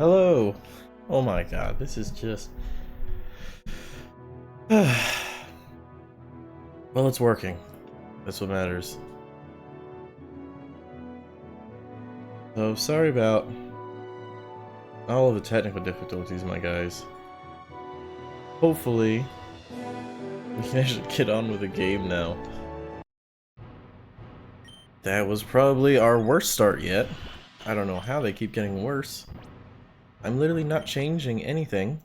Hello. Oh my god, this is just... Well, it's working. That's what matters. So, sorry about all of the technical difficulties, my guys. Hopefully, we can actually get on with the game now. That was probably our worst start yet. I don't know how they keep getting worse. I'm literally not changing anything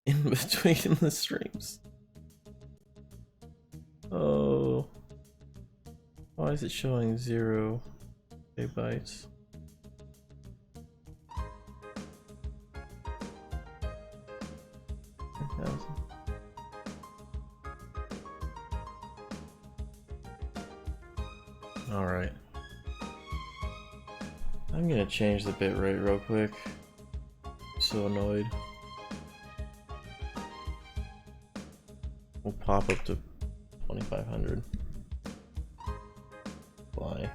in between the streams. Oh. Why is it showing 0 bytes? Alright. I'm gonna change the bitrate real quick. I'm so annoyed. We'll pop up to 2500. Fly.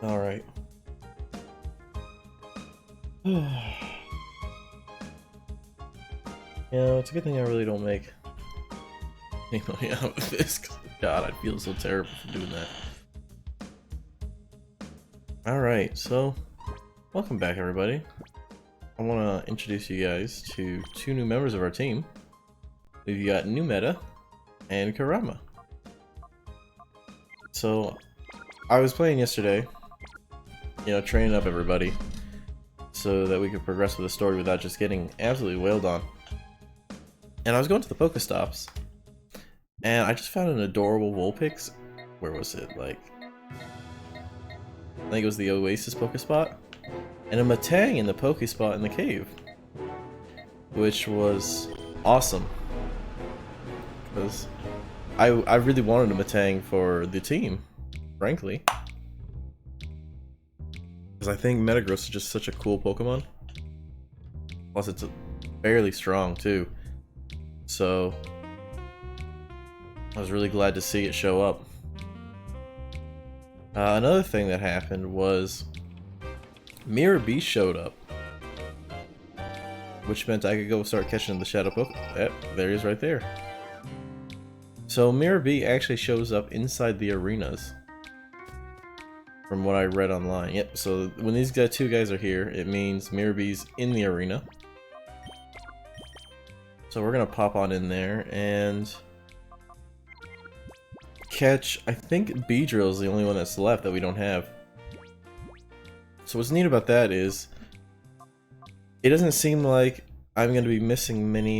Alright. It's a good thing I really don't make any money out of this. God, I feel so terrible for doing that. Alright, so welcome back, everybody. I want to introduce you guys to two new members of our team. We've got New Meta and Kurama. So, I was playing yesterday, training up everybody so that we could progress with the story without just getting absolutely wailed on. And I was going to the Pokestops, and I just found an adorable Vulpix. Where was it? I think it was the Oasis Pokespot, and a Metang in the Pokespot in the cave, which was awesome. Because I really wanted a Metang for the team, frankly. Because I think Metagross is just such a cool Pokemon. Plus it's fairly strong too. So I was really glad to see it show up. Another thing that happened was Mirror Beast showed up, which meant I could go start catching the Shadow Pokemon. Yep, there he is right there. So Mirror Bee actually shows up inside the arenas, from what I read online. Yep, so when these two guys are here, it means Mirror Bee's in the arena. So we're gonna pop on in there and catch, I think Beedrill is the only one that's left that we don't have. So what's neat about that is, it doesn't seem like I'm gonna be missing many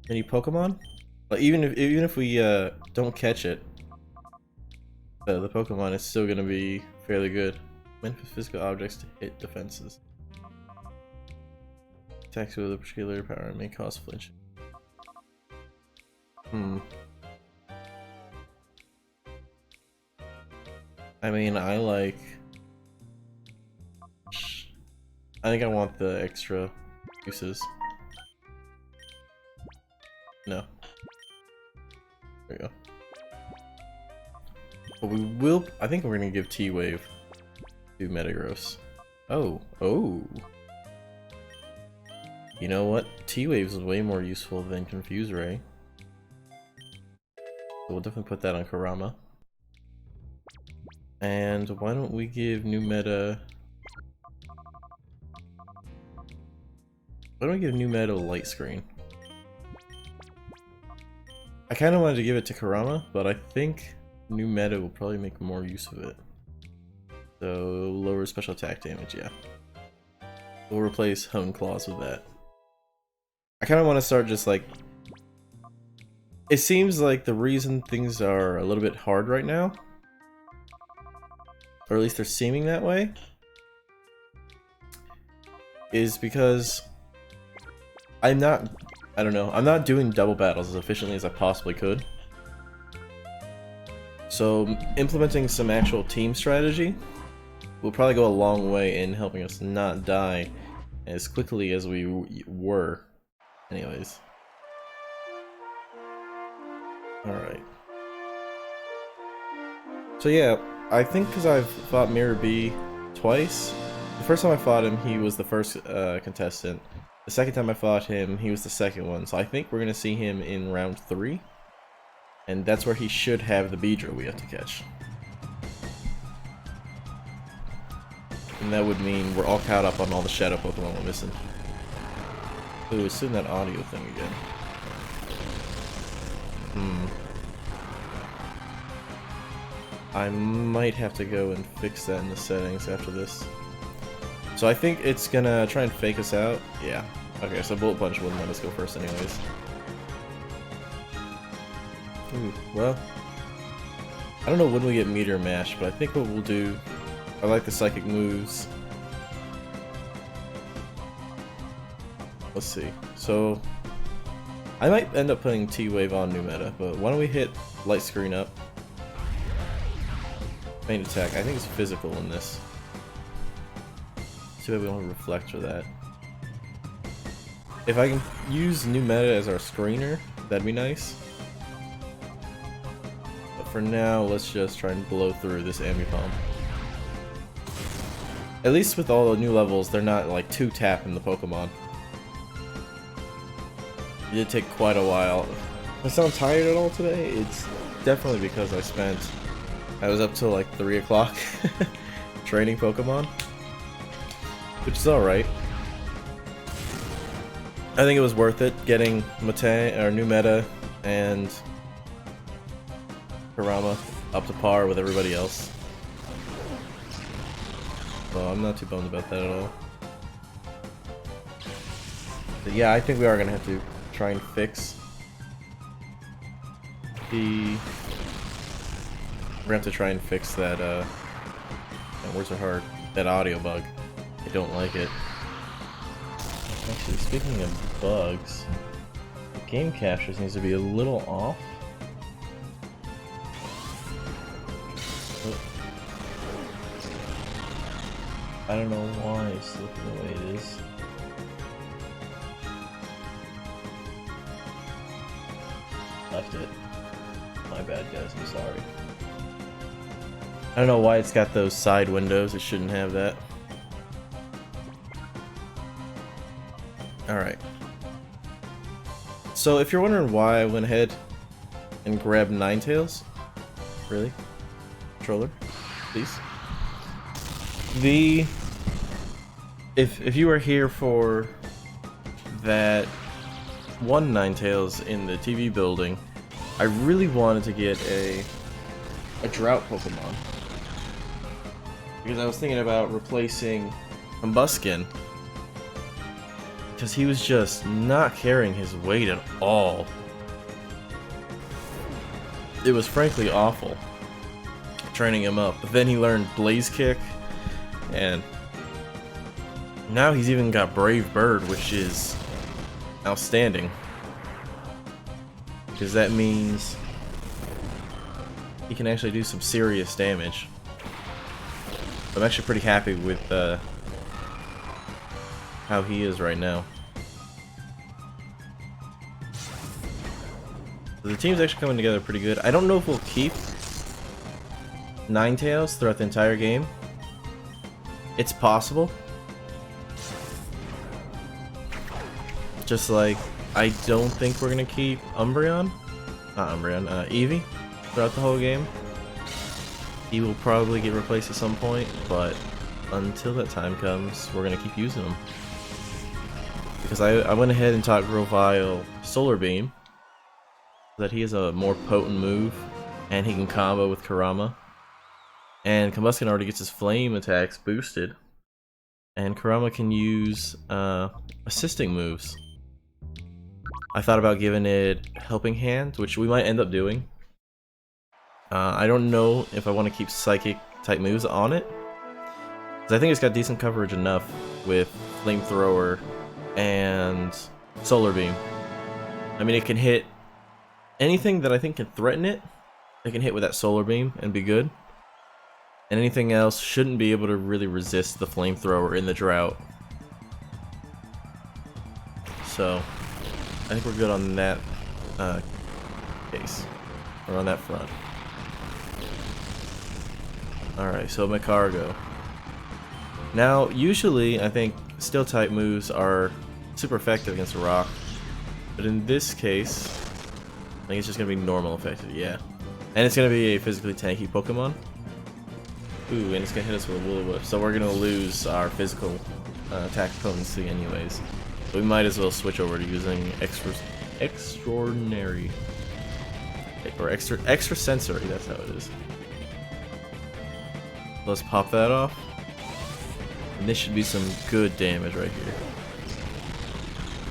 Pokemon. Like even if we don't catch it, the Pokemon is still gonna be fairly good. Meant for physical objects to hit defenses. Attacks with a particular power may cause flinch. I mean, I think I want the extra uses. No. There we go. But we will. I think we're gonna give T-Wave to Metagross. Oh. You know what? T-Wave is way more useful than Confuse Ray. So we'll definitely put that on Kurama. And why don't we give New Meta... Why don't we give New Meta Light Screen? I kind of wanted to give it to Kurama, but I think New Meta will probably make more use of it. So, lower special attack damage, yeah. We'll replace Hone Claws with that. I kind of want to start just like... It seems like the reason things are a little bit hard right now, or at least they're seeming that way, is because I'm not doing double battles as efficiently as I possibly could. So implementing some actual team strategy will probably go a long way in helping us not die as quickly as we were. Anyways. Alright. So yeah, I think because I've fought Mirror B twice. The first time I fought him, he was the first contestant. The second time I fought him, he was the second one. So I think we're going to see him in round 3. And that's where he should have the Beedrill we have to catch. And that would mean we're all caught up on all the Shadow Pokemon we're missing. Ooh, it's doing that audio thing again. I might have to go and fix that in the settings after this. So I think it's gonna try and fake us out. Yeah. Okay, so Bullet Punch wouldn't let us go first anyways. Ooh, well. I don't know when we get Meteor Mash, but I think what we'll do... I like the Psychic moves. Let's see. So... I might end up putting T-Wave on new meta, but why don't we hit Light Screen up? Main attack. I think it's physical in this. Too bad we don't have Reflect for that. If I can use new meta as our screener, that'd be nice. But for now, let's just try and blow through this Ambipom. At least with all the new levels, they're not like 2-tapping the Pokemon. It did take quite a while. I sound tired at all today? It's definitely because I was up till like 3 o'clock training Pokemon, which is alright. I think it was worth it getting new meta and Kurama up to par with everybody else. So I'm not too bummed about that at all. But yeah, I think we are gonna have to try and fix the... We're gonna have to try and fix that, words are hard, that audio bug. I don't like it. Actually, speaking of bugs, the game capture seems to be a little off. I don't know why it's looking the way it is. Left it. My bad, guys, I'm sorry. I don't know why it's got those side windows, it shouldn't have that. Alright. So if you're wondering why I went ahead and grabbed Ninetales, really? Controller, please. If you were here for that one Ninetales in the TV building, I really wanted to get a drought Pokemon. Because I was thinking about replacing Combuskin. Because he was just not carrying his weight at all. It was frankly awful training him up. But then he learned Blaze Kick, and now he's even got Brave Bird, which is outstanding. Because that means he can actually do some serious damage. I'm actually pretty happy with how he is right now. The team's actually coming together pretty good. I don't know if we'll keep Ninetales throughout the entire game. It's possible. Just like, I don't think we're gonna keep Umbreon. Not Umbreon, Eevee throughout the whole game. He will probably get replaced at some point, but until that time comes, we're gonna keep using him. Because I went ahead and taught Grovyle Solar Beam, so that he has a more potent move, and he can combo with Kurama. And Combuskin already gets his flame attacks boosted, and Kurama can use assisting moves. I thought about giving it Helping Hand, which we might end up doing. I don't know if I want to keep Psychic type moves on it, because I think it's got decent coverage enough with Flamethrower and Solar Beam. I mean, it can hit anything that I think can threaten it. It can hit with that Solar Beam and be good. And anything else shouldn't be able to really resist the Flamethrower in the drought. So, I think we're good on that case, or on that front. Alright, so Magcargo. Now, usually, I think Steel type moves are super effective against Rock. But in this case, I think it's just going to be normal effective, yeah. And it's going to be a physically tanky Pokemon. Ooh, and it's going to hit us with a Will-O-Wisp. So we're going to lose our physical attack potency anyways. We might as well switch over to using extraordinary. Or extra sensory, that's how it is. Let's pop that off. And this should be some good damage right here.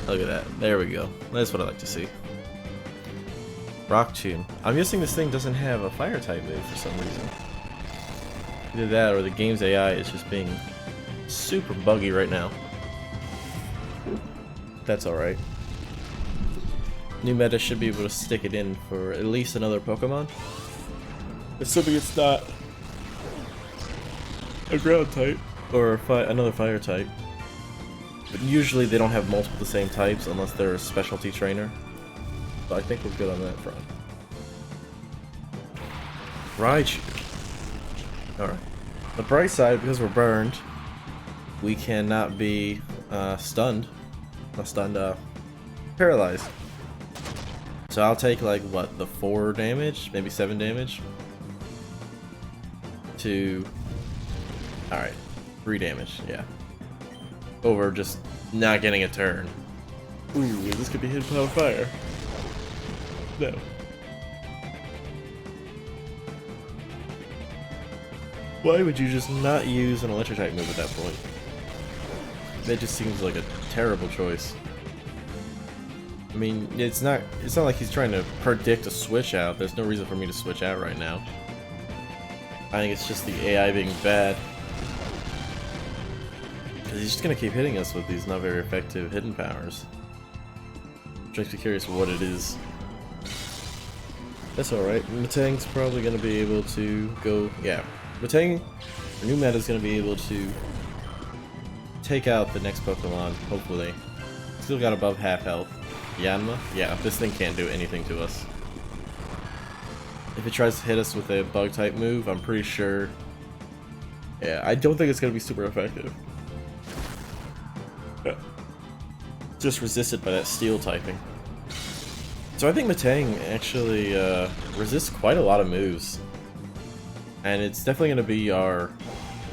Look at that. There we go. That's what I like to see. Rock Tomb. I'm guessing this thing doesn't have a fire type move for some reason. Either that or the game's AI is just being super buggy right now. That's alright. New meta should be able to stick it in for at least another Pokemon. Assuming it's not a ground type or another fire type. But usually they don't have multiple the same types unless they're a specialty trainer. So I think we're good on that front. Raichu. Alright. The bright side, because we're burned, we cannot be stunned. Not stunned, paralyzed. So I'll take like what, the 4 damage, maybe 7 damage to alright, 3 damage, yeah. Over just not getting a turn. Ooh, this could be hit by fire. No. Why would you just not use an electric type move at that point? That just seems like a terrible choice. I mean, it's not like he's trying to predict a switch out. There's no reason for me to switch out right now. I think it's just the AI being bad. Because he's just gonna keep hitting us with these not very effective hidden powers. Which makes me curious what it is. That's alright. Metang's probably gonna be able to go, yeah. Metang, the new meta is gonna be able to take out the next Pokemon, hopefully. Still got above half health. Yanma? Yeah, this thing can't do anything to us. If it tries to hit us with a bug type move, I'm pretty sure. Yeah, I don't think it's gonna be super effective. Yeah. Just resisted by that steel typing. So I think Metang actually resists quite a lot of moves. And it's definitely gonna be our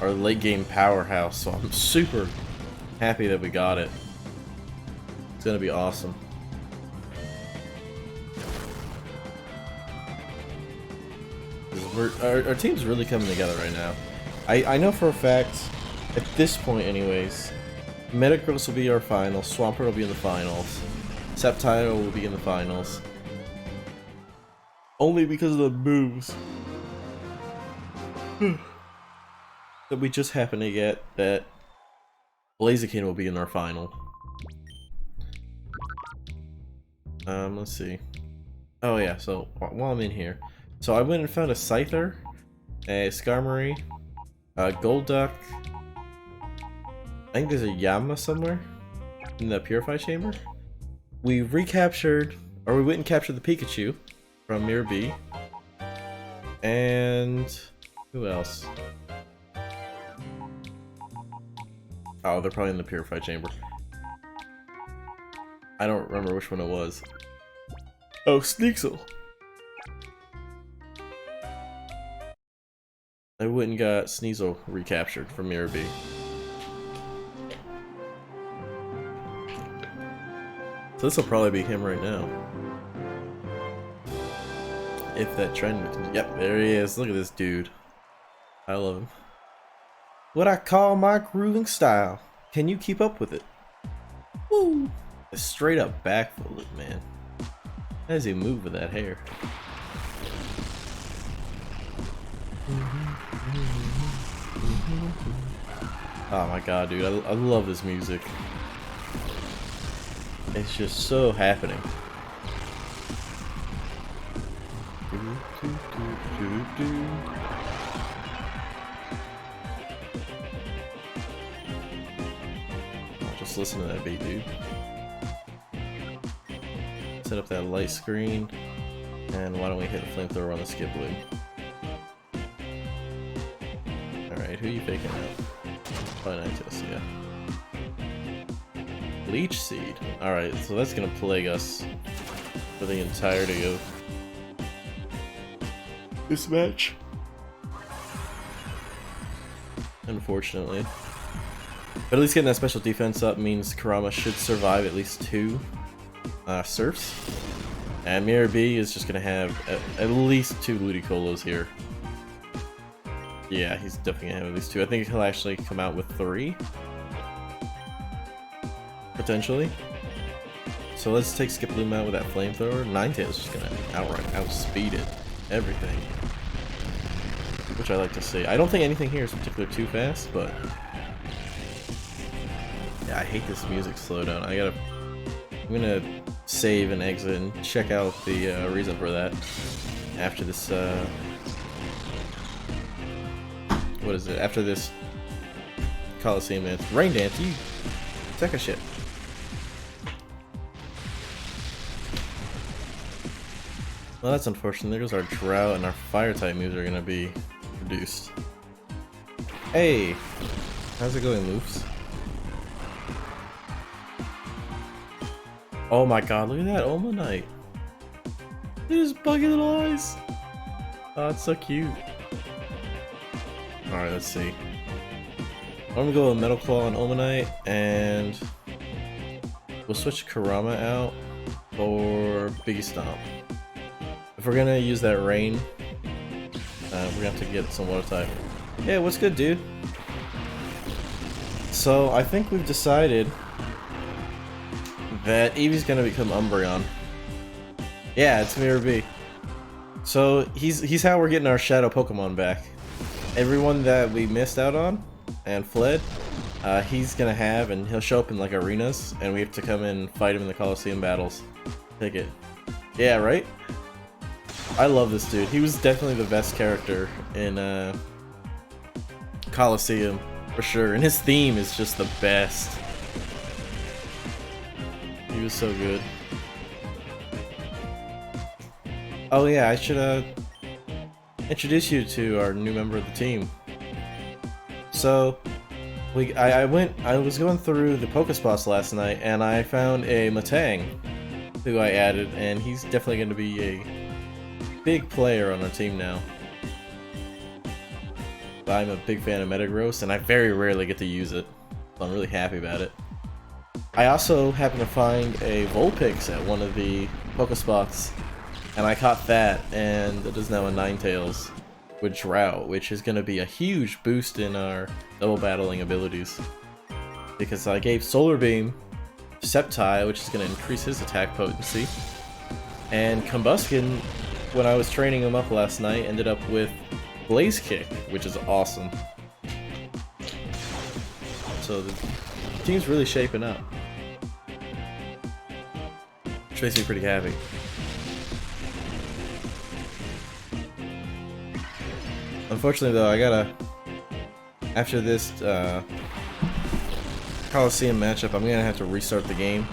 late game powerhouse, so I'm super happy that we got it. It's gonna be awesome. Our team's really coming together right now. I know for a fact, at this point anyways, Metagross will be our finals, Swampert will be in the finals, Sceptile will be in the finals. Only because of the moves that we just happen to get that Blaziken will be in our final. Let's see. Oh yeah, so while I'm in here. So I went and found a Scyther, a Skarmory, a Golduck. I think there's a Yanma somewhere in the Purify Chamber. We recaptured, or we went and captured the Pikachu from Mirror B. And who else? Oh, they're probably in the Purify Chamber. I don't remember which one it was. Oh, Sneasel. I went and got Sneasel recaptured from Mirror B. So this will probably be him right now. If that trend continues. Yep, there he is. Look at this dude. I love him. What I call my grooving style. Can you keep up with it? Woo! A straight up backflip, man. How does he move with that hair? Oh my god, dude, I love this music. It's just so happening. Oh, just listen to that beat, dude. Set up that light screen, and why don't we hit a flamethrower on the Skiploom? who you faking out? Probably Ninetales, yeah. Leech Seed. Alright, so that's gonna plague us for the entirety of this match. Unfortunately. But at least getting that special defense up means Kurama should survive at least 2 Surfs. And Mirror B is just gonna have at least 2 Ludicolo's here. Yeah, he's definitely gonna have at least 2. I think he'll actually come out with 3. Potentially. So let's take Skiploom out with that flamethrower. Ninetales just gonna outspeed it. Everything. Which I like to see. I don't think anything here is particularly too fast, but yeah, I hate this music slowdown. I'm gonna save and exit and check out the reason for that after this what is it? After this Coliseum dance. Rain Dance, you take a shit. Well, that's unfortunate. There goes our Drought, and our Fire type moves are gonna be reduced. Hey! How's it going, Loofs? Oh my god, look at that Omanite! Look at his buggy little eyes! Oh, it's so cute. Alright, let's see. I'm gonna go with Metal Claw and Omanite, and we'll switch Kurama out for Biggie Stomp. If we're gonna use that Rain, we're gonna have to get some Water type. Yeah, what's good, dude? So, I think we've decided that Eevee's gonna become Umbreon. Yeah, it's Mirror B. So, he's how we're getting our Shadow Pokemon back. Everyone that we missed out on and fled, he's gonna have, and he'll show up in like arenas, and we have to come in and fight him in the Coliseum battles. Take it. Yeah, right? I love this dude. He was definitely the best character in Coliseum, for sure. And his theme is just the best. He was so good. Oh yeah, I should introduce you to our new member of the team. So, I was going through the Pokespots last night, and I found a Matang, who I added, and he's definitely going to be a big player on our team now. I'm a big fan of Metagross, and I very rarely get to use it, so I'm really happy about it. I also happened to find a Vulpix at one of the Pokespots, and I caught that, and it is now a Ninetales with Drought, which is going to be a huge boost in our double battling abilities. Because I gave Solar Beam to Sceptile, which is going to increase his attack potency, and Combuskin, when I was training him up last night, ended up with Blaze Kick, which is awesome. So the team's really shaping up, which makes me pretty happy. Unfortunately though, I gotta, after this Coliseum matchup, I'm gonna have to restart the game,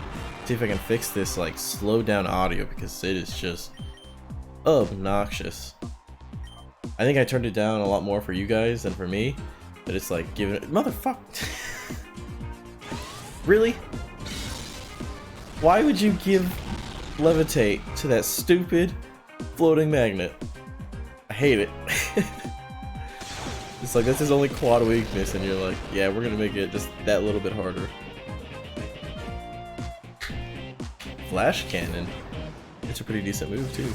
see if I can fix this like slowed down audio, because it is just obnoxious. I think I turned it down a lot more for you guys than for me, but it's like giving it— motherfuck. Really? Why would you give Levitate to that stupid floating magnet? I hate it. It's like, that's his only quad weakness, and you're like, yeah, we're gonna make it just that little bit harder. Flash Cannon. It's a pretty decent move, too.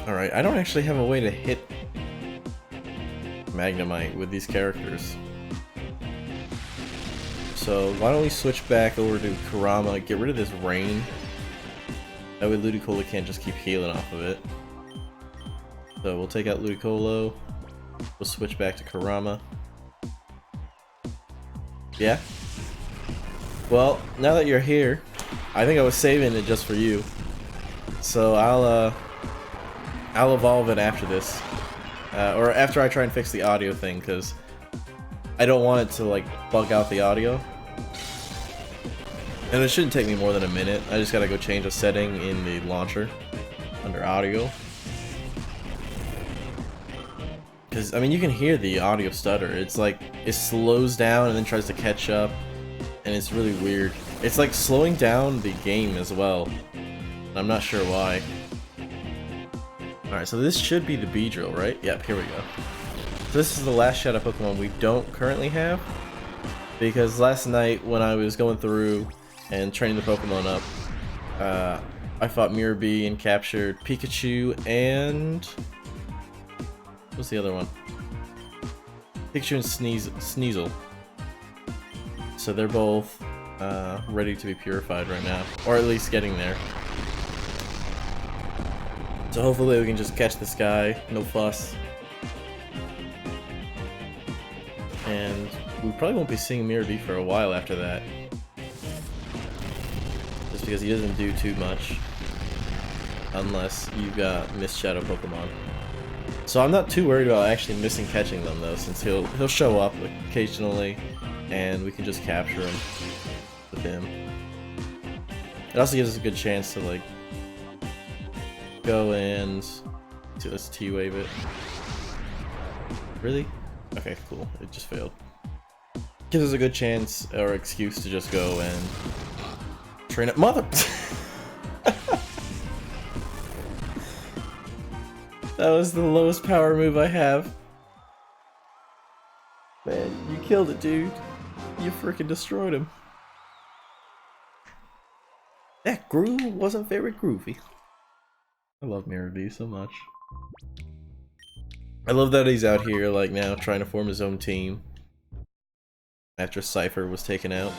Alright, I don't actually have a way to hit Magnemite with these characters. So why don't we switch back over to Kurama, get rid of this Rain. That way Ludicolo can't just keep healing off of it. So we'll take out Ludicolo. We'll switch back to Kurama. Yeah? Well, now that you're here, I think I was saving it just for you. So I'll evolve it after this. Or after I try and fix the audio thing, because I don't want it to like bug out the audio. And it shouldn't take me more than a minute. I just gotta go change a setting in the launcher under audio. Because, I mean, you can hear the audio stutter. It's like, it slows down and then tries to catch up. And it's really weird. It's like slowing down the game as well. I'm not sure why. Alright, so this should be the Beedrill, right? Yep, here we go. So this is the last Shadow Pokemon we don't currently have. Because last night when I was going through and training the Pokemon up, I fought Mirabee and captured Pikachu and... what's the other one? Pikachu and Sneasel. So they're both ready to be purified right now. Or at least getting there. So hopefully we can just catch this guy, no fuss. And we probably won't be seeing Mirabee for a while after that. Just because he doesn't do too much. Unless you've got Mist Shadow Pokemon. So I'm not too worried about actually missing catching them though, since he'll show up occasionally and we can just capture him with him. It also gives us a good chance to like go and see, let's T-wave it. Really? Okay, cool. It just failed. Gives us a good chance or excuse to just go and train it. Mother! That was the lowest power move I have. Man, you killed it, dude. You freaking destroyed him. That groove wasn't very groovy. I love Mirabee so much. I love that he's out here, like, now trying to form his own team. After Cypher was taken out.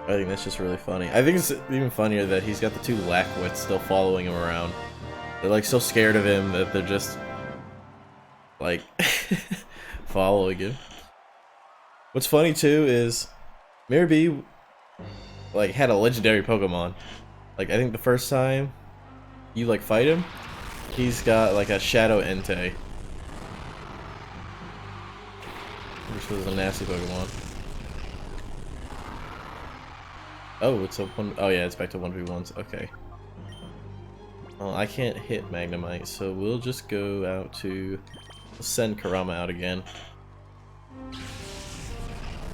I think that's just really funny. I think it's even funnier that he's got the two Lackwits still following him around. They're like so scared of him that they're just like following him. What's funny too is Mirabee like had a legendary Pokemon. Like I think the first time you like fight him, he's got like a Shadow Entei. Which was a nasty Pokemon. Oh, it's a one. Oh yeah, it's back to 1v1s. Okay. Well, I can't hit Magnemite, so we'll just go out to send Kurama out again,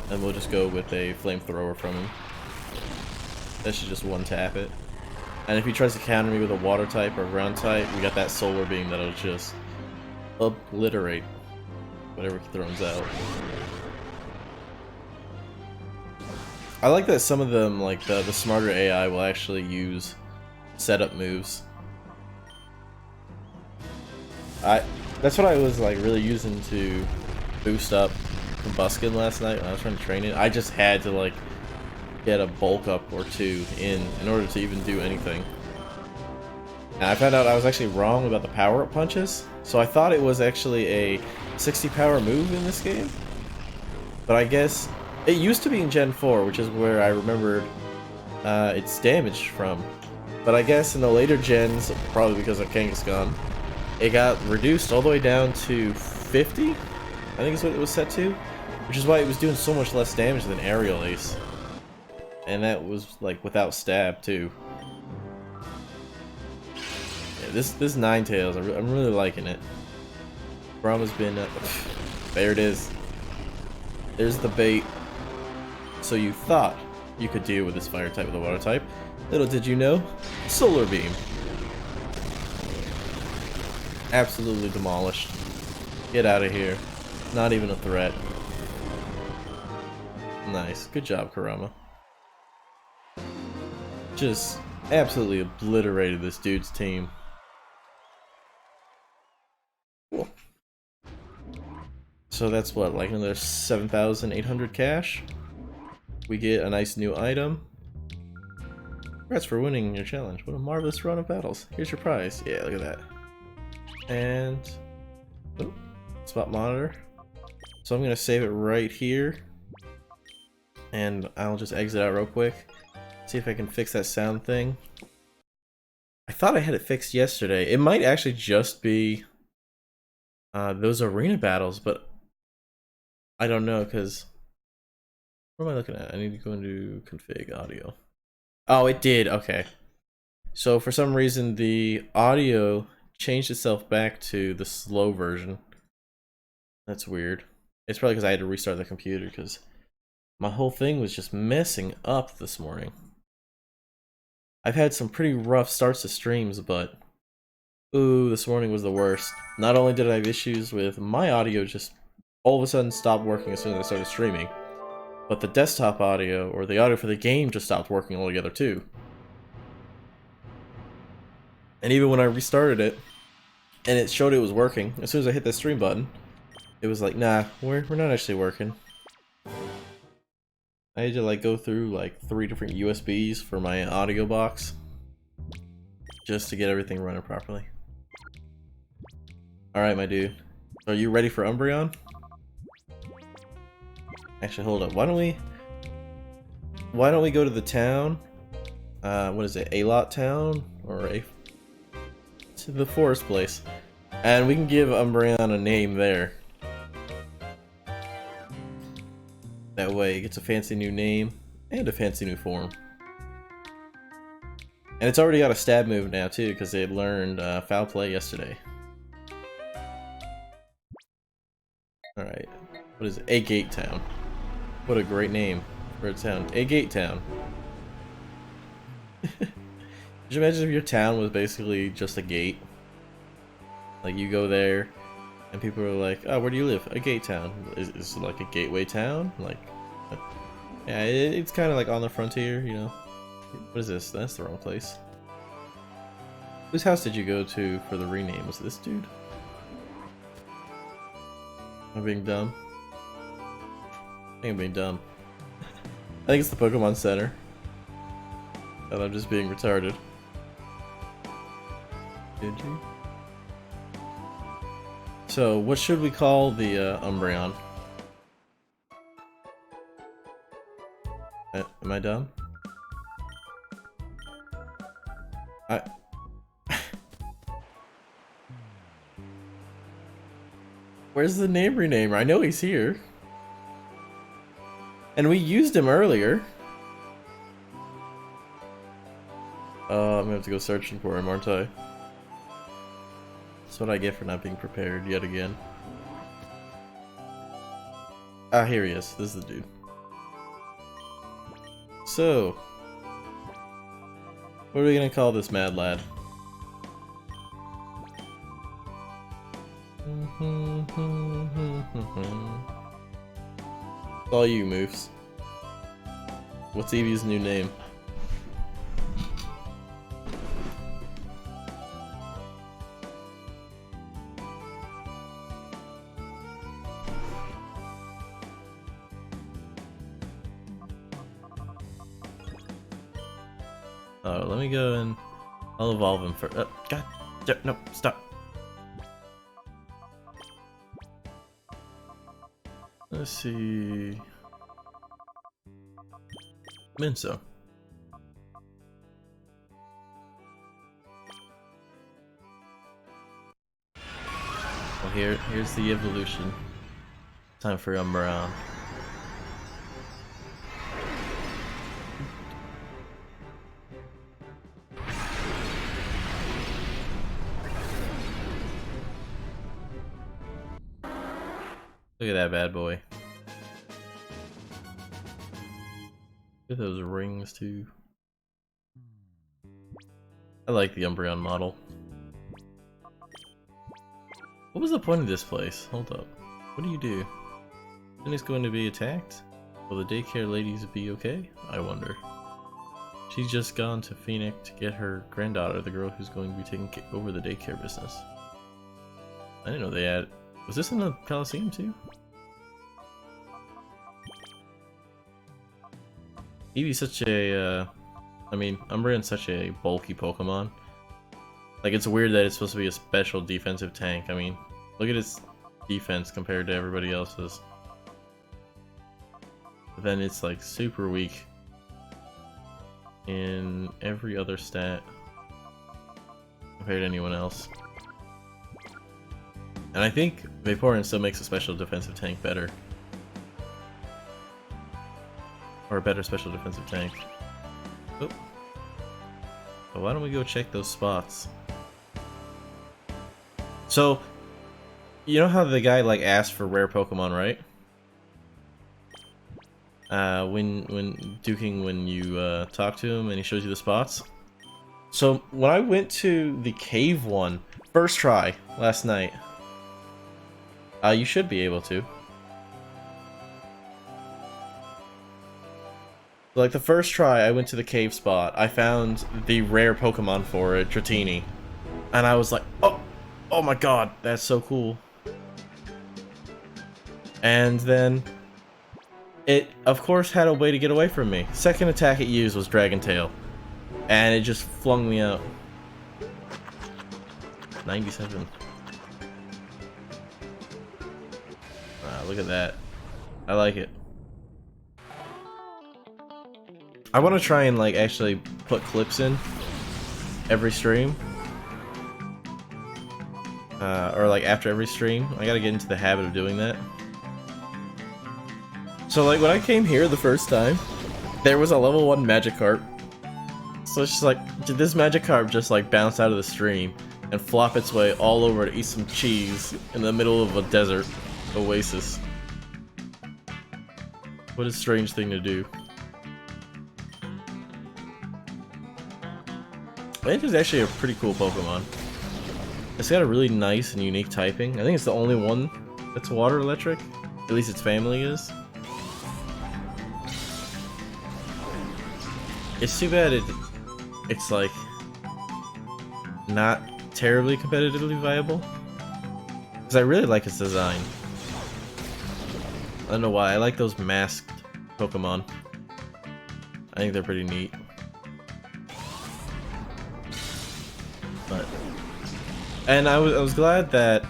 and we'll just go with a flamethrower from him. That should just one tap it. And if he tries to counter me with a water type or ground type, we got that solar beam that'll just obliterate whatever he throws out. I like that some of them, like the smarter AI, will actually use setup moves. That's what I was like really using to boost up Combuskin last night when I was trying to train it. I just had to like get a bulk up or two in order to even do anything. And I found out I was actually wrong about the power-up punches. So I thought it was actually a 60 power move in this game. But I guess it used to be in Gen 4, which is where I remembered its damage from. But I guess in the later gens, probably because of Kangaskhan, it got reduced all the way down to 50, I think is what it was set to, which is why it was doing so much less damage than Aerial Ace. And that was like without stab too. Yeah, this Ninetales, I'm really liking it. Brahma's been there it is. There's the bait. So you thought you could deal with this fire type with a water type. Little did you know, Solar Beam. Absolutely demolished. Get out of here. Not even a threat. Nice. Good job, Kurama. Just absolutely obliterated this dude's team. Cool. So that's what, like another 7,800 cash? We get a nice new item. Congrats for winning your challenge. What a marvelous run of battles. Here's your prize. Yeah, look at that. And oh, spot monitor. So I'm gonna save it right here, and I'll just exit out real quick. See if I can fix that sound thing. I thought I had it fixed yesterday. It might actually just be those arena battles, but I don't know because what am I looking at? I need to go into config audio. Oh, it did. Okay. So for some reason the audio changed itself back to the slow version. That's weird. It's probably because I had to restart the computer because my whole thing was just messing up this morning. I've had some pretty rough starts to streams, but ooh, this morning was the worst. Not only did I have issues with my audio just all of a sudden stopped working as soon as I started streaming, but the desktop audio, or the audio for the game, just stopped working altogether too. And even when I restarted it, and it showed it was working, as soon as I hit the stream button, it was like, nah, we're not actually working. I had to like go through like 3 different USBs for my audio box just to get everything running properly. Alright, my dude. Are you ready for Umbreon? Actually, hold up. Why don't we go to the town? What is it? A-Lot Town? Or to the forest place. And we can give Umbreon a name there. That way it gets a fancy new name and a fancy new form. And it's already got a stab move now too, because they had learned Foul Play yesterday. Alright, what is it? Agate Town. What a great name for a town. Agate Town. Could you imagine if your town was basically just a gate? Like you go there, and people are like, "Oh, where do you live?" Agate Town. Is it like a gateway town? Like, yeah, it's kind of like on the frontier, you know. What is this? That's the wrong place. Whose house did you go to for the rename? Was it this dude? Am I being dumb? I think I'm being dumb. I think it's the Pokemon Center. And I'm just being retarded. Did you? So, what should we call the Umbreon? Am I dumb? Where's the name renamer? I know he's here. And we used him earlier. I'm gonna have to go searching for him, aren't I? That's what I get for not being prepared yet again. Ah, here he is. This is the dude. So, what are we gonna call this mad lad? It's all you, Moofs. What's Eevee's new name? Oh, let me go and I'll evolve him first. God, no, stop. Let's see. Minso. Well, here's the evolution. Time for Umbreon. Look at that bad boy. Look at those rings too. I like the Umbreon model. What was the point of this place? Hold up. What do you do? Isn't it going to be attacked? Will the daycare ladies be okay? I wonder. She's just gone to Phoenix to get her granddaughter, the girl who's going to be taking over the daycare business. I didn't know they had... Was this in the Coliseum too? Eevee's such a, I mean, Umbreon's such a bulky Pokemon. Like, it's weird that it's supposed to be a special defensive tank. I mean, look at its defense compared to everybody else's. But then it's like super weak in every other stat compared to anyone else. And I think Vaporeon still makes a special defensive tank better. Or a better special defensive tank. Oh. But why don't we go check those spots? So, you know how the guy like asked for rare Pokemon, right? When duking, when you talk to him and he shows you the spots. So when I went to the cave one, first try last night, you should be able to. Like the first try, I went to the cave spot. I found the rare Pokemon for it, Dratini, and I was like, oh my god, that's so cool. And then it, of course, had a way to get away from me. Second attack it used was Dragon Tail, and it just flung me out. 97. Look at that. I like it. I want to try and like actually put clips in every stream. Or like after every stream. I gotta get into the habit of doing that. So like when I came here the first time, there was a level 1 Magikarp. So it's just like, did this Magikarp just like bounce out of the stream and flop its way all over to eat some cheese in the middle of a desert oasis? What a strange thing to do. Lance is actually a pretty cool Pokemon. It's got a really nice and unique typing. I think it's the only one that's water electric. At least its family is. It's too bad it's like not terribly competitively viable. Because I really like its design. I don't know why, I like those masked Pokemon. I think they're pretty neat. But, and I was glad that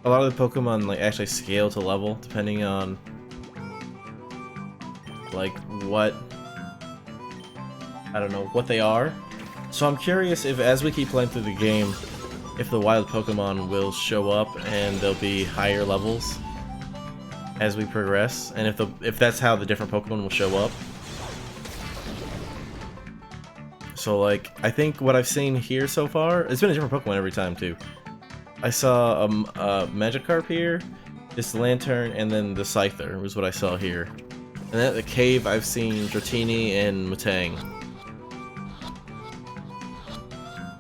a lot of the Pokemon like actually scale to level depending on like what, I don't know, what they are. So I'm curious if as we keep playing through the game, if the wild Pokemon will show up and there'll be higher levels as we progress, and if that's how the different Pokemon will show up. So like, I think what I've seen here so far, it's been a different Pokemon every time too. I saw a Magikarp here, this Lantern, and then the Scyther was what I saw here. And at the cave, I've seen Dratini and Metang.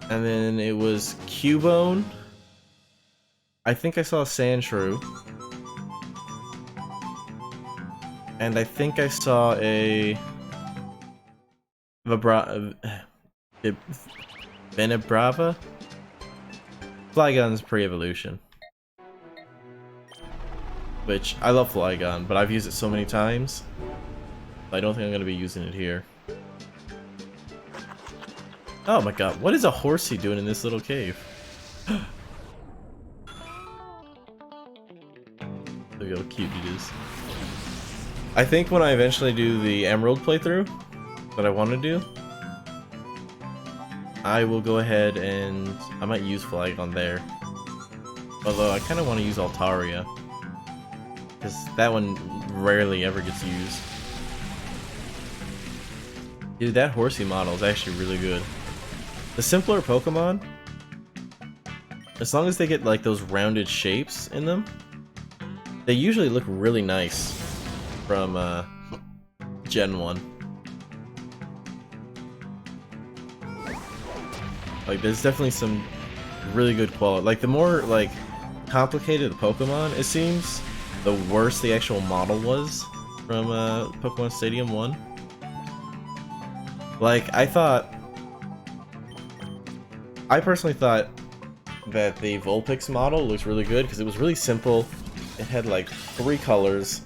And then it was Cubone. I think I saw a Sandshrew. And I think I saw a Venebrava? Flygon's pre-evolution. Which, I love Flygon, but I've used it so many times. I don't think I'm going to be using it here. Oh my god, what is a horsey doing in this little cave? Look how cute it is. I think when I eventually do the Emerald playthrough that I want to do, I will go ahead and I might use Flygon there. Although I kind of want to use Altaria, because that one rarely ever gets used. Dude, that horsey model is actually really good. The simpler Pokemon, as long as they get like those rounded shapes in them, they usually look really nice from Gen 1. Like, there's definitely some really good quality. Like, the more like complicated the Pokemon, it seems, the worse the actual model was from Pokemon Stadium 1. Like, I personally thought that the Vulpix model looks really good because it was really simple. It had like 3 colors,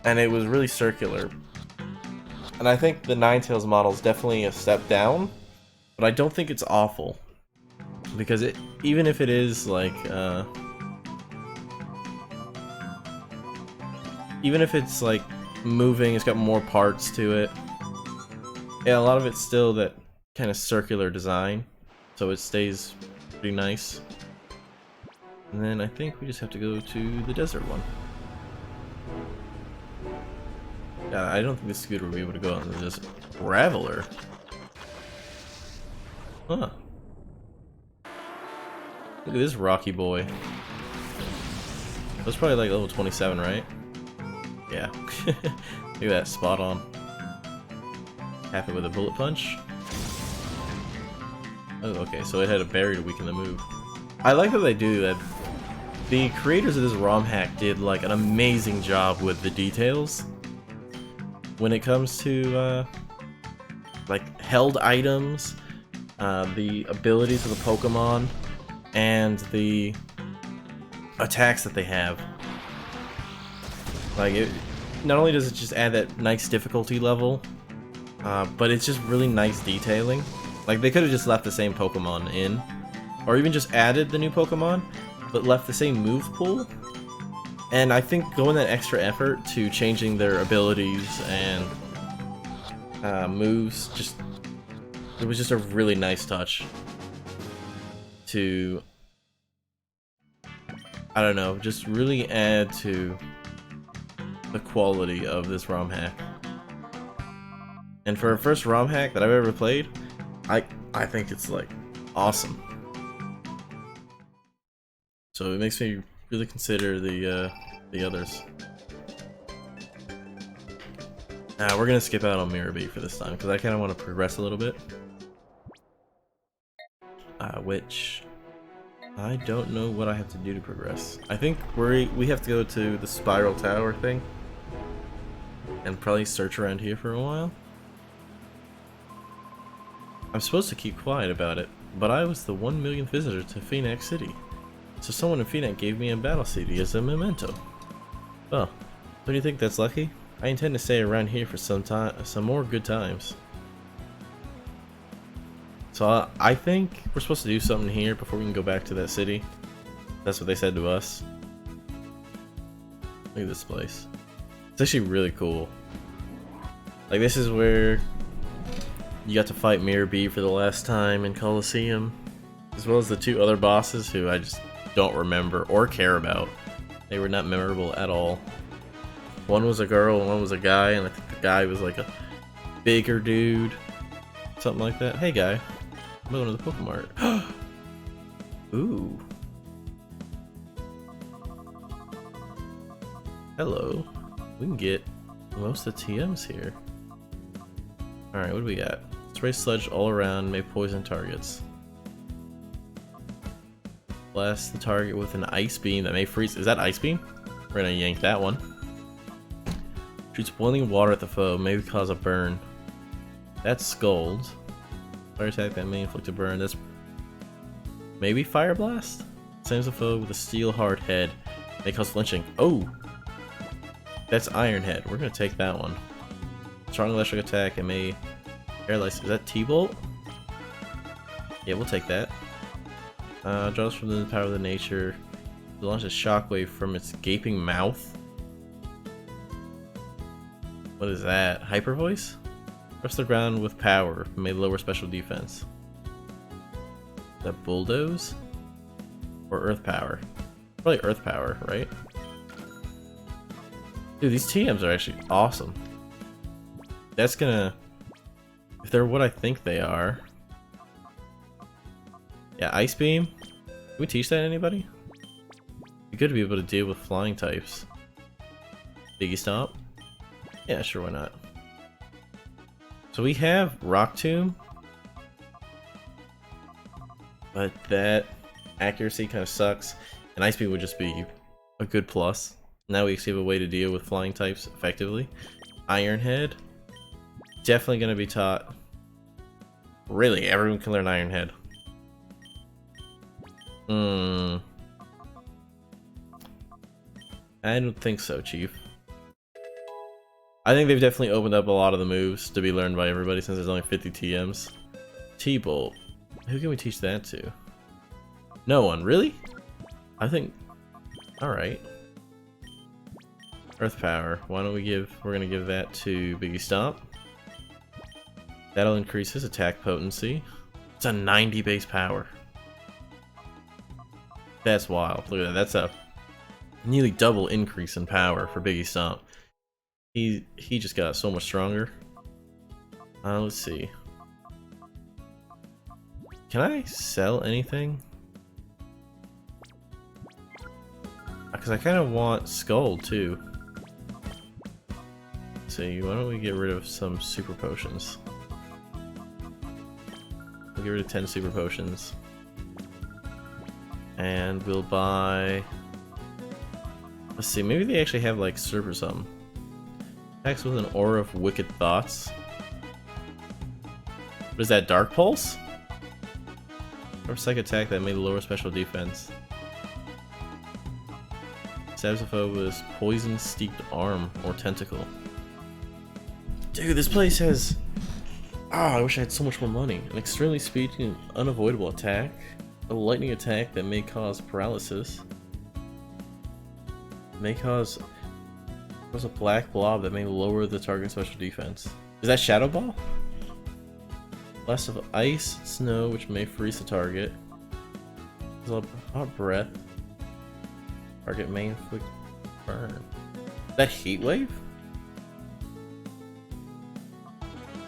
and it was really circular. And I think the Ninetales model is definitely a step down, but I don't think it's awful. Because even if it is like, even if it's like moving, it's got more parts to it. Yeah, a lot of it's still that kind of circular design, so it stays pretty nice. And then I think we just have to go to the desert one. Yeah, I don't think the scooter will be able to go on the desert. Graveler? Huh. Look at this Rocky boy. That's probably like level 27, right? Yeah. Look at that, spot on. Tap it with a bullet punch. Oh, okay, so it had a berry to weaken the move. I like how they do that. The creators of this ROM hack did like an amazing job with the details when it comes to like held items, the abilities of the Pokemon, and the attacks that they have. Like, it not only does it just add that nice difficulty level, but it's just really nice detailing. Like, they could have just left the same Pokemon in, or even just added the new Pokemon, but left the same move pool. And I think going that extra effort to changing their abilities and moves, it was just a really nice touch to, I don't know, just really add to the quality of this ROM hack. And for a first ROM hack that I've ever played, I think it's like awesome. So it makes me really consider the others. We're gonna skip out on Mirror Beat for this time because I kind of want to progress a little bit. Which I don't know what I have to do to progress. I think we have to go to the Spiral Tower thing and probably search around here for a while. I'm supposed to keep quiet about it, but I was the 1 millionth visitor to Phoenix City, so someone in Phoenix gave me a battle CD as a memento. Well, don't you think that's lucky? I intend to stay around here for some more good times. So I think we're supposed to do something here before we can go back to that city. That's what they said to us. Look at this place. It's actually really cool. Like, this is where you got to fight Mirror Beat for the last time in Colosseum, as well as the two other bosses who I just don't remember or care about. They were not memorable at all. One was a girl and one was a guy, and I think the guy was like a bigger dude. Something like that. Hey guy, I'm going to the Pokemart. Ooh. Hello. We can get most of the TMs here. Alright, what do we got? Spray sludge all around, may poison targets. Blast the target with an ice beam that may freeze. Is that ice beam? We're gonna yank that one. Shoots boiling water at the foe, may cause a burn. That's Scald. Fire attack that may inflict a burn. That's maybe Fire Blast? Slams the foe with a steel hard head. May cause flinching. Oh! That's Iron Head. We're gonna take that one. Strong electric attack and may paralyze. Is that T-Bolt? Yeah, we'll take that. Draws from the power of the nature. It launches a shockwave from its gaping mouth. What is that? Hyper Voice? Press the ground with power. May lower special defense. Is that Bulldoze? Or Earth Power? Probably Earth Power, right? Dude, these TMs are actually awesome. That's gonna... If they're what I think they are... Yeah, Ice Beam? Can we teach that to anybody? It'd be good to be able to deal with flying types. Biggie Stomp? Yeah, sure, why not? So we have Rock Tomb, but that accuracy kind of sucks, and Ice Beam would just be a good plus. Now we actually have a way to deal with flying types effectively. Iron Head, definitely going to be taught. Really, everyone can learn Iron Head. I don't think so, Chief. I think they've definitely opened up a lot of the moves to be learned by everybody since there's only 50 TMs. T-Bolt. Who can we teach that to? No one. Really? I think... Alright. Earth Power. Why don't we give... We're gonna give that to Biggie Stomp. That'll increase his attack potency. It's a 90 base power. That's wild. Look at that. That's a nearly double increase in power for Biggie Stomp. He just got so much stronger. Let's see. Can I sell anything? because I kind of want Skull too. So why don't we get rid of some super potions? We'll get rid of 10 super potions. And we'll buy... Let's see, maybe they actually have like Surf or something. Attacks with an aura of wicked thoughts. What is that, Dark Pulse? Or psych attack that made lower special defense. Stabs a foe with poison steeped arm or tentacle. Dude, this place has... Ah, I wish I had so much more money. An extremely speedy and unavoidable attack. A lightning attack that may cause paralysis. May cause a black blob that may lower the target's special defense. Is that Shadow Ball? Blast of ice, snow, which may freeze the target. Hot breath. Target may inflict burn. Is that Heat Wave?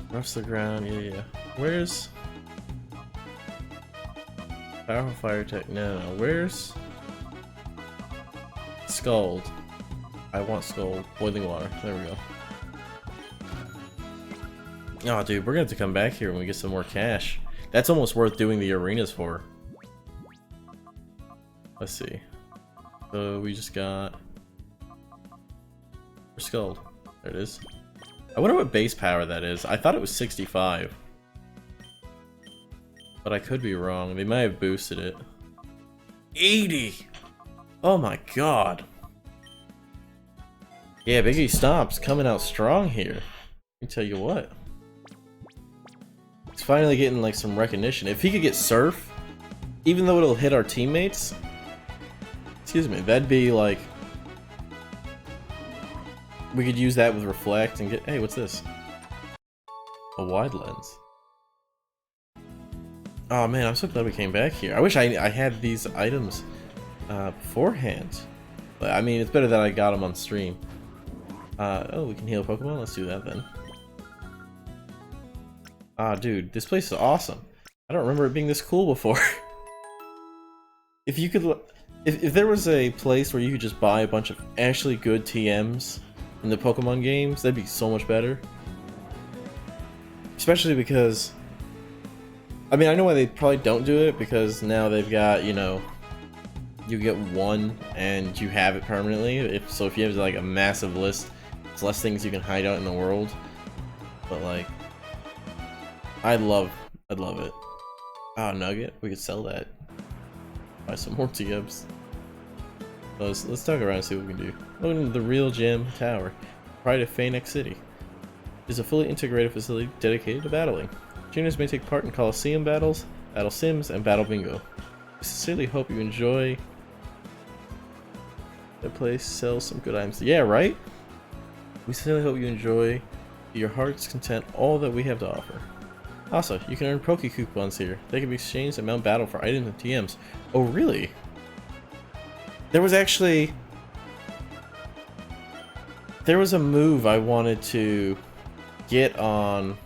Roughs the ground, yeah. Where's... Powerful fire tech, no. Where's... Scald. I want Scald. Boiling water, there we go. Oh dude, we're gonna have to come back here when we get some more cash. That's almost worth doing the arenas for. Let's see. So we just got... Scald. There it is. I wonder what base power that is. I thought it was 65. But I could be wrong. They might have boosted it. 80! Oh my god. Yeah, Biggie Stomp's coming out strong here. Let me tell you what. He's finally getting like some recognition. If he could get Surf, even though it'll hit our teammates, excuse me, that'd be like... We could use that with Reflect and get... Hey, what's this? A wide lens. Oh man, I'm so glad we came back here. I wish I had these items beforehand. But I mean, it's better that I got them on stream. Oh, we can heal Pokemon? Let's do that then. Ah, dude, this place is awesome. I don't remember it being this cool before. If you could... If there was a place where you could just buy a bunch of actually good TMs in the Pokemon games, that'd be so much better. Especially because... I mean, I know why they probably don't do it, because now they've got, you know... You get one, and you have it permanently. So if you have, like, a massive list, it's less things you can hide out in the world. But, like... I'd love it. Oh, Nugget? We could sell that. Buy some more TMs. Let's talk around and see what we can do. Welcome to the Real Gym Tower, pride of Phoenix City. It is a fully integrated facility dedicated to battling. Juniors may take part in Coliseum battles, Battle Sims, and Battle Bingo. We sincerely hope you enjoy. The place sells some good items. Yeah, right? We sincerely hope you enjoy to your heart's content all that we have to offer. Also, you can earn Poke Coupons here. They can be exchanged at Mount Battle for items and TMs. Oh, really? There was actually... There was a move I wanted to get on...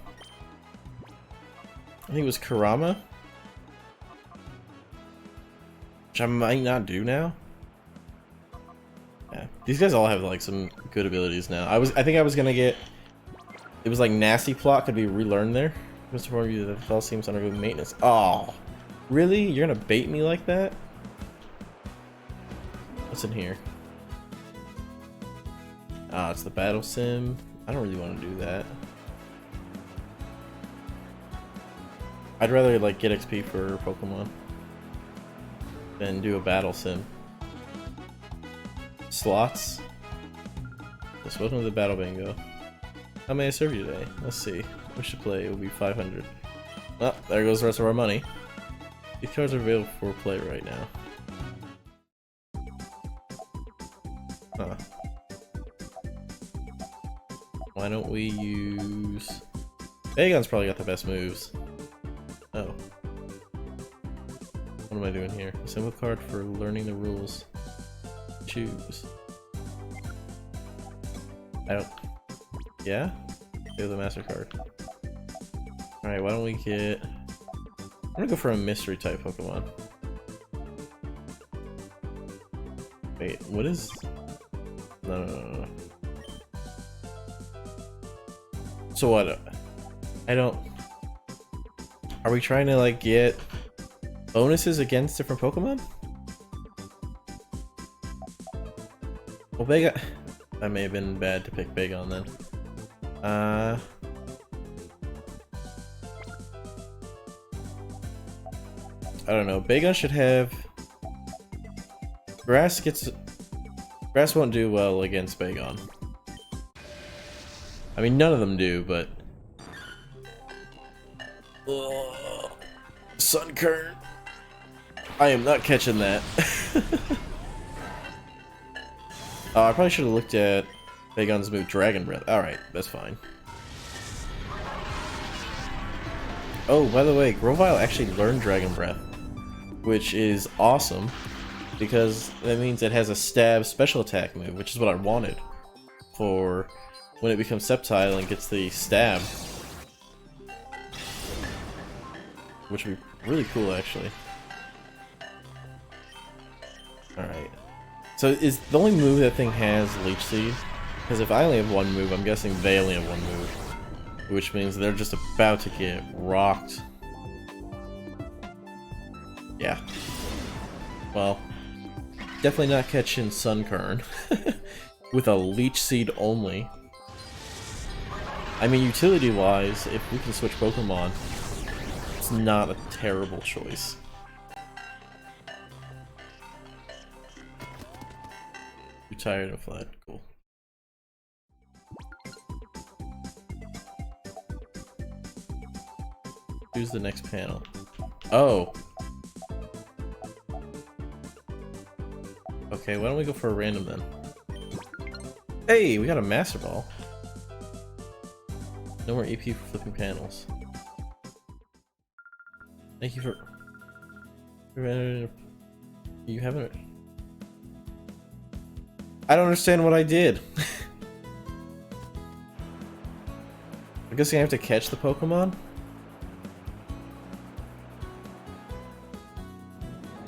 I think it was Kurama? Which I might not do now. Yeah, these guys all have like some good abilities now. I think I was gonna get... It was like Nasty Plot could be relearned there. Mr. Morgan, the fell seems undergo maintenance. Oh, really? You're gonna bait me like that? What's in here? Ah, it's the battle sim. I don't really want to do that. I'd rather like get XP for Pokemon than do a battle sim. Slots. This wasn't the battle bingo. How may I serve you today? Let's see. Wish to play, it will be 500. Oh, there goes the rest of our money. These cards are available for play right now. Huh. Why don't we use... Bagon's probably got the best moves. Oh. What am I doing here? A symbol card for learning the rules. Choose. I don't... Yeah? Go the MasterCard. Alright, why don't we get... I'm gonna go for a mystery type Pokemon. Wait, what is... No. So what? I don't... Are we trying to, like, get bonuses against different Pokemon? Well, Bagon... That may have been bad to pick Bagon then. I don't know. Bagon should have... Grass won't do well against Bagon. I mean, none of them do, but... Ugh. Sunkern. I am not catching that. I probably should have looked at Bagon's move, Dragon Breath. Alright, that's fine. Oh, by the way, Grovyle actually learned Dragon Breath, which is awesome, because that means it has a stab special attack move, which is what I wanted for when it becomes Sceptile and gets the stab. Which would be really cool, actually. Alright. So is the only move that thing has Leech Seed? Because if I only have one move, I'm guessing they only have one move. Which means they're just about to get rocked. Yeah. Well, definitely not catching Sunkern. With a Leech Seed only. I mean, utility-wise, if we can switch Pokemon, it's not a terrible choice. You're tired and flat. Cool. Choose the next panel. Oh. Okay, why don't we go for a random then? Hey, we got a Master Ball. No more EP for flipping panels. Thank you for... You haven't... I don't understand what I did. I'm guessing I have to catch the Pokemon?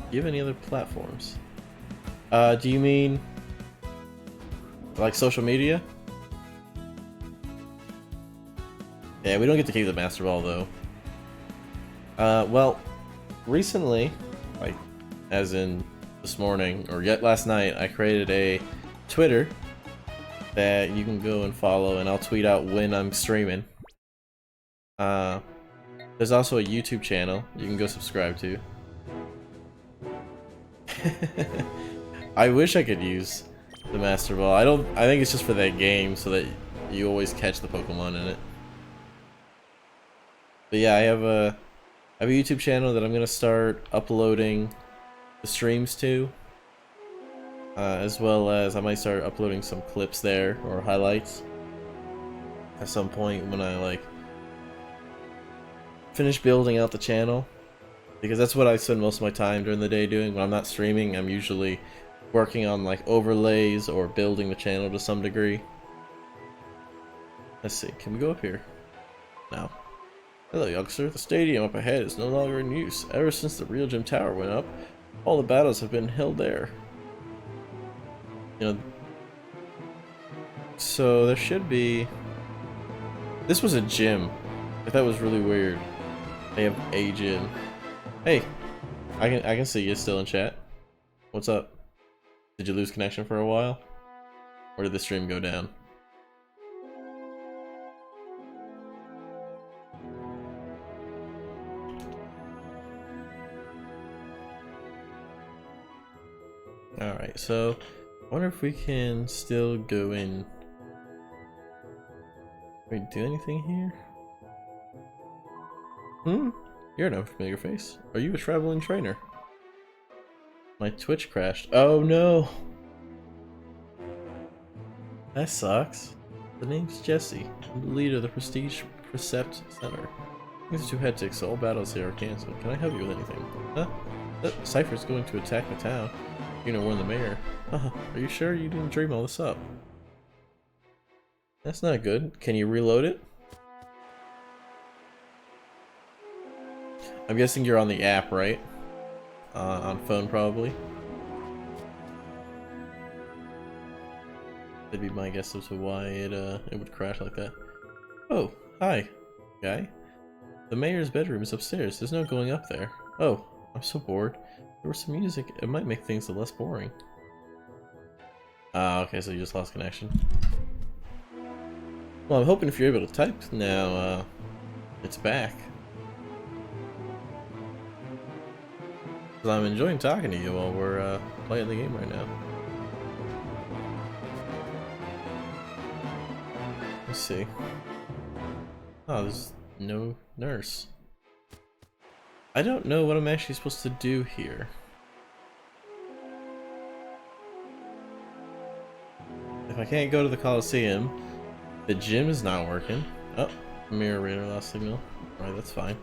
Do you have any other platforms? Do you mean... like social media? Yeah, we don't get to keep the Master Ball though. Well, recently, like, as in this morning, or yet last night, I created a Twitter that you can go and follow, and I'll tweet out when I'm streaming. There's also a YouTube channel you can go subscribe to. I wish I could use the Master Ball. I think it's just for that game, so that you always catch the Pokemon in it. But yeah, I have a YouTube channel that I'm gonna start uploading the streams to, as well as I might start uploading some clips there or highlights at some point when I like finish building out the channel, because that's what I spend most of my time during the day doing. When I'm not streaming, I'm usually working on like overlays or building the channel to some degree. Let's see, can we go up here? No. Hello, youngster. The stadium up ahead is no longer in use. Ever since the Real Gym Tower went up, all the battles have been held there. You know, so there should be... This was a gym. That was really weird. They have a gym. Hey, I can see you still in chat. What's up? Did you lose connection for a while? Or did the stream go down? Alright, so I wonder if we can still go in. Wait, do anything here? You're an unfamiliar face. Are you a traveling trainer? My Twitch crashed. Oh no! That sucks. The name's Jesse. I'm the leader of the Prestige Precept Center. Things are too hectic, so all battles here are cancelled. Can I help you with anything? Huh? Cypher's going to attack the town. You're gonna warn the mayor. Are you sure you didn't dream all this up? That's not good. Can you reload it? I'm guessing you're on the app, right? On phone, probably. That'd be my guess as to why it would crash like that. Oh, hi, guy. The mayor's bedroom is upstairs. There's no going up there. Oh, I'm so bored. There was some music. It might make things a less boring. Ah, okay, so you just lost connection. Well, I'm hoping if you're able to type now, it's back. 'Cause I'm enjoying talking to you while we're playing the game right now. Let's see. Oh, there's no nurse. I don't know what I'm actually supposed to do here. If I can't go to the Coliseum, the gym is not working. Oh, mirror reader lost signal. Alright, that's fine.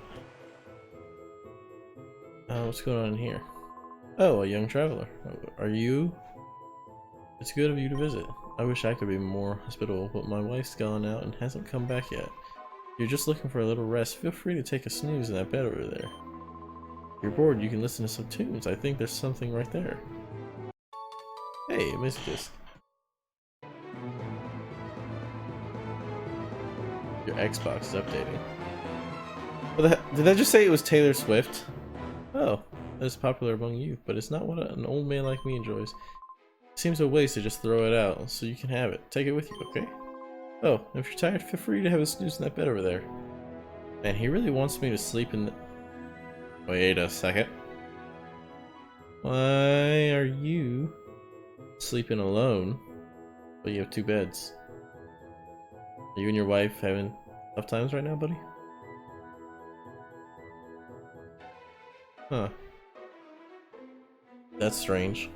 What's going on in here? Oh, a young traveler. Are you? It's good of you to visit. I wish I could be more hospitable, but my wife's gone out and hasn't come back yet. If you're just looking for a little rest, feel free to take a snooze in that bed over there. If you're bored, you can listen to some tunes. I think there's something right there. Hey, a music disc. Your Xbox is updating. What the heck? Did I just say it was Taylor Swift? Oh, that is popular among youth, but it's not what an old man like me enjoys. It seems a waste to just throw it out, so you can have it. Take it with you, okay? Oh, if you're tired, feel free to have a snooze in that bed over there. Man, he really wants me to sleep in the... Wait a second. Why are you sleeping alone, but you have two beds? Are you and your wife having tough times right now, buddy? Huh. That's strange.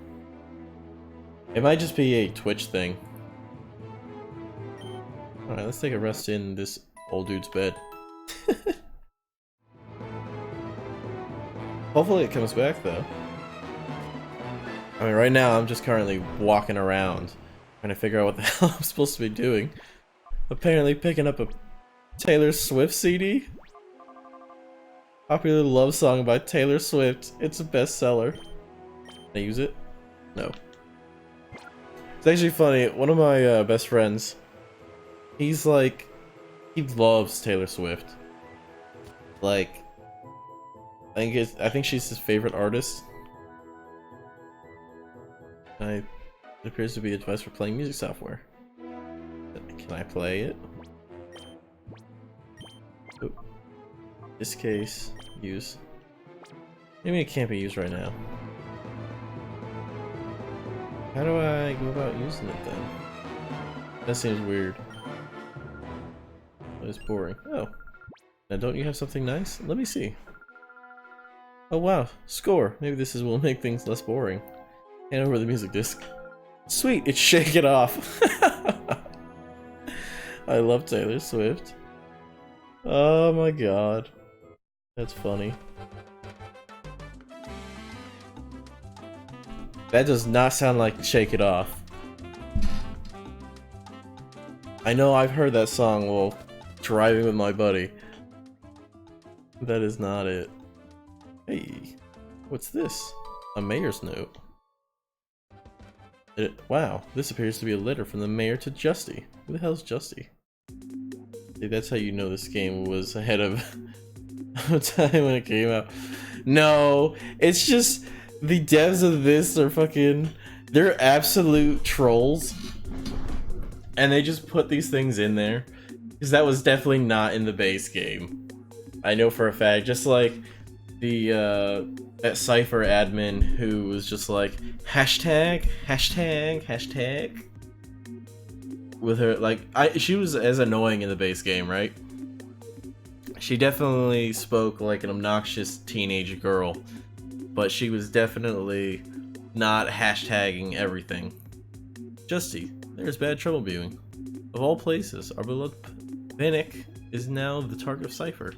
It might just be a Twitch thing. Alright, let's take a rest in this old dude's bed. Hopefully it comes back, though. I mean, right now I'm just currently walking around trying to figure out what the hell I'm supposed to be doing. Apparently picking up a Taylor Swift CD? Popular love song by Taylor Swift. It's a bestseller. Can I use it? No. It's actually funny. One of my best friends, he's like, he loves Taylor Swift. Like, I think she's his favorite artist. It appears to be a device for playing music software. Can I play it? Oop. This case, use. Maybe it can't be used right now. How do I go about using it then? That seems weird. It's boring. Oh. Now don't you have something nice? Let me see. Oh wow, score. Maybe will make things less boring. Hand over the music disc. Sweet, it's Shake It Off. I love Taylor Swift. Oh my god. That's funny. That does not sound like Shake It Off. I know I've heard that song while driving with my buddy. That is not it. Hey, what's this? A mayor's note. Wow, this appears to be a letter from the mayor to Justy. Who the hell's Justy? See, that's how you know this game was ahead of time when it came out. No, it's just the devs of this are fucking... They're absolute trolls. And they just put these things in there. Because that was definitely not in the base game. I know for a fact. Just like the that Cypher admin who was just like hashtag with her, like she was as annoying in the base game, right? She definitely spoke like an obnoxious teenage girl, but she was definitely not hashtagging everything. Justy, there's bad trouble viewing. Of all places, our beloved Vanek is now the target of Cypher.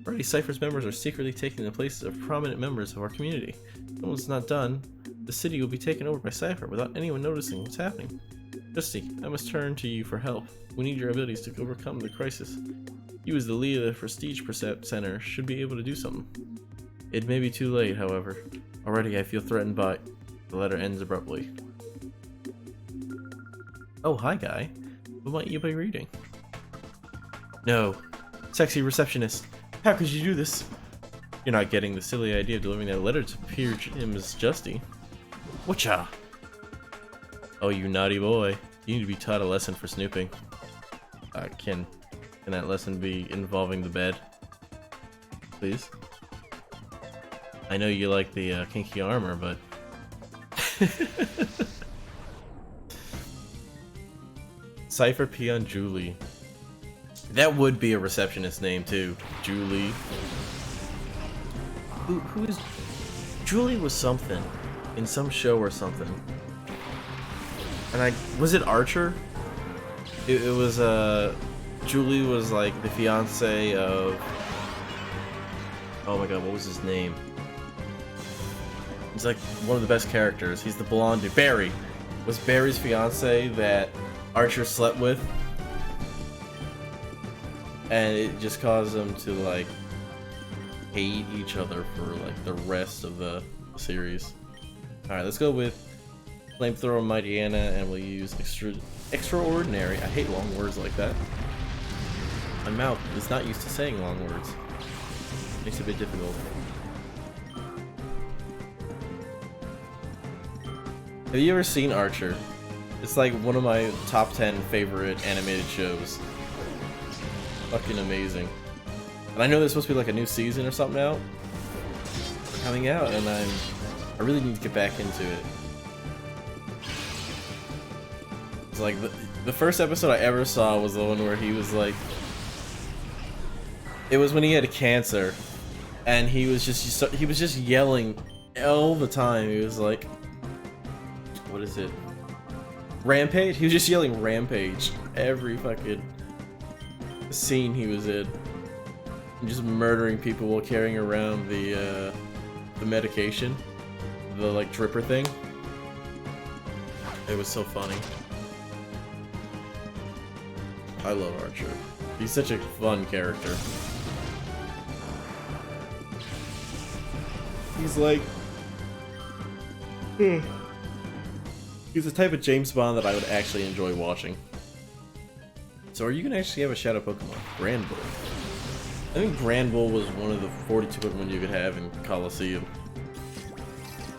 Already, Cypher's members are secretly taking the places of prominent members of our community. If someone's not done, the city will be taken over by Cypher without anyone noticing what's happening. Justy, I must turn to you for help. We need your abilities to overcome the crisis. You, as the leader of the Prestige Center, should be able to do something. It may be too late, however. Already, I feel threatened by... The letter ends abruptly. Oh, hi, guy. What might you be reading? No. Sexy receptionist. How could you do this? You're not getting the silly idea of delivering that letter to Peer Miss Justy. Whatcha? Oh, you naughty boy. You need to be taught a lesson for snooping. Can that lesson be involving the bed? Please? I know you like the kinky armor, but... Cypher Peon Julie. That would be a receptionist name too. Julie. Who is... Julie was something. In some show or something. And was it Archer? It was, Julie was like the fiance of... Oh my god, what was his name? He's like one of the best characters. He's the blonde dude. Barry! Was Barry's fiance that Archer slept with? And it just caused them to like hate each other for like the rest of the series. Alright, let's go with Flamethrower Mightyena, and we'll use Extraordinary. I hate long words like that. My mouth is not used to saying long words. Makes it a bit difficult. Have you ever seen Archer? It's like one of my top 10 favorite animated shows. Fucking amazing. And I know there's supposed to be like a new season or something out. Coming out, and I really need to get back into it. It's like the first episode I ever saw was the one where he was like... It was when he had cancer, and he was just yelling all the time. He was like... What is it? Rampage? He was just yelling Rampage every fucking scene he was in. And just murdering people while carrying around the medication. The like dripper thing. It was so funny. I love Archer. He's such a fun character. He's like... He's the type of James Bond that I would actually enjoy watching. So are you gonna actually have a shadow Pokemon? Granbull. I think Granbull was one of the 42 Pokemon you could have in Coliseum.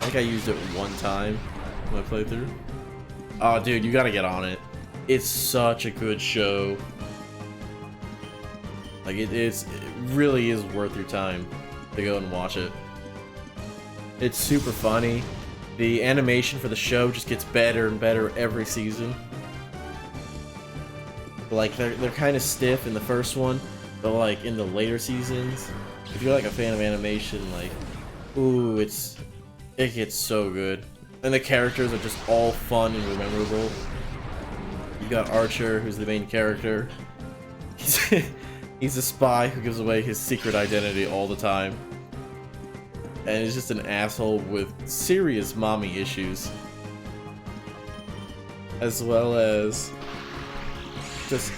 I think I used it one time in my playthrough. Oh dude, you gotta get on it. It's such a good show. Like it really is worth your time to go and watch it. It's super funny. The animation for the show just gets better and better every season. Like they're kind of stiff in the first one, but like in the later seasons, if you're like a fan of animation, like, ooh, it gets so good. And the characters are just all fun and memorable. You got Archer, who's the main character. He's a spy who gives away his secret identity all the time. And he's just an asshole with serious mommy issues. As well as just,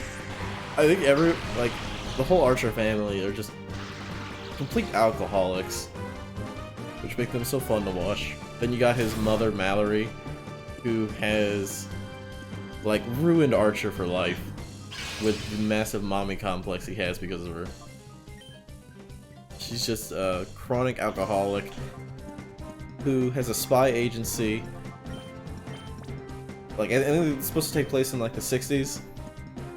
I think the whole Archer family are just complete alcoholics, which make them so fun to watch. Then you got his mother, Mallory, who has like ruined Archer for life with the massive mommy complex he has because of her. She's just a chronic alcoholic who has a spy agency. Like, I think it's supposed to take place in like the 60s,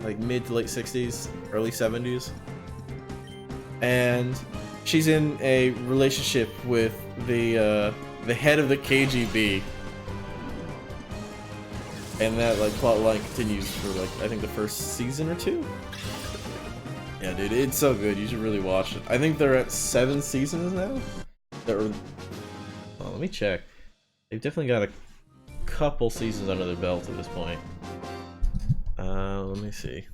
like mid to late 60s, early 70s. And she's in a relationship with the head of the KGB. And that like plot line continues for like I think the first season or two. Yeah, dude, it's so good. You should really watch it. I think they're at 7 seasons now. Oh, let me check. They've definitely got a couple seasons under their belt at this point. Let me see.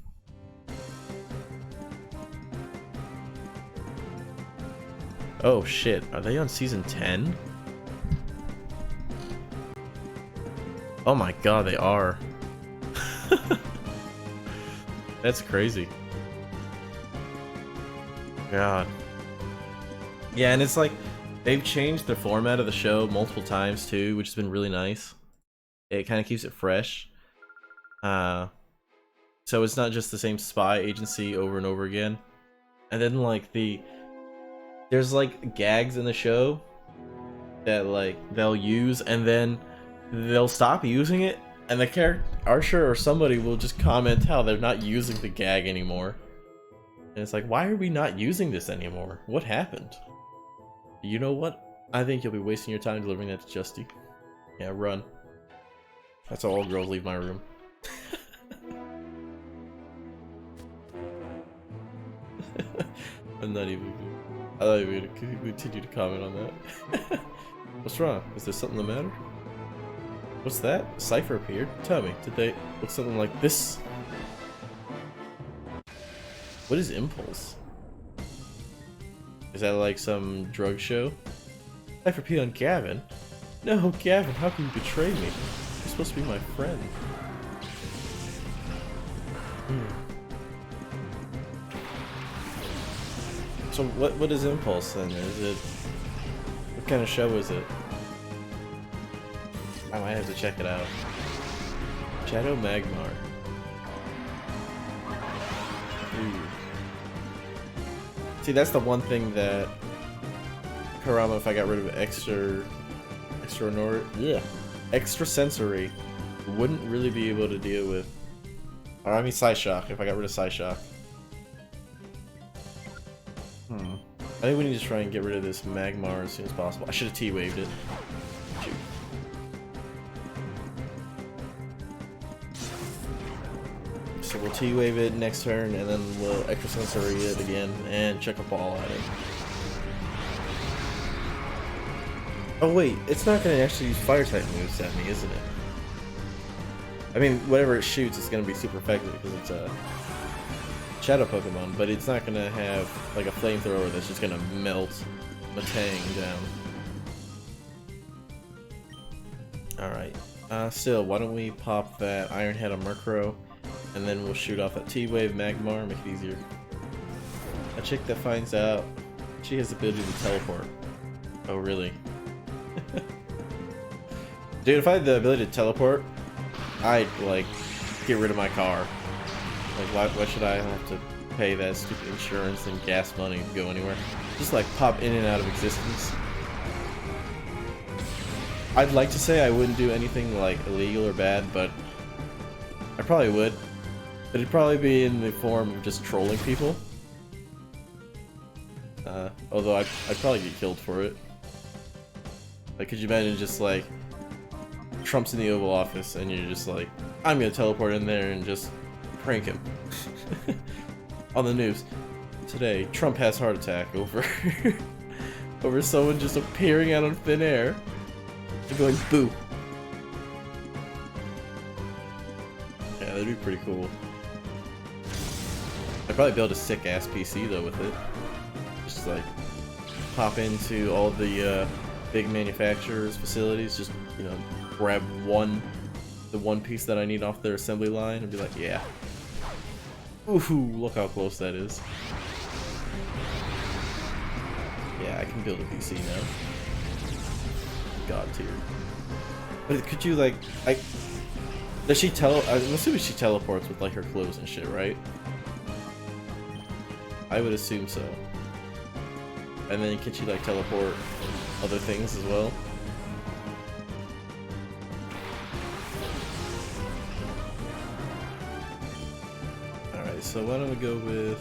Oh shit, are they on season 10? Oh my god, they are. That's crazy. God. Yeah, and it's like, they've changed the format of the show multiple times too, which has been really nice. It kind of keeps it fresh. So it's not just the same spy agency over and over again. And then like there's like gags in the show that like they'll use and then they'll stop using it, and the character Archer or somebody will just comment how they're not using the gag anymore. And it's like, why are we not using this anymore? What happened? You know what? I think you'll be wasting your time delivering that to Justy. Yeah, run. That's how all girls leave my room. I'm not even. I thought you were gonna continue to comment on that. What's wrong? Is there something the matter? What's that? Cypher appeared? Tell me, did they look something like this? What is Impulse? Is that like some drug show? Cypher P on Gavin? No, Gavin, how can you betray me? You're supposed to be my friend. So what is Impulse then? Is it... What kind of show is it? I might have to check it out. Shadow Magmar. Ooh. See, that's the one thing that Kurama, if I got rid of extrasensory, wouldn't really be able to deal with. Or I mean Psyshock, if I got rid of Psyshock. I think we need to try and get rid of this Magmar as soon as possible. I should have T-waved it. Shoot. So we'll T-wave it next turn, and then we'll extrasensory it again, and chuck a ball at it. Oh wait, it's not going to actually use fire-type moves at me, isn't it? I mean, whatever it shoots is going to be super effective because it's a Shadow Pokemon, but it's not going to have like a flamethrower that's just going to melt Matang down. Alright, still, why don't we pop that Iron Head on Murkrow, and then we'll shoot off that T-Wave Magmar, make it easier. A chick that finds out she has the ability to teleport. Oh, really? Dude, if I had the ability to teleport, I'd, like, get rid of my car. Like, why should I have to pay that stupid insurance and gas money to go anywhere? Just, like, pop in and out of existence. I'd like to say I wouldn't do anything, like, illegal or bad, but I probably would. But it'd probably be in the form of just trolling people. Although I'd probably get killed for it. Like, could you imagine just, like, Trump's in the Oval Office and you're just like, I'm gonna teleport in there and just prank him. On the news. Today, Trump has heart attack over over someone just appearing out of thin air and going boo. Yeah, that'd be pretty cool. I'd probably build a sick ass PC though with it. Just like pop into all the big manufacturers' facilities, just, you know, grab the one piece that I need off their assembly line and be like, yeah. Ooh, look how close that is. Yeah, I can build a PC now. God tier. But could you, like, does she I'm assuming she teleports with, like, her clothes and shit, right? I would assume so. And then can she, like, teleport other things as well? Alright, so why don't we go with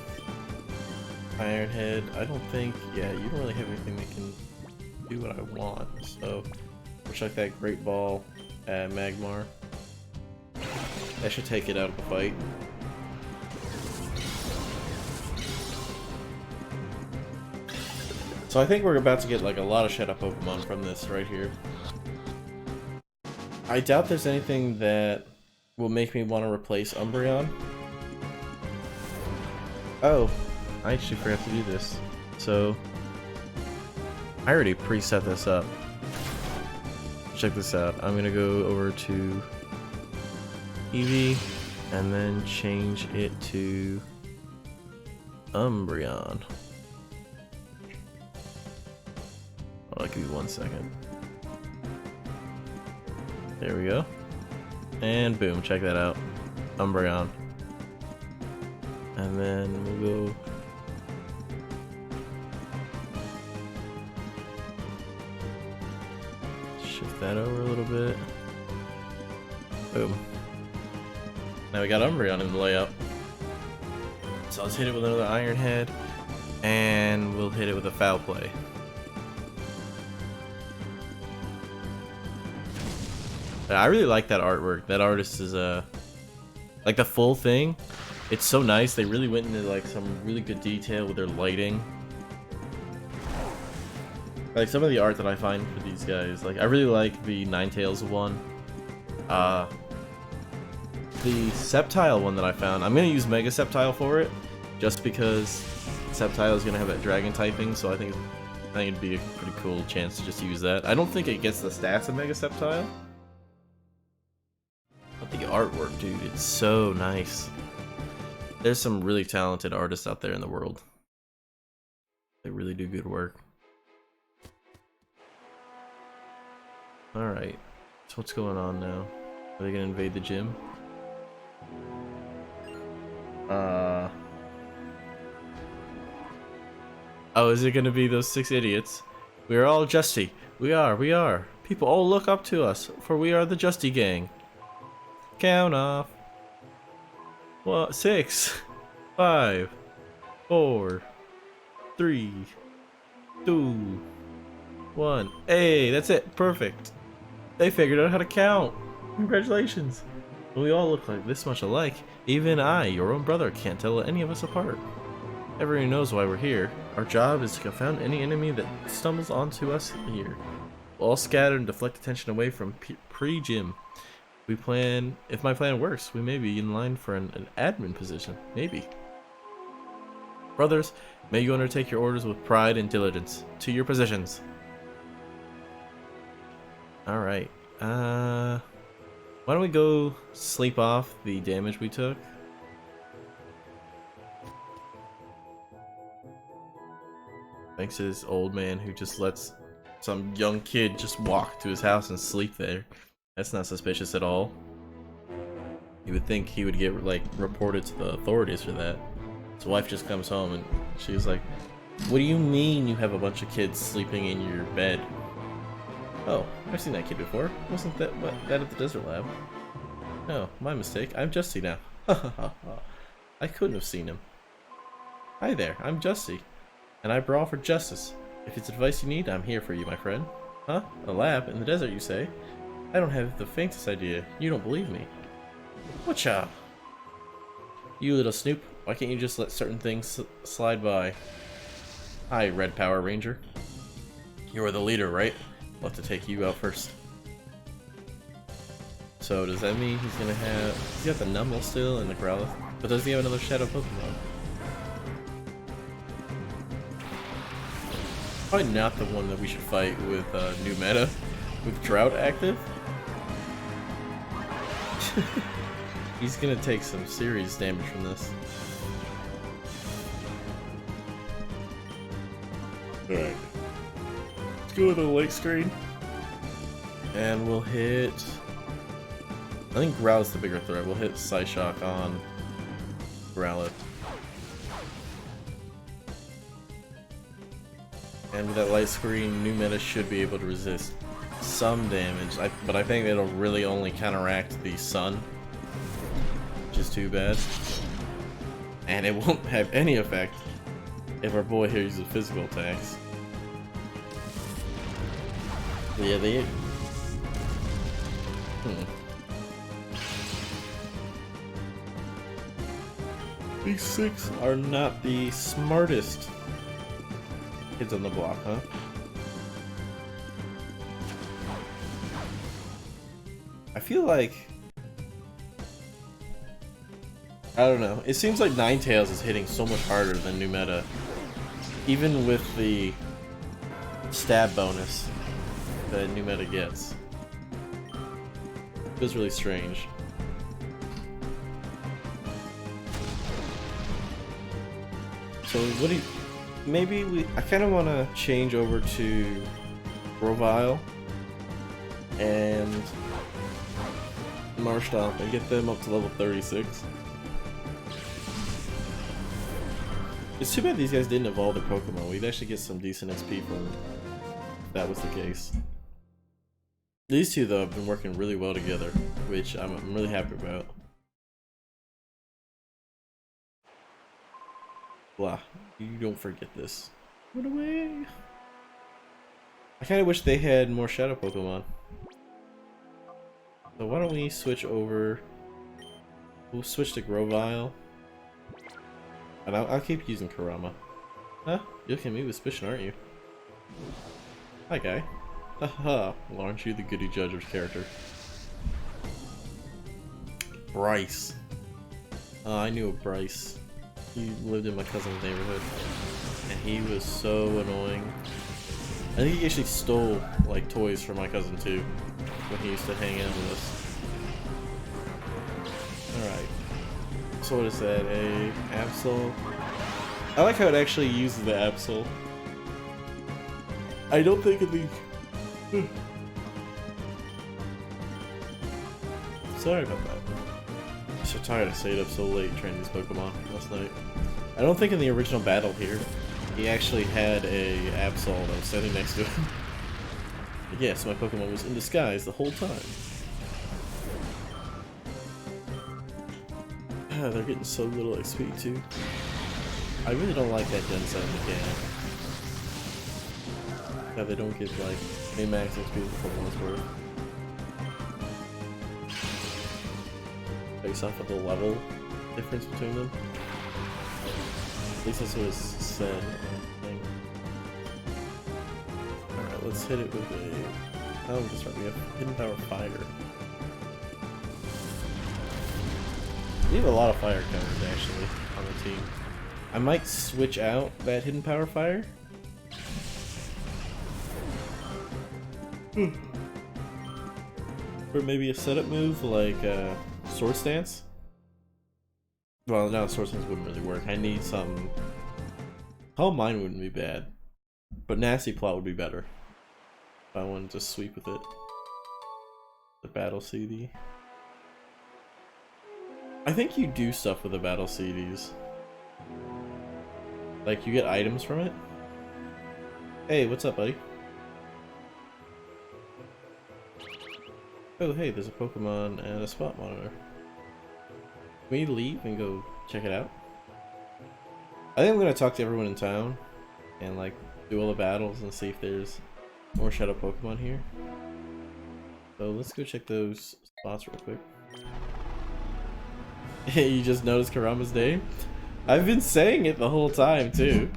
Iron Head? I don't think, yeah, you don't really have anything that can do what I want, so we'll check that Great Ball at Magmar. That should take it out of the fight. So I think we're about to get like a lot of Shadow Pokemon from this right here. I doubt there's anything that will make me want to replace Umbreon. Oh, I actually forgot to do this. So I already preset this up. Check this out. I'm gonna go over to Eevee and then change it to Umbreon. Oh, I'll give you 1 second. There we go. And boom, check that out. Umbreon. And then we'll go. Shift that over a little bit. Boom. Now we got Umbreon in the layout. So let's hit it with another Iron Head. And we'll hit it with a Foul Play. I really like that artwork. That artist is like the full thing. It's so nice. They really went into like some really good detail with their lighting. Like some of the art that I find for these guys. Like I really like the Ninetales one. The Sceptile one that I found. I'm gonna use Mega Sceptile for it, just because Sceptile is gonna have that dragon typing. So I think it'd be a pretty cool chance to just use that. I don't think it gets the stats of Mega Sceptile. But the artwork, dude, it's so nice. There's some really talented artists out there in the world. They really do good work. Alright, so what's going on now? Are they gonna invade the gym? Oh, is it gonna be those 6 idiots? We are all Justy. We are. People all look up to us, for we are the Justy Gang. Count off. What? 6, 5, 4, 3, 2, 1. Hey, that's it. Perfect. They figured out how to count. Congratulations. We all look like this much alike. Even I, your own brother, can't tell any of us apart. Everyone knows why we're here. Our job is to confound any enemy that stumbles onto us here. We'll all scatter and deflect attention away from pre-gym. If my plan works, we may be in line for an admin position. Maybe. Brothers, may you undertake your orders with pride and diligence. To your positions. Alright. Why don't we go sleep off the damage we took? Thanks to this old man who just lets some young kid just walk to his house and sleep there. That's not suspicious at all. You would think he would get like reported to the authorities for that. His wife just comes home and she's like, "What do you mean you have a bunch of kids sleeping in your bed?" "Oh, I've seen that kid before. Wasn't that at the desert lab?" "No, my mistake. I'm Justy now." I couldn't have seen him. "Hi there, I'm Justy, and I brawl for justice. If it's advice you need, I'm here for you, my friend." "Huh? A lab in the desert, you say? I don't have the faintest idea. You don't believe me." "Whatcha? You little snoop, why can't you just let certain things slide by?" "Hi, Red Power Ranger. You're the leader, right? I'll have to take you out first." So does that mean he's gonna have... He's got the Numble still and the Growlithe, but does he have another Shadow Pokemon? Probably not the one that we should fight with new meta, with Drought active. He's gonna take some serious damage from this. Alright. Let's go with a light screen. And we'll hit... I think Growlithe's the bigger threat. We'll hit Psyshock on Growlithe. And with that light screen, new meta should be able to resist some damage, but I think it'll really only counteract the sun, which is too bad. And it won't have any effect if our boy here uses physical attacks. Yeah, These 6 are not the smartest kids on the block, huh? I feel like... I don't know. It seems like Ninetales is hitting so much harder than new meta. Even with the stab bonus that new meta gets. It feels really strange. So what do you... Maybe I kind of want to change over to Grovyle and Marshtomp and get them up to level 36. It's too bad these guys didn't evolve their Pokemon. We'd actually get some decent XP from them if that was the case. These two, though, have been working really well together, which I'm really happy about. Blah. You don't forget this. Run away! I kinda wish they had more Shadow Pokemon. So why don't we switch over... We'll switch to Grovyle. And I'll keep using Kurama. Huh? You're looking at me with suspicion, aren't you? Hi, guy. Haha. Well, aren't you the goody judge of character? Bryce. I knew a Bryce. He lived in my cousin's neighborhood. And he was so annoying. I think he actually stole, like, toys from my cousin, too. When he used to hang out with us. Alright. So what is that? A Absol? I like how it actually uses the Absol. I don't think of the... Sorry about that. I'm so tired. I stayed up so late training these Pokemon last night. I don't think in the original battle here, he actually had a Absol that was standing next to him. But yes, my Pokemon was in disguise the whole time. They're getting so little XP too. I really don't like that Gen 7 mechanic. Yeah, they don't get like a max XP for Pokemon's worth. Based off of the level difference between them. At least that's what it's said. Alright, let's hit it with a... Oh, that's right, we have Hidden Power Fire. We have a lot of fire counters actually on the team. I might switch out that Hidden Power Fire. Or maybe a setup move like Sword Stance. Well, no, Sword Stance wouldn't really work. I need some... Calm Mind wouldn't be bad. But Nasty Plot would be better. If I wanted to sweep with it. The Battle CD. I think you do stuff with the Battle CDs. Like, you get items from it. Hey, what's up, buddy? Oh, hey, there's a Pokemon and a spot monitor. Can we leave and go check it out? I think I'm gonna talk to everyone in town and, like, do all the battles and see if there's more Shadow Pokemon here. So let's go check those spots real quick. You just noticed Kurama's name? I've been saying it the whole time too.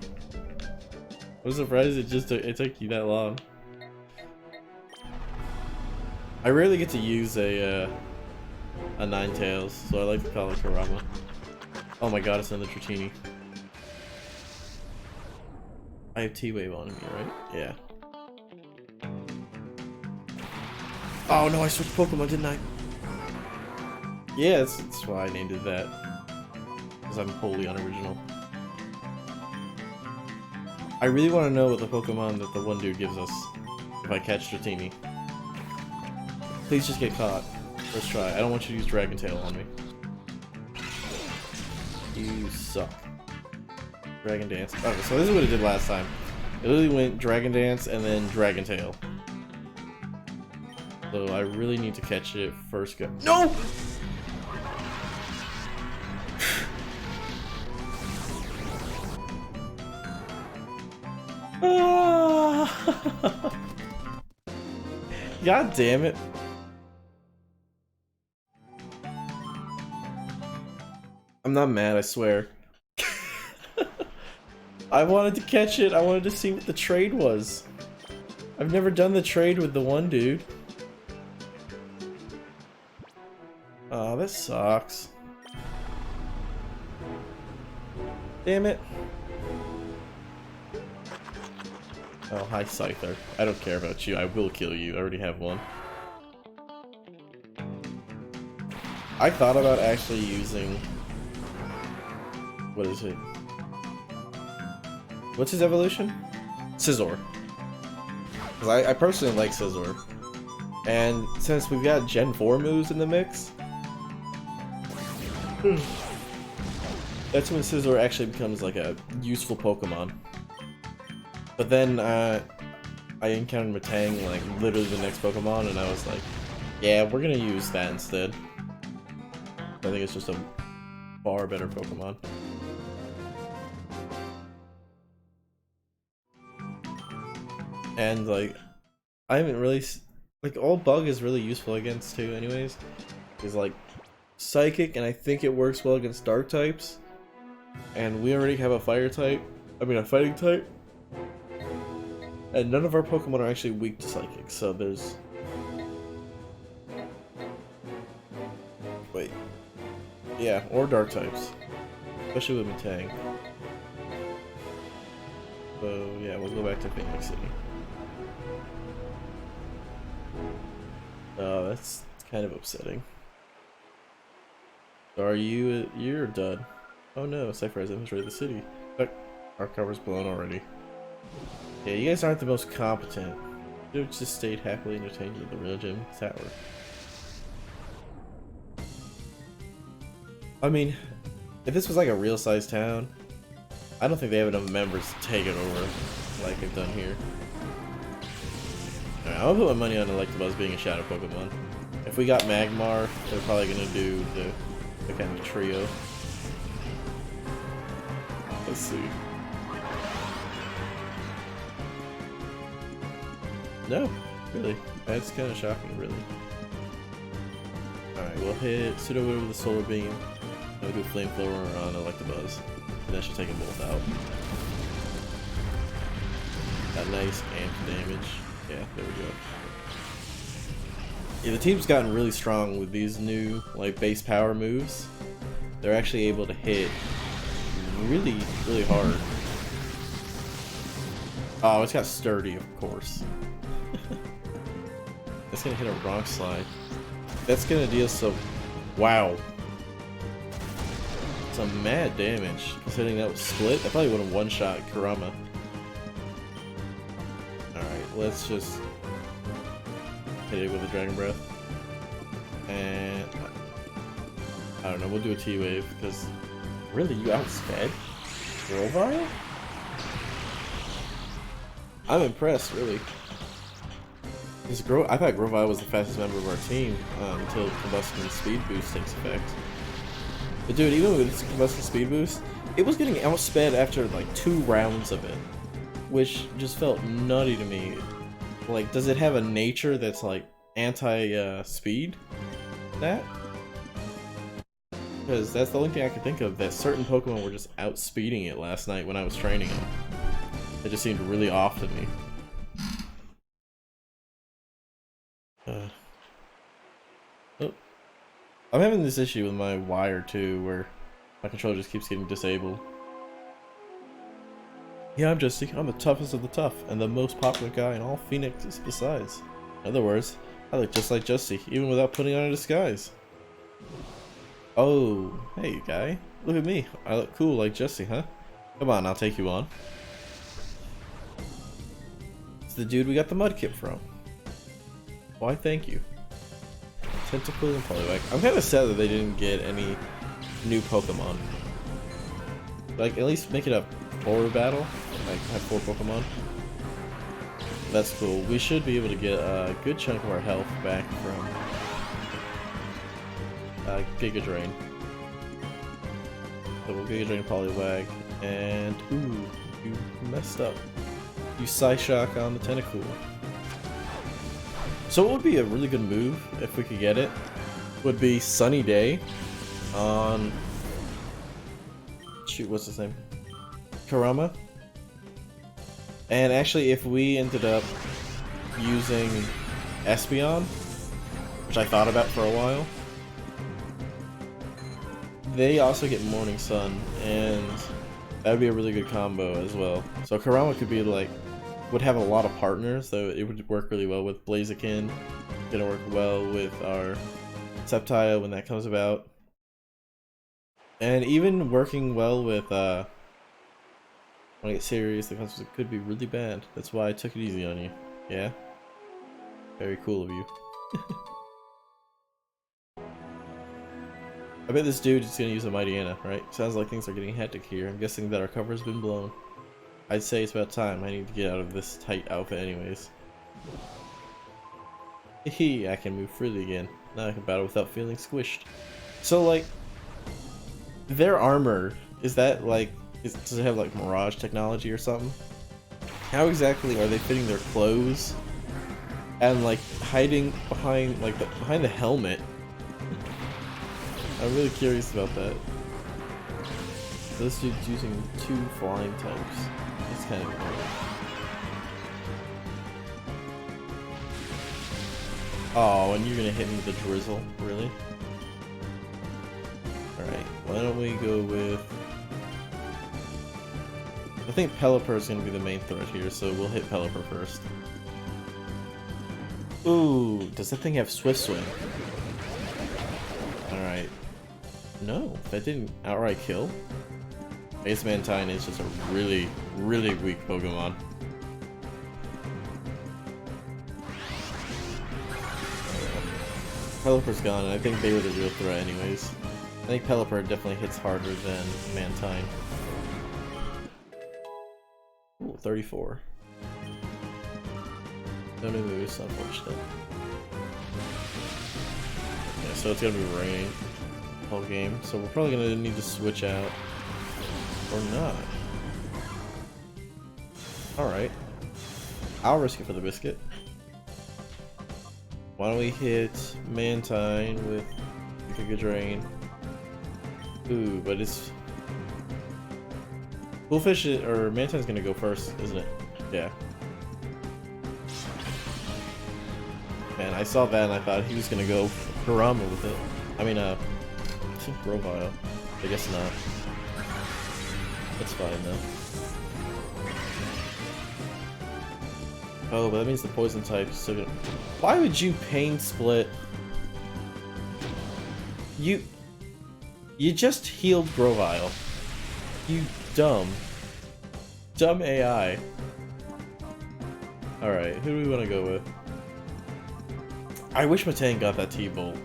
I'm surprised it took you that long. I rarely get to use a Ninetales, so I like to call it Kurama. Oh my god, it's another Dratini. I have T-Wave on me, right? Yeah. Oh no, I switched Pokemon, didn't I? Yeah, that's why I named it that. Because I'm wholly unoriginal. I really want to know what the Pokemon that the one dude gives us if I catch Dratini. Please just get caught. First try. I don't want you to use Dragon Tail on me. You suck. Dragon Dance. Okay, so this is what it did last time. It literally went Dragon Dance and then Dragon Tail. So I really need to catch it first go. No! God damn it. I'm not mad, I swear. I wanted to catch it. I wanted to see what the trade was. I've never done the trade with the one dude. Oh, this sucks. Damn it. Oh, hi, Scyther. I don't care about you. I will kill you. I already have one. I thought about actually using... What is it? What's his evolution? Scizor. Because I personally like Scizor. And since we've got Gen 4 moves in the mix, that's when Scizor actually becomes like a useful Pokemon. But then I encountered Metang like literally the next Pokemon, and I was like, yeah, we're gonna use that instead. I think it's just a far better Pokemon. And like, I haven't really like all Bug is really useful against too. Anyways, is like Psychic, and I think it works well against Dark types. And we already have a Fire type. I mean, a Fighting type. And none of our Pokemon are actually weak to Psychic, so there's. Wait. Yeah, or Dark types. Especially with Metang. So, yeah, we'll go back to Phoenix City. Oh, that's kind of upsetting. So are you're done. Oh no, Cypher has infiltrated the city. But our cover's blown already. Yeah, you guys aren't the most competent. You just stayed happily entertained in the real gym tower. I mean, if this was like a real sized town, I don't think they have enough members to take it over like they've done here. Alright, I'll put my money on Electabuzz being a Shadow Pokemon. If we got Magmar, they're probably gonna do the kind of trio. Let's see. No, really. That's kind of shocking, really. Alright, we'll hit Sudowoodo with a Solar Beam. We'll do Flamethrower on Electabuzz. And that should take them both out. Got nice amp damage. Yeah, there we go. Yeah, the team's gotten really strong with these new, like, base power moves. They're actually able to hit really, really hard. Oh, it's got Sturdy, of course. That's gonna hit a Rock Slide. That's gonna deal some... Wow. Some mad damage, considering that was split. That probably would have one-shot Kurama. Alright, let's just hit it with a Dragon Breath. And... I don't know, we'll do a T-Wave, because... Really, you outsped Grovyle? I'm impressed, really. I thought Grovyle was the fastest member of our team until Combustion Speed Boost takes effect. But dude, even with this Combustion Speed Boost, it was getting outsped after like 2 rounds of it. Which just felt nutty to me. Like, does it have a nature that's like anti-speed? That? Because that's the only thing I could think of, that certain Pokemon were just outspeeding it last night when I was training them. It just seemed really off to me. Oh. I'm having this issue with my wire too, where my controller just keeps getting disabled. Yeah, I'm Justy. I'm the toughest of the tough, and the most popular guy in all Phoenix besides. In other words, I look just like Justy, even without putting on a disguise. Oh, hey guy. Look at me. I look cool like Justy, huh? Come on, I'll take you on. It's the dude we got the Mudkip from. Why, thank you. Tentacle and Poliwag. I'm kind of sad that they didn't get any new Pokemon. Like, at least make it a 4 battle. Like, have 4 Pokemon. That's cool. We should be able to get a good chunk of our health back from Giga Drain. So we'll Giga Drain Poliwag. And, ooh, you messed up. You Psyshock on the Tentacool. So what would be a really good move, if we could get it, would be Sunny Day on... Shoot, what's his name? Kurama. And actually, if we ended up using Espeon, which I thought about for a while, they also get Morning Sun, and that would be a really good combo as well. So Kurama could be like... would have a lot of partners, so it would work really well with Blaziken. Gonna work well with our Sceptile when that comes about. And even working well with when I get serious, the consequences could be really bad. That's why I took it easy on you. Yeah? Very cool of you. I bet this dude is gonna use a Mightyena, right? Sounds like things are getting hectic here. I'm guessing that our cover's been blown. I'd say it's about time. I need to get out of this tight outfit anyways. Hee, I can move freely again. Now I can battle without feeling squished. So like, their armor, is that like, does it have like Mirage technology or something? How exactly are they fitting their clothes and like hiding behind like behind the helmet? I'm really curious about that. This dude's using 2 flying types. It's kind of weird. Oh, and you're gonna hit me with a drizzle? Really? Alright, why don't we go with... I think Pelipper is gonna be the main threat here, so we'll hit Pelipper first. Ooh, does that thing have Swift Swing? Alright. No, that didn't outright kill. I guess Mantine is just a really, really weak Pokemon. Pelipper's gone, and I think they were the real threat anyways. I think Pelipper definitely hits harder than Mantine. Ooh, 34. No new moves, unfortunate. Yeah, so it's gonna be rain whole game, so we're probably gonna need to switch out. Or not. Alright. I'll risk it for the biscuit. Why don't we hit Mantine with Giga Drain? Ooh, but it's... Qwilfish or Mantine's gonna go first, isn't it? Yeah. Man, I saw that and I thought he was gonna go Kurama with it. I mean, Grovyle. I guess not. That's fine though. Oh, but that means the poison type is still gonna... Why would you Pain Split? You just healed Grovyle. You dumb AI. Alright, who do we want to go with? I wish Matang got that T-Bolt.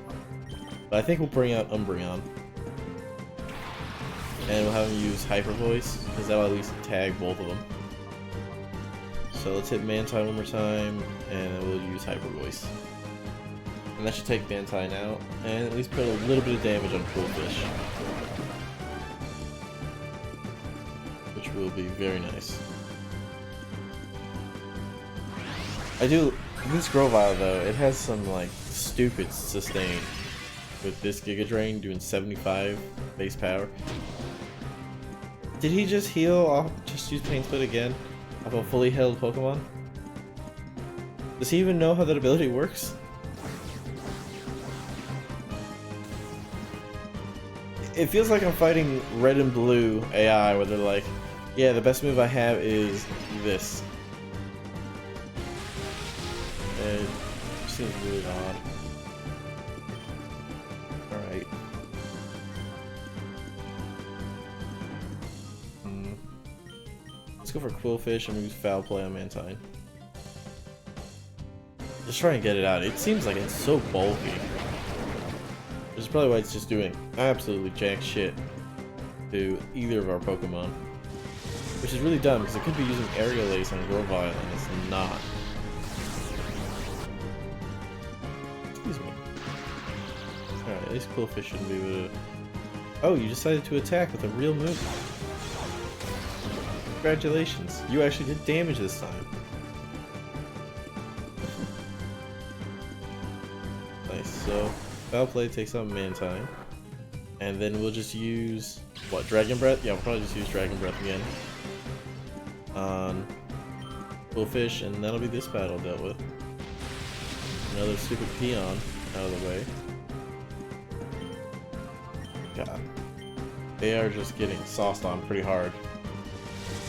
But I think we'll bring out Umbreon. And we'll have him use Hyper Voice, because that'll at least tag both of them. So let's hit Mantine one more time, and then we'll use Hyper Voice. And that should take Mantine out, and at least put a little bit of damage on Qwilfish. Which will be very nice. This Grovyle though, it has some like stupid sustain. With this Giga Drain doing 75 base power. Did he just heal off, just use Pain Split again? Off a fully healed Pokemon? Does he even know how that ability works? It feels like I'm fighting red and blue AI where they're like, yeah, the best move I have is this. It seems really odd. Alright. Let's go for Qwilfish and use Foul Play on Mantine. Just try and get it out. It seems like it's so bulky. Which is probably why it's just doing absolutely jack shit to either of our Pokemon. Which is really dumb, because it could be using Aerial Ace on Grovyle, and it's not. Excuse me. Alright, at least Qwilfish shouldn't be able to... Oh, you decided to attack with a real move. Congratulations, you actually did damage this time. Nice, so Foul Play takes out Mantine. And then we'll just use... what, Dragon Breath? Yeah, we'll probably just use Dragon Breath again. On Qwilfish, and that'll be this battle dealt with. Another stupid Peon out of the way. God. They are just getting sauced on pretty hard.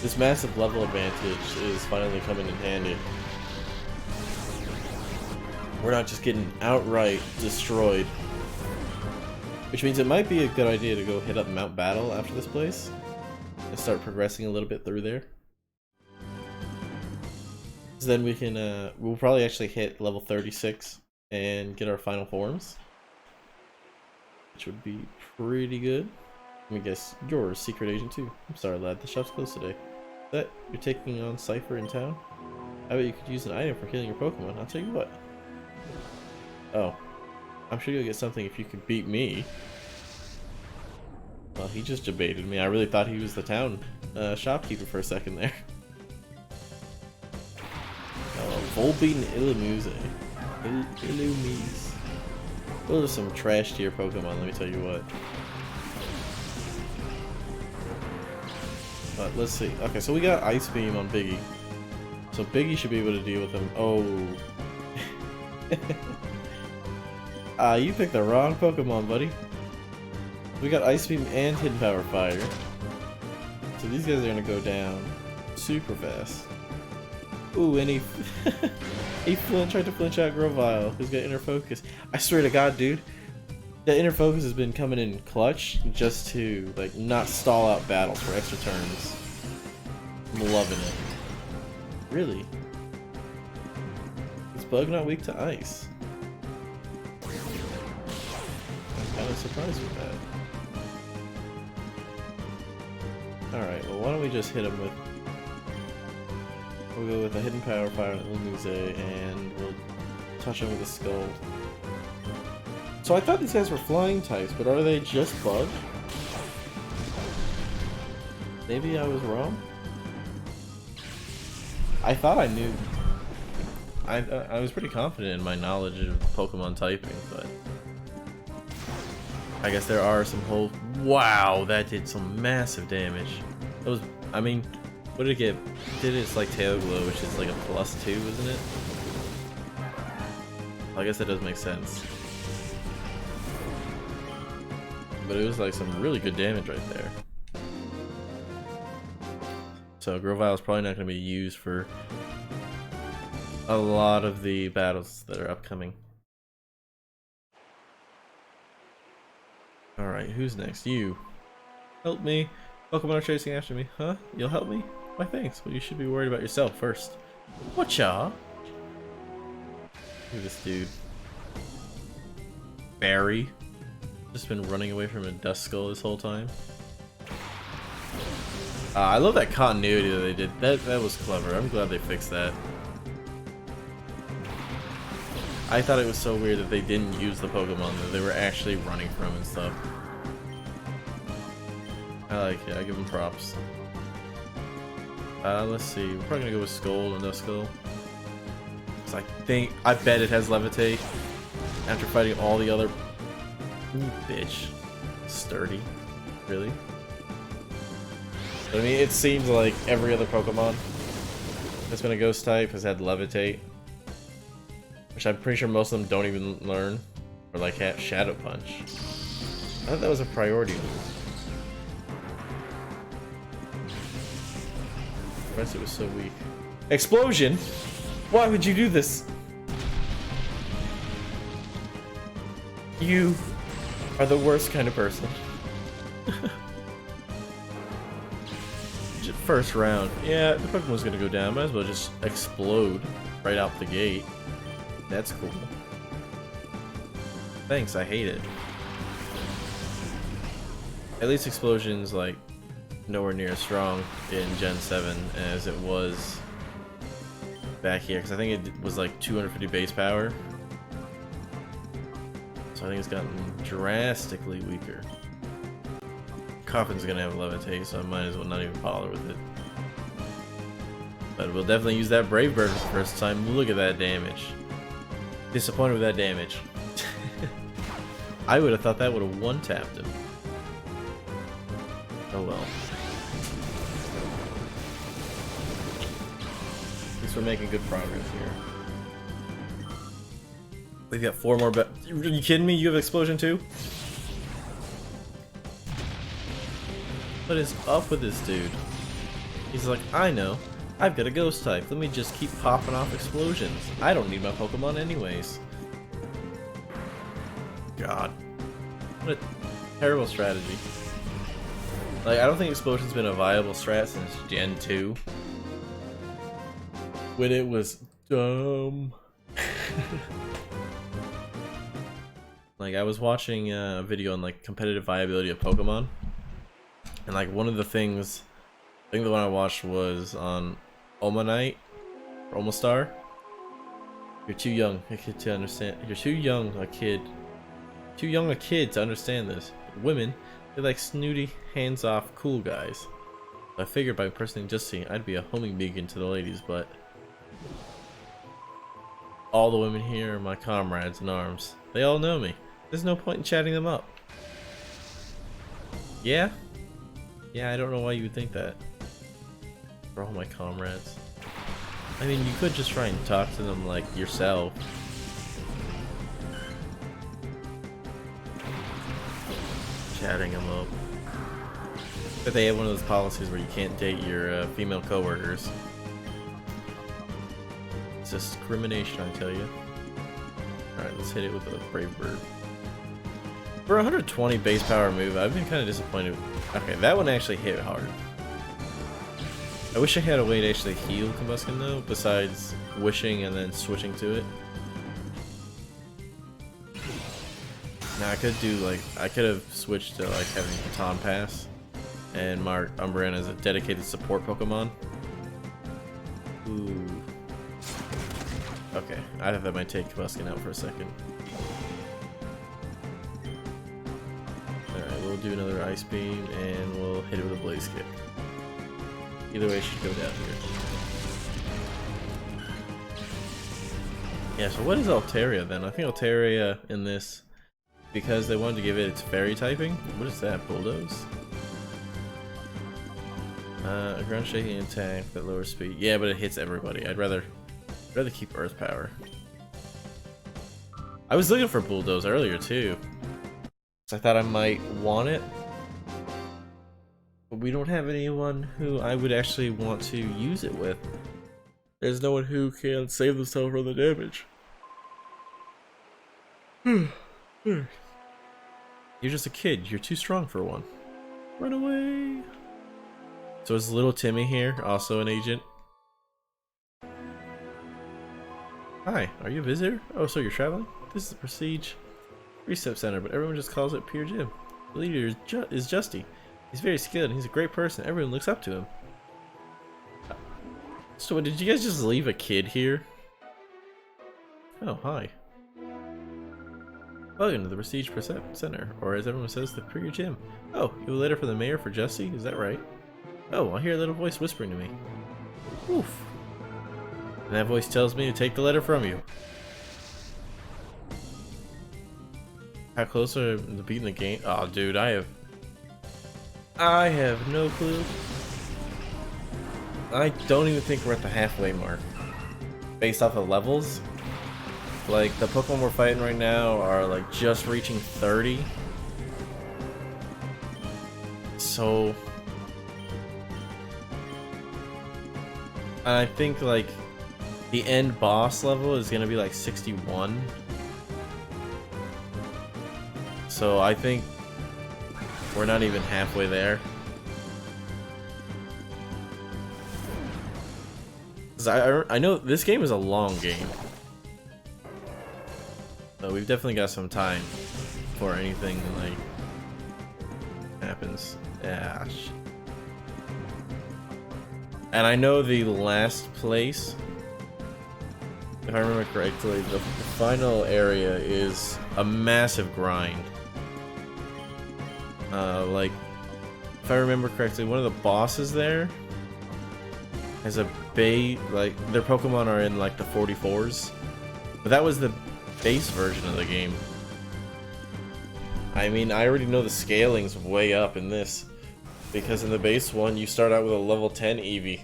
This massive level advantage is finally coming in handy. We're not just getting outright destroyed. Which means it might be a good idea to go hit up Mount Battle after this place. And start progressing a little bit through there. So then we can, we'll probably actually hit level 36 and get our final forms, which would be pretty good. Let me guess, you're a secret agent too. I'm sorry, lad, the shop's closed today. That you're taking on Cypher in town? I bet you could use an item for killing your Pokemon. I'll tell you what. Oh, I'm sure you'll get something if you could beat me. Well, he just debated me. I really thought he was the town shopkeeper for a second there. Oh, Volbeat and Illumise. Illumise. Those are some trash tier Pokemon, let me tell you what. But let's see. Okay, so we got Ice Beam on Biggie. So Biggie should be able to deal with him. Oh. You picked the wrong Pokemon, buddy. We got Ice Beam and Hidden Power Fire. So these guys are gonna go down super fast. Ooh, and he tried to flinch out Grovyle, who's got Inner Focus. I swear to God, dude, the Inner Focus has been coming in clutch just to like not stall out battles for extra turns. I'm loving it. Really? Is Bug not weak to ice? I'm kind of surprised with that. Alright, well why don't we just hit him with... We'll go with a Hidden Power Fire on Illumise and we'll touch him with a Skull. So I thought these guys were flying types, but are they just Bug? Maybe I was wrong? I thought I knew. I was pretty confident in my knowledge of Pokemon typing, but I guess there are some whole... Wow, that did some massive damage. That was... I mean, what did it get? It did its like Tail Glow, which is like a +2, isn't it? I guess that does make sense. But it was like some really good damage right there. So Grovyle is probably not going to be used for a lot of the battles that are upcoming. Alright, who's next? You. Help me. Pokemon are chasing after me. Huh? You'll help me? Why thanks. Well, you should be worried about yourself first. Whatcha? Look at this dude. Barry. Just been running away from a Duskull this whole time. I love that continuity that they did. That was clever. I'm glad they fixed that. I thought it was so weird that they didn't use the Pokemon that they were actually running from and stuff. I like it. I give them props. Let's see. We're probably gonna go with Skull and Duskull. Cause I bet it has Levitate. After fighting all the other... Ooh, bitch. Sturdy. Really? But I mean, it seems like every other Pokemon that's been a Ghost type has had Levitate. Which I'm pretty sure most of them don't even learn. Or like have Shadow Punch. I thought that was a priority move. The rest of it was so weak. Explosion? Why would you do this? You are the worst kind of person. First round. Yeah, the Pokemon's gonna go down. Might as well just explode right out the gate. That's cool. Thanks, I hate it. At least Explosion's like nowhere near as strong in Gen 7 as it was back here, because I think it was like 250 base power. So I think it's gotten drastically weaker. Coffin's gonna have Levitate, so I might as well not even bother with it. But we'll definitely use that Brave Bird for the first time. Look at that damage. Disappointed with that damage. I would have thought that would have one-tapped him. Oh well. At least we're making good progress here. We've got 4 more Are you kidding me? You have Explosion too? What is up with this dude? He's like, I know. I've got a Ghost type. Let me just keep popping off explosions. I don't need my Pokemon anyways. God. What a terrible strategy. Like, I don't think Explosion's been a viable strat since Gen 2. When it was dumb. Like, I was watching a video on like competitive viability of Pokemon, and like one of the things, I think the one I watched was on Omanite or Omastar. You're too young a kid to understand. You're too young a kid to understand this. Women, they're like snooty, hands-off, cool guys. I figured by impersonating Justy, I'd be a homing beacon to the ladies, but all the women here are my comrades in arms. They all know me. There's no point in chatting them up. Yeah? Yeah, I don't know why you would think that. For all my comrades. I mean, you could just try and talk to them like yourself. Chatting them up. But they have one of those policies where you can't date your female coworkers. It's discrimination, I tell you. Alright, let's hit it with a Brave Bird. For a 120 base power move, I've been kind of disappointed. Okay, that one actually hit hard. I wish I had a way to actually heal Combusken though, besides wishing and then switching to it. Now I could do like, I could have switched to like having Baton Pass and mark Umbreon as a dedicated support Pokemon. Ooh. Okay, I thought that might take Combusken out for a second. Alright, we'll do another Ice Beam and we'll hit it with a Blaze Kick. Either way, it should go down here. Yeah, so what is Altaria then? I think Altaria in this, because they wanted to give it its fairy typing. What is that? Bulldoze? A ground shaking attack that lowers speed. Yeah, but it hits everybody. I'd rather keep Earth Power. I was looking for Bulldoze earlier too, so I thought I might want it. But we don't have anyone who I would actually want to use it with. There's no one who can save themselves from the damage. You're just a kid. You're too strong for one. Run away. So is little Timmy here, also an agent? Hi, are you a visitor? Oh, so you're traveling? This is the Prestige Reset Center, but everyone just calls it Pure Gym. The leader is Justy. He's very skilled and he's a great person. Everyone looks up to him. So did you guys just leave a kid here? Oh, hi. Welcome to the Prestige Center, or as everyone says, the Pure Gym. Oh, you have a letter from the mayor for Justy? Is that right? Oh, I hear a little voice whispering to me. Oof. And that voice tells me to take the letter from you. How close are to beating the game? Oh, dude, I have no clue. I don't even think we're at the halfway mark. Based off of levels. Like, the Pokemon we're fighting right now are like just reaching 30. So I think like the end boss level is gonna be like 61. So I think we're not even halfway there. 'Cause I know this game is a long game. So we've definitely got some time before anything like happens. Yeah. And I know the last place, if I remember correctly, the final area is a massive grind. Like, if I remember correctly, one of the bosses there has a like, their Pokemon are in like the 44s. But that was the base version of the game. I mean, I already know the scaling's way up in this. Because in the base one, you start out with a level 10 Eevee.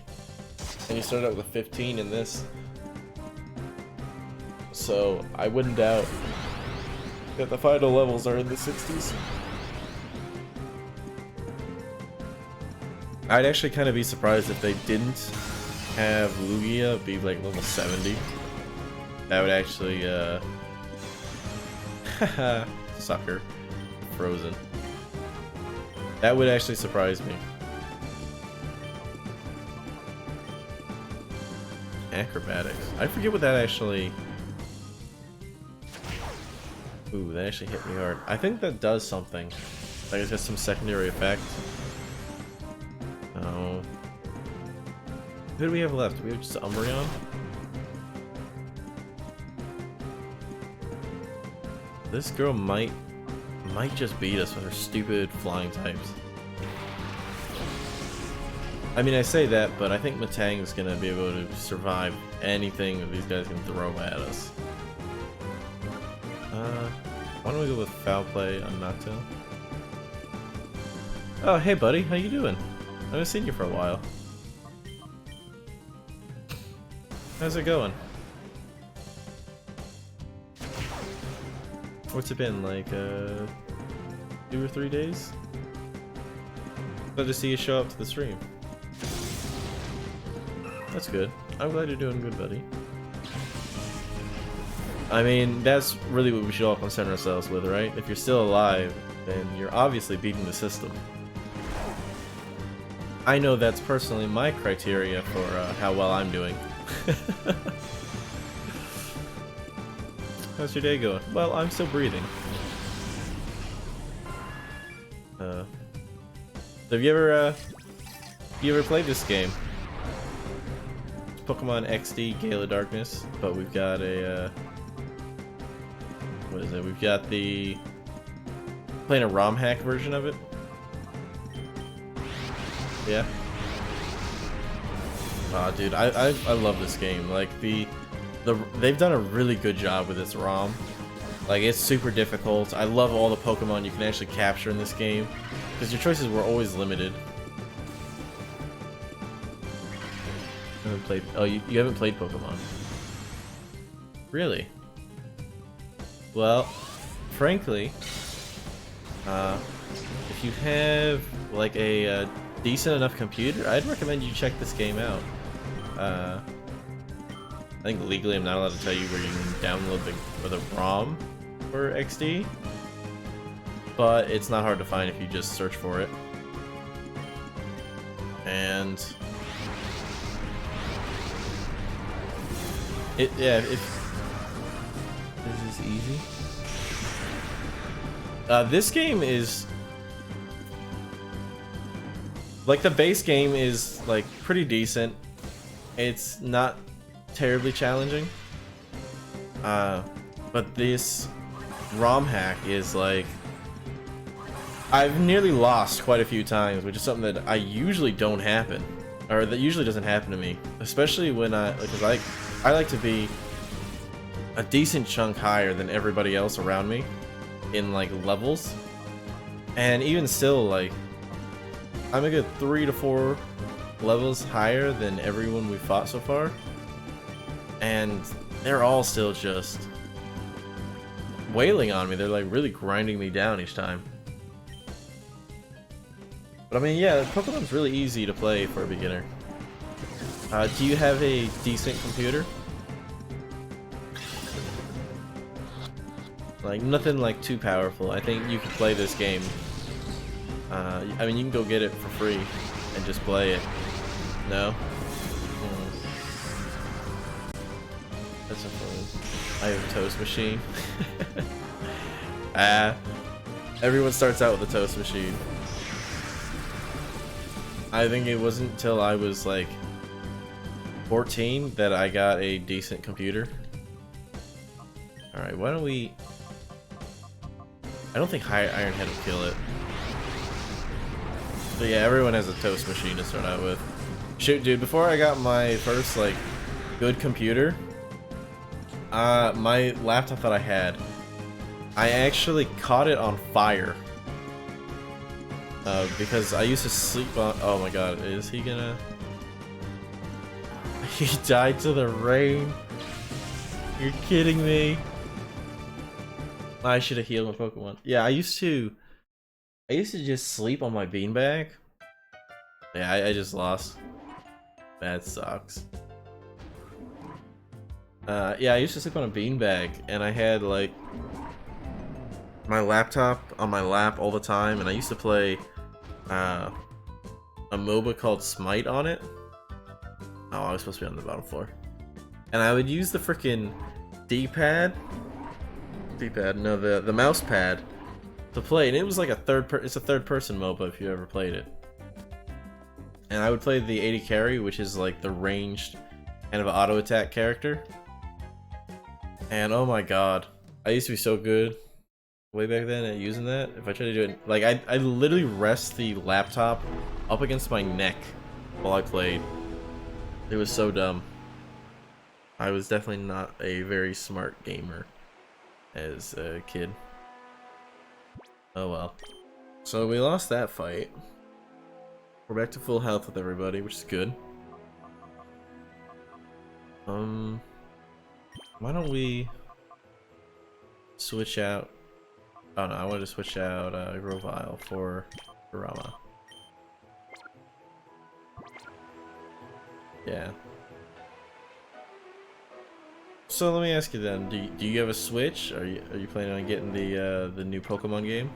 And you start out with a 15 in this. So, I wouldn't doubt that the final levels are in the 60s. I'd actually kind of be surprised if they didn't have Lugia be like level 70. That would actually, sucker. Frozen. That would actually surprise me. Acrobatics. I forget what that actually... Ooh, that actually hit me hard. I think that does something. Like it's got some secondary effect. Oh. Who do we have left? Do we have just Umbreon? This girl might just beat us with her stupid flying types. I mean, I say that, but I think Metang is gonna be able to survive anything that these guys can throw at us. Why don't we go with Foul Play on Noctowl? Oh, hey buddy, how you doing? I haven't seen you for a while. How's it going? What's it been, like, 2 or 3 days? Glad to see you show up to the stream. That's good. I'm glad you're doing good, buddy. I mean, that's really what we should all concern ourselves with, right? If you're still alive, then you're obviously beating the system. I know that's personally my criteria for how well I'm doing. How's your day going? Well, I'm still breathing. Have you ever played this game? It's Pokemon XD Gale of Darkness, but we've got a what is it? We've got the playing a ROM hack version of it. Yeah. Aw, dude, I love this game. Like they've done a really good job with this ROM. Like it's super difficult. I love all the Pokemon you can actually capture in this game because your choices were always limited. I haven't played. Oh, you haven't played Pokemon? Really? Well, frankly, if you have like a decent enough computer, I'd recommend you check this game out. I think legally I'm not allowed to tell you where you can download the ROM for XD, but it's not hard to find if you just search for it. And if this is easy. This game is like the base game is like pretty decent. It's not terribly challenging. But this ROM hack is like I've nearly lost quite a few times, which is something that I usually don't happen, or that usually doesn't happen to me, especially when because I like to be a decent chunk higher than everybody else around me in like levels, and even still, like I'm a good 3 to 4 levels higher than everyone we've fought so far, and they're all still just wailing on me. They're like really grinding me down each time. But I mean, yeah, Pokemon's really easy to play for a beginner. Do you have a decent computer? Like, nothing like too powerful. I think you can play this game. I mean, you can go get it for free and just play it. No? That's unfortunate. I have a toast machine. Everyone starts out with a toast machine. I think it wasn't until I was like 14 that I got a decent computer. Alright, why don't we... I don't think Iron Head will kill it. But yeah, everyone has a toast machine to start out with. Shoot, dude, before I got my first, like, good computer, my laptop that I had, I actually caught it on fire. Because I used to sleep on... Oh my god, is he gonna... He died to the rain. You're kidding me. I should have healed my Pokemon. Yeah, I used to just sleep on my beanbag. Yeah, I just lost. That sucks. Yeah, I used to sleep on a beanbag, and I had like my laptop on my lap all the time, and I used to play a MOBA called Smite on it. Oh, I was supposed to be on the bottom floor. And I would use the freaking D-pad D-pad. No, the mouse pad to play, and it was like it's a third-person MOBA if you ever played it. And I would play the AD carry, which is like the ranged kind of auto attack character. And oh my god, I used to be so good way back then at using that. If I try to do it, like I literally rest the laptop up against my neck while I played. It was so dumb. I was definitely not a very smart gamer as a kid. Oh well. So we lost that fight. We're back to full health with everybody, which is good. Why don't we switch out? Oh no, I wanted to switch out Grovyle for Rama. Yeah. So let me ask you then: do you have a Switch? Are you planning on getting the new Pokemon game?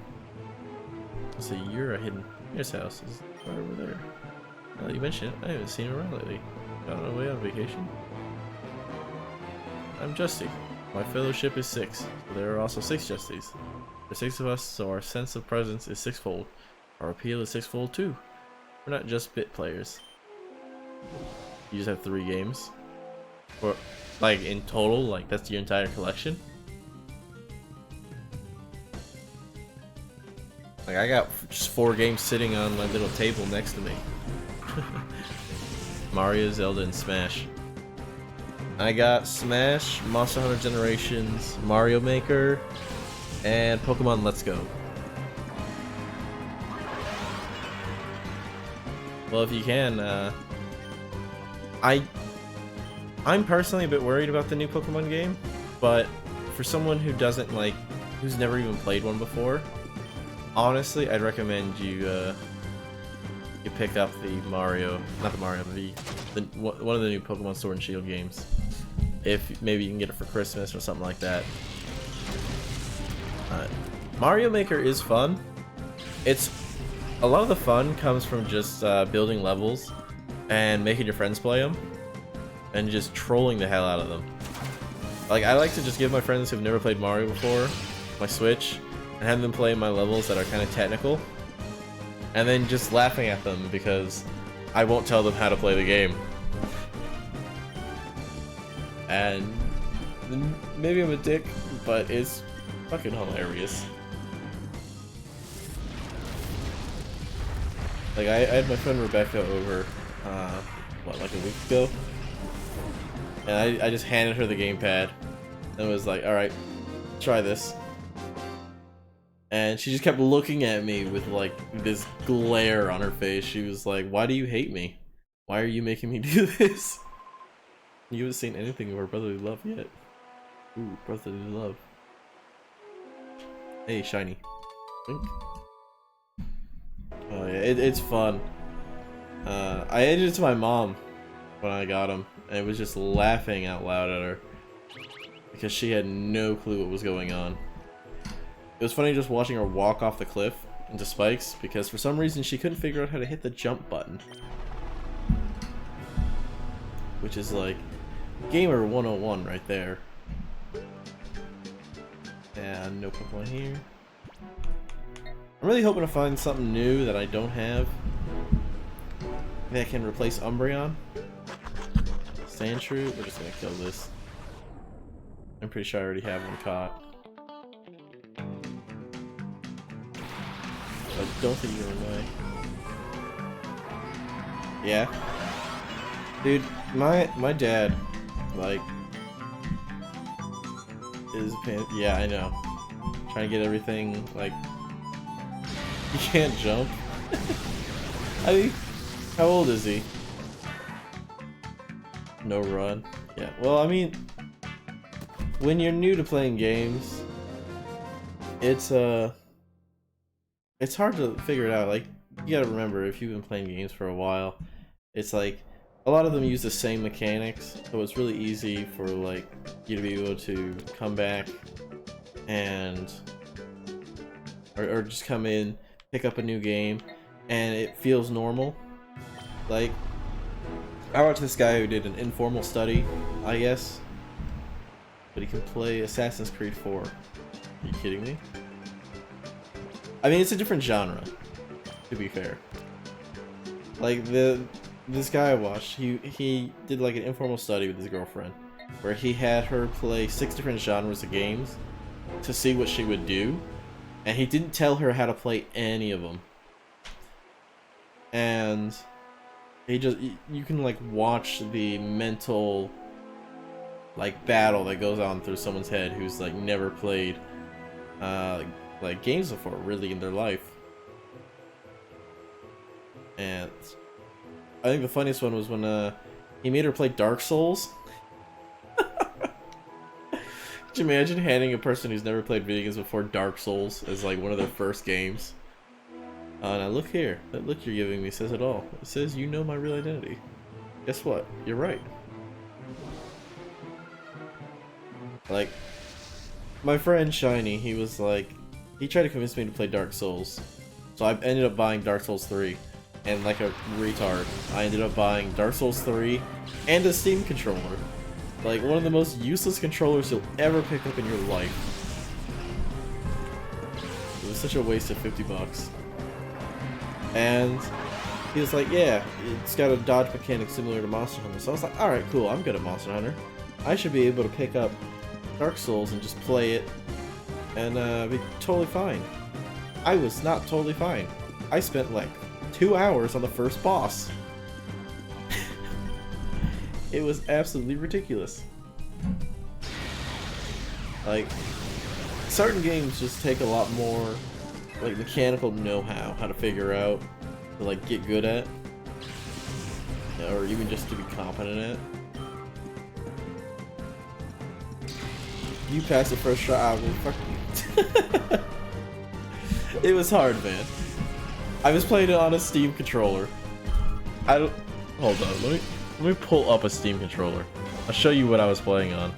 So you're a hidden. Here's house is right over there. Now that you mentioned it, I haven't seen it around lately. Gone away on vacation. I'm Justy. My fellowship is 6. So there are also 6 Justies. There's 6 of us, so our sense of presence is 6-fold. Our appeal is 6-fold too. We're not just bit players. You just have 3 games? Or, like, in total? Like, that's your entire collection? Like, I got just 4 games sitting on my little table next to me. Mario, Zelda, and Smash. I got Smash, Monster Hunter Generations, Mario Maker, and Pokemon Let's Go. Well, if you can, I'm personally a bit worried about the new Pokemon game, but for someone who doesn't like, who's never even played one before, honestly, I'd recommend you you pick up the Mario, not the Mario, one of the new Pokemon Sword and Shield games. If maybe you can get it for Christmas or something like that. Mario Maker is fun. It's a lot of the fun comes from just building levels and making your friends play them and just trolling the hell out of them. Like, I like to just give my friends who've never played Mario before my Switch and have them play my levels that are kind of technical, and then just laughing at them because I won't tell them how to play the game. And maybe I'm a dick, but it's fucking hilarious. Like, I had my friend Rebecca over, what, like a week ago? And I just handed her the gamepad and was like, alright, try this. And she just kept looking at me with like this glare on her face. She was like, why do you hate me? Why are you making me do this? You haven't seen anything of our brotherly love yet. Ooh, brotherly love. Hey, shiny. Wink. Oh yeah, it's fun. I handed it to my mom when I got him, and I was just laughing out loud at her because she had no clue what was going on. It was funny just watching her walk off the cliff into spikes because for some reason she couldn't figure out how to hit the jump button. Which is like Gamer 101 right there. And no Pokemon here. I'm really hoping to find something new that I don't have that can replace Umbreon. Sandshrew, we're just gonna kill this. I'm pretty sure I already have one caught. I don't think you're away. Yeah. Dude, my dad, like, is a pain. Yeah, I know. Trying to get everything, like, he can't jump. I mean, how old is he? No run. Yeah, well, I mean, when you're new to playing games, it's hard to figure it out. Like, you gotta remember, if you've been playing games for a while, it's like a lot of them use the same mechanics, so it's really easy for like you to be able to come back and or just come in, pick up a new game, and it feels normal. Like, I watched this guy who did an informal study, I guess, but he can play Assassin's Creed 4. Are you kidding me? I mean, it's a different genre, to be fair. Like, this guy I watched, he did like an informal study with his girlfriend, where he had her play 6 different genres of games to see what she would do, and he didn't tell her how to play any of them. And he just, you can like watch the mental like battle that goes on through someone's head who's like never played like games before really in their life. And I think the funniest one was when he made her play Dark Souls. Could you imagine handing a person who's never played video games before Dark Souls as like one of their first games? Now look here, that look you're giving me says it all. It says you know my real identity. Guess what? You're right. Like, my friend Shiny, he was like, he tried to convince me to play Dark Souls. So I ended up buying Dark Souls 3. And like a retard, I ended up buying Dark Souls 3 and a Steam controller. Like, one of the most useless controllers you'll ever pick up in your life. It was such a waste of 50 bucks. And he was like, yeah, it's got a dodge mechanic similar to Monster Hunter. So I was like, alright, cool, I'm good at Monster Hunter. I should be able to pick up Dark Souls and just play it and be totally fine. I was not totally fine. I spent like 2 hours on the first boss. It was absolutely ridiculous. Like, certain games just take a lot more like mechanical know-how, how to figure out to like get good at, or even just to be competent at. You passed the first try, I will fuck you. It was hard, man. I was playing it on a Steam controller. Hold on, let me pull up a Steam controller. I'll show you what I was playing on.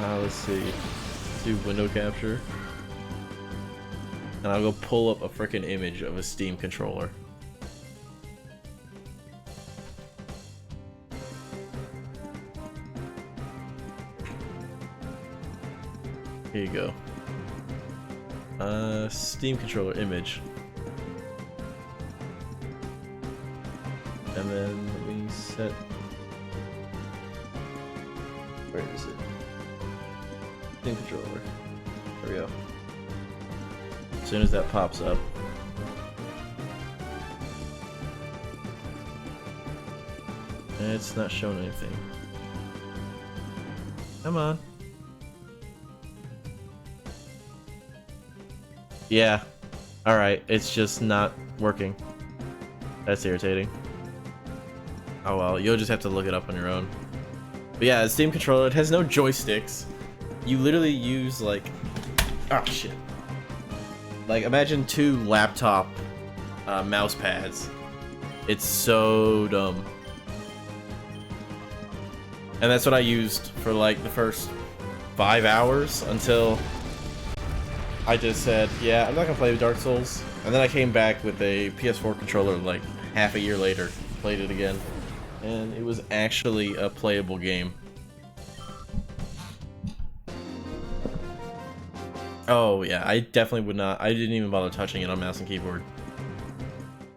Let's see. Let's do window capture. And I'll go pull up a frickin' image of a Steam controller. Here you go. Steam controller image. And then let me set. Where is it? Steam controller. There we go. As soon as that pops up. And it's not showing anything. Come on. Yeah. Alright, it's just not working. That's irritating. Oh well, you'll just have to look it up on your own. But yeah, the Steam controller, it has no joysticks. You literally use like... Oh shit. Like, imagine 2 laptop mouse pads. It's so dumb. And that's what I used for like the first 5 hours until I just said, yeah, I'm not gonna play Dark Souls. And then I came back with a PS4 controller like half a year later, played it again, and it was actually a playable game. Oh yeah, I definitely would not. I didn't even bother touching it on mouse and keyboard.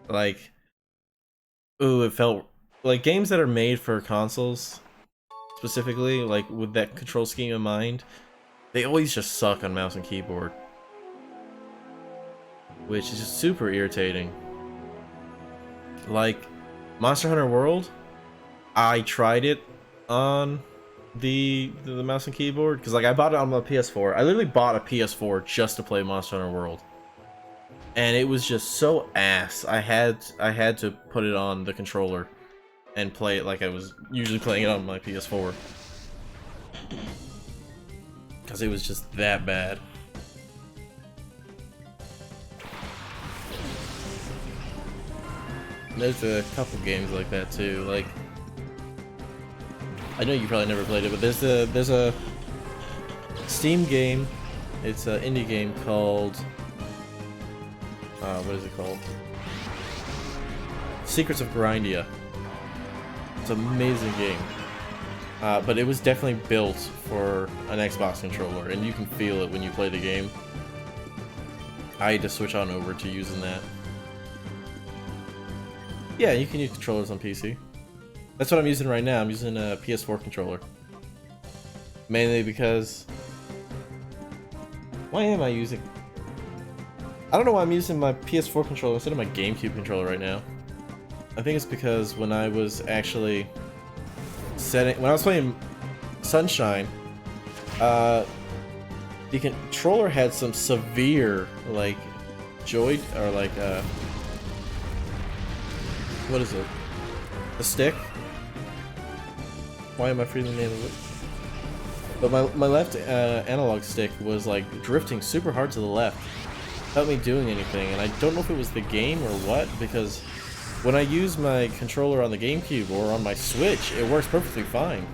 Like, ooh, it felt like games that are made for consoles, specifically, like with that control scheme in mind, they always just suck on mouse and keyboard, which is just super irritating. Like, Monster Hunter World, I tried it on the mouse and keyboard, because like I bought it on my PS4. I literally bought a PS4 just to play Monster Hunter World, and it was just so ass. I had to put it on the controller and play it like I was usually playing it on my PS4, because it was just that bad. There's a couple games like that too. Like, I know you probably never played it, but there's a Steam game. It's an indie game called what is it called? Secrets of Grindia. It's an amazing game. but it was definitely built for an Xbox controller, and you can feel it when you play the game. I had to switch on over to using that. Yeah, you can use controllers on PC. That's what I'm using right now. I'm using a PS4 controller. Mainly because... Why am I using... I don't know why I'm using my PS4 controller instead of my GameCube controller right now. I think it's because when I was actually when I was playing Sunshine, the controller had some severe, like, what is it? The stick? Why am I forgetting the name of it? But my left analog stick was, like, drifting super hard to the left without me doing anything, and I don't know if it was the game or what, because when I use my controller on the GameCube or on my Switch, it works perfectly fine.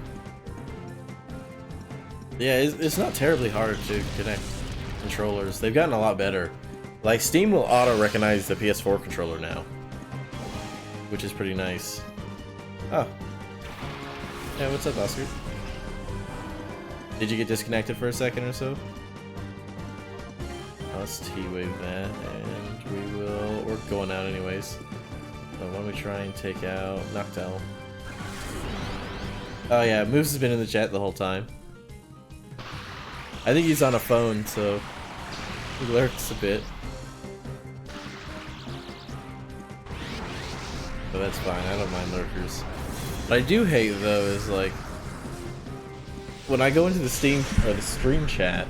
Yeah, it's not terribly hard to connect controllers. They've gotten a lot better. Like, Steam will auto-recognize the PS4 controller now, which is pretty nice. Oh. Yeah, what's up, Oscar? Did you get disconnected for a second or so? Let's T-wave that, and we're going out anyways. So why don't we try and take out Noctowl? Oh yeah, Moose has been in the chat the whole time. I think he's on a phone, so he lurks a bit. But that's fine, I don't mind lurkers. What I do hate though is, like, when I go into the Steam or the stream chat,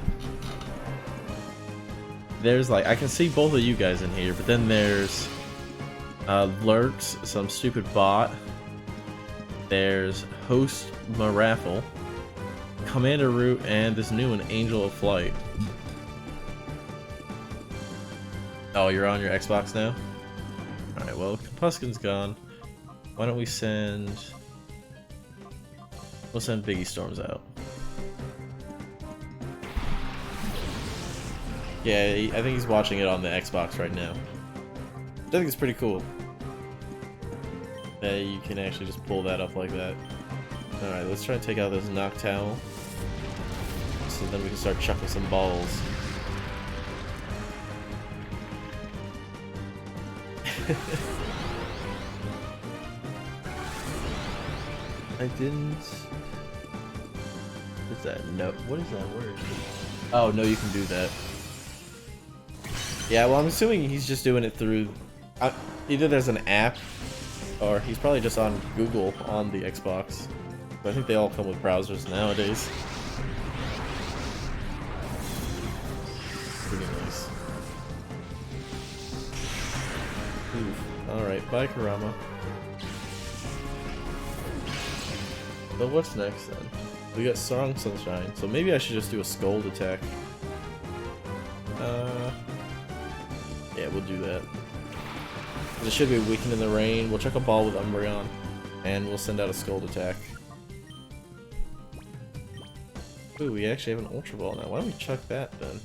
there's, like, I can see both of you guys in here, but then there's lurks, some stupid bot. There's Host Maraffle, Commander Root, and this new one, Angel of Flight. Oh, you're on your Xbox now? Alright, well, Kapuskin's gone. Why don't we send... We'll send Biggie Storms out. Yeah, I think he's watching it on the Xbox right now. I think it's pretty cool that you can actually just pull that up like that. Alright, let's try and take out this Noctowl, so then we can start chucking some balls. I didn't... What's that? No. What is that word? Oh, no, you can do that. Yeah, well, I'm assuming he's just doing it through... either there's an app, or he's probably just on Google on the Xbox. But I think they all come with browsers nowadays. Pretty nice. Oof. Alright, bye Kurama. So what's next then? We got Song Sunshine, so maybe I should just do a Scold attack. Yeah, we'll do that. It should be Weakened in the Rain. We'll chuck a ball with Umbreon, and we'll send out a Scold attack. Ooh, we actually have an Ultra Ball now. Why don't we chuck that then?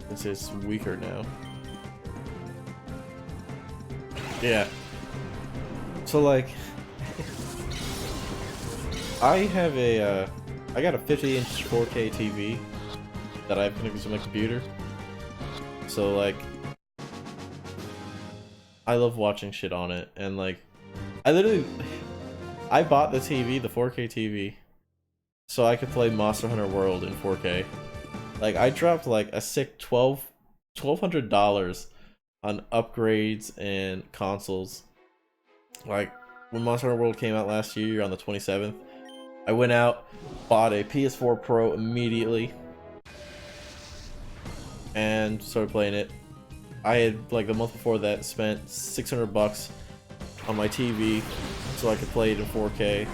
Since it's weaker now. Yeah. So, like... I have a, I got a 50-inch 4K TV that I've connected to my computer. So, like, I love watching shit on it, and, like, I bought the TV, the 4K TV, so I could play Monster Hunter World in 4K. Like, I dropped, like, a sick $1,200 on upgrades and consoles. Like, when Monster Hunter World came out last year on the 27th, I went out, bought a PS4 Pro immediately, and started playing it. I had, like, the month before that, spent $600 on my TV so I could play it in 4K.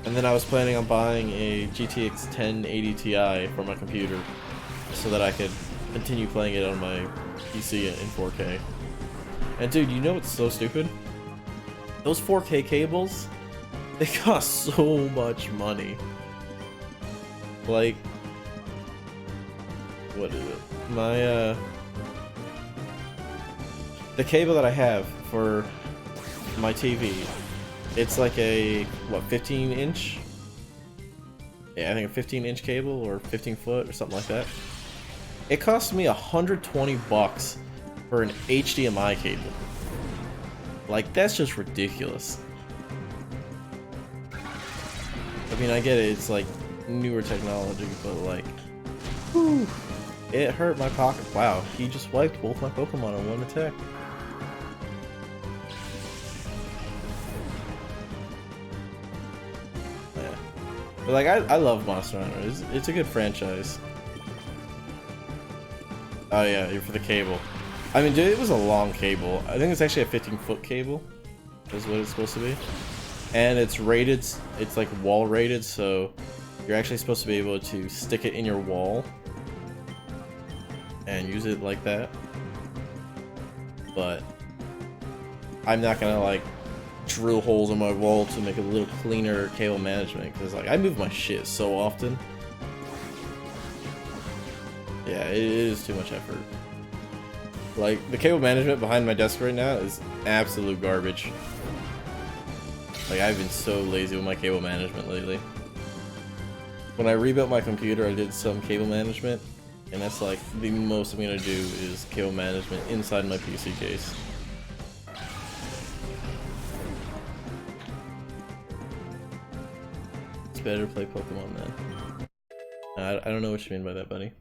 And then I was planning on buying a GTX 1080 Ti for my computer so that I could continue playing it on my PC in 4K. And dude, you know what's so stupid? Those 4K cables, they cost so much money. Like, what is it? My, the cable that I have for my TV It's like a, what, 15-inch? Yeah, I think a 15-inch cable or 15 foot or something like that. It cost me $120 for an HDMI cable. Like, that's just ridiculous. I mean, I get it, it's like newer technology, but like, whew, it hurt my pocket. Wow, he just wiped both my Pokemon in one attack. Yeah. But like, I love Monster Hunter. It's a good franchise. Oh yeah, you're for the cable. I mean, dude, it was a long cable. I think it's actually a 15-foot cable, is what it's supposed to be. And it's rated, it's like wall rated, so you're actually supposed to be able to stick it in your wall and use it like that. But I'm not gonna like drill holes in my wall to make a little cleaner cable management, because like I move my shit so often. Yeah, it is too much effort. Like, the cable management behind my desk right now is absolute garbage. Like, I've been so lazy with my cable management lately. When I rebuilt my computer, I did some cable management, and that's like the most I'm gonna do is cable management inside my PC case. It's better to play Pokemon then. I don't know what you mean by that, buddy.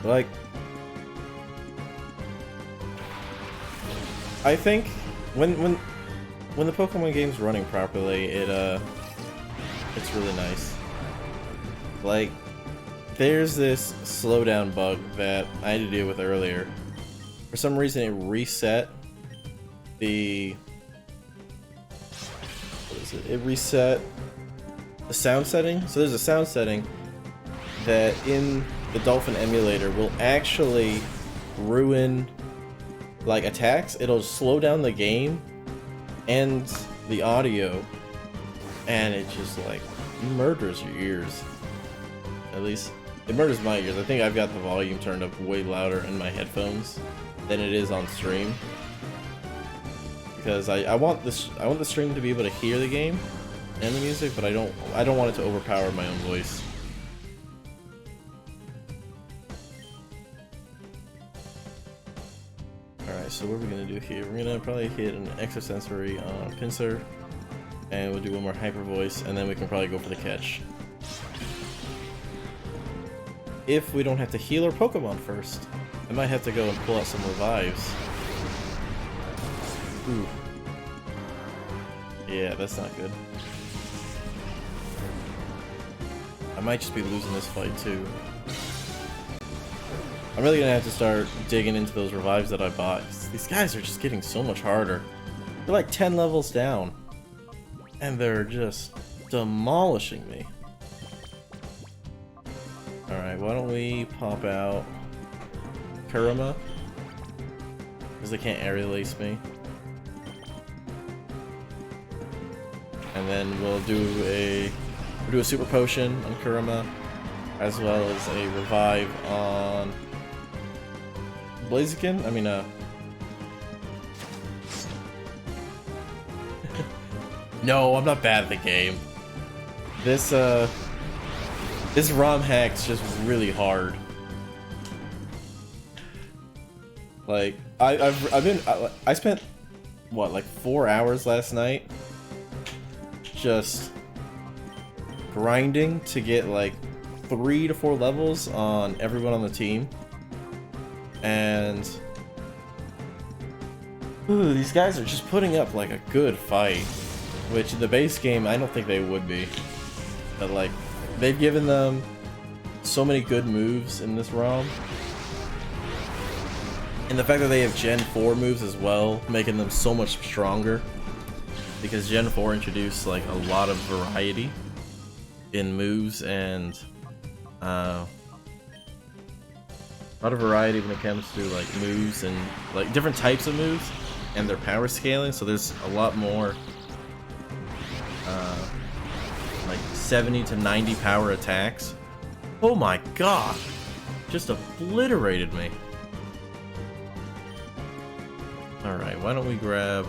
Like, I think when the Pokemon game's running properly, it's really nice. Like, there's this slowdown bug that I had to deal with earlier. For some reason, it reset the it reset the sound setting. So there's a sound setting that in the Dolphin emulator will actually ruin like attacks. It'll slow down the game and the audio, and it just like murders your ears. At least it murders my ears. I think I've got the volume turned up way louder in my headphones than it is on stream, because I want the stream to be able to hear the game and the music, but I don't want it to overpower my own voice. Alright, so what are we gonna do here? We're gonna probably hit an extrasensory on Pinsir, and we'll do one more hyper voice, and then we can probably go for the catch. If we don't have to heal our Pokemon first. I might have to go and pull out some revives. Ooh. Yeah, that's not good. I might just be losing this fight too. I'm really gonna have to start digging into those revives that I bought. These guys are just getting so much harder. They're like 10 levels down, and they're just demolishing me. Alright, why don't we pop out Kurama, because they can't aerial ace me. And then we'll do a super potion on Kurama, as well as a revive on Blaziken. I mean, no, I'm not bad at the game. This ROM hack's just really hard. Like, I spent what, like 4 hours last night just grinding to get like 3 to 4 levels on everyone on the team, and ooh, these guys are just putting up like a good fight, which in the base game I don't think they would be, but like they've given them so many good moves in this ROM, and the fact that they have Gen 4 moves as well, making them so much stronger, because Gen 4 introduced like a lot of variety in moves, and a lot of variety when it comes to like moves and like different types of moves and their power scaling. So there's a lot more like 70 to 90 power attacks. Oh my god, just obliterated me. Alright, why don't we grab...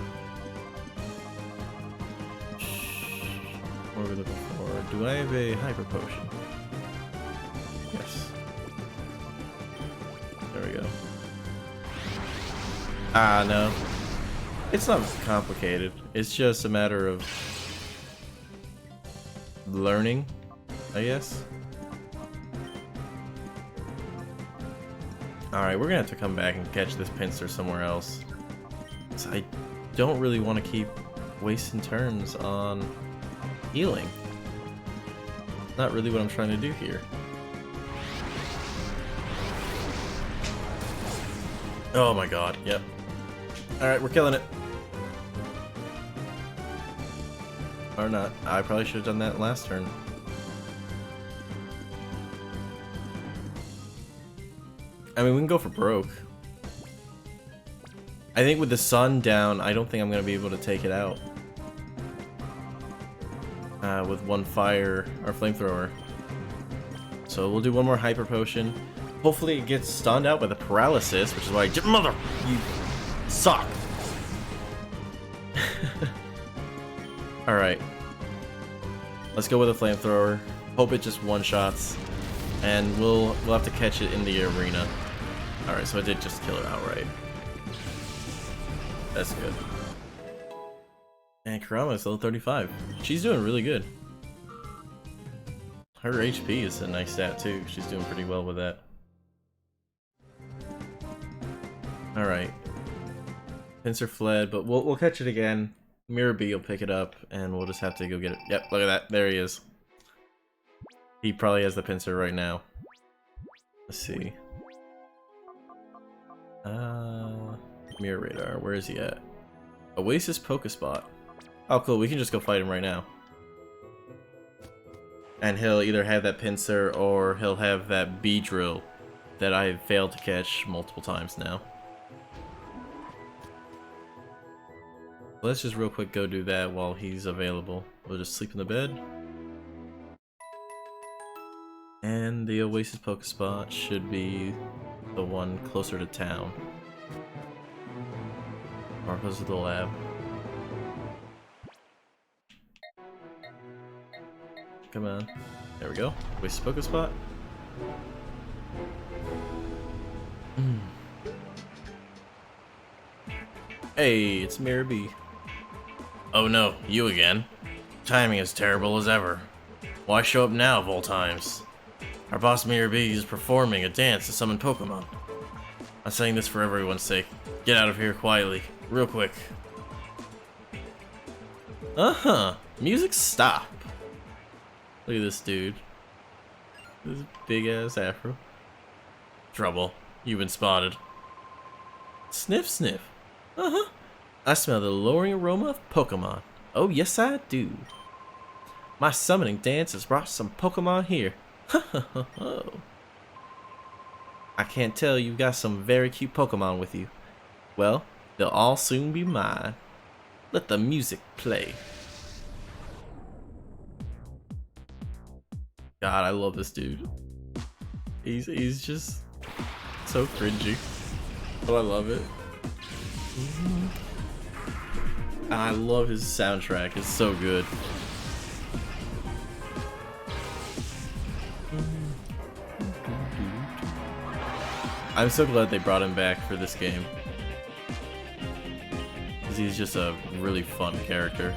What are we looking for? Do I have a hyper potion? Yes. There we go. Ah, no. It's not complicated. It's just a matter of learning, I guess. Alright, we're gonna have to come back and catch this pincer somewhere else. So I don't really want to keep wasting turns on healing. Not really what I'm trying to do here. Oh my god, yep. Alright, we're killing it. Or not. I probably should have done that last turn. I mean, we can go for broke. I think with the sun down, I don't think I'm going to be able to take it out. With one fire or flamethrower. So we'll do one more hyper potion. Hopefully it gets stunned out by the paralysis, which is why mother, you suck. Alright. Let's go with a flamethrower. Hope it just one-shots. And we'll have to catch it in the arena. Alright, so I did just kill her outright. That's good. And Kurama is level 35. She's doing really good. Her HP is a nice stat too. She's doing pretty well with that. Alright. Pincer fled, but we'll catch it again. Mirror B will pick it up, and we'll just have to go get it. Yep, look at that. There he is. He probably has the pincer right now. Let's see. Mirror Radar, where is he at? Oasis Pokespot. Oh cool, we can just go fight him right now. And he'll either have that pincer or he'll have that Beedrill that I have failed to catch multiple times now. Let's just real quick go do that while he's available. We'll just sleep in the bed. And the Oasis Pokespot should be the one closer to town. Or closer to the lab. Come on. There we go. Oasis Pokespot. Hey, it's Mirror B. Oh no, you again. Timing is terrible as ever. Why show up now of all times? Our boss Mirror B is performing a dance to summon Pokemon. I'm saying this for everyone's sake. Get out of here quietly, real quick. Uh-huh. Music stop. Look at this dude. This big ass afro. Trouble. You've been spotted. Sniff sniff. Uh-huh. I smell the lowering aroma of Pokemon. Oh yes I do. My summoning dance has brought some Pokemon here. I can't tell you've got some very cute Pokemon with you. Well, they'll all soon be mine. Let the music play. God, I love this dude. He's just so cringy. But I love it. I love his soundtrack. It's so good. I'm so glad they brought him back for this game. Because he's just a really fun character.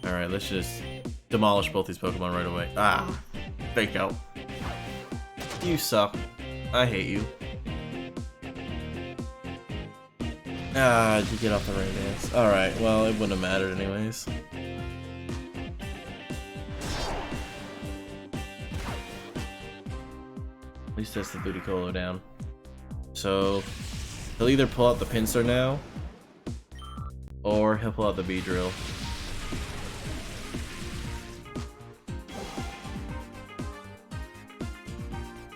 Alright, let's just demolish both these Pokemon right away. Ah! Fake out. You suck. I hate you. Ah, did you get off the right dance? Alright, well, it wouldn't have mattered anyways. At least that's the Ludicolo down. So, he'll either pull out the Pinsir now, or he'll pull out the Beedrill.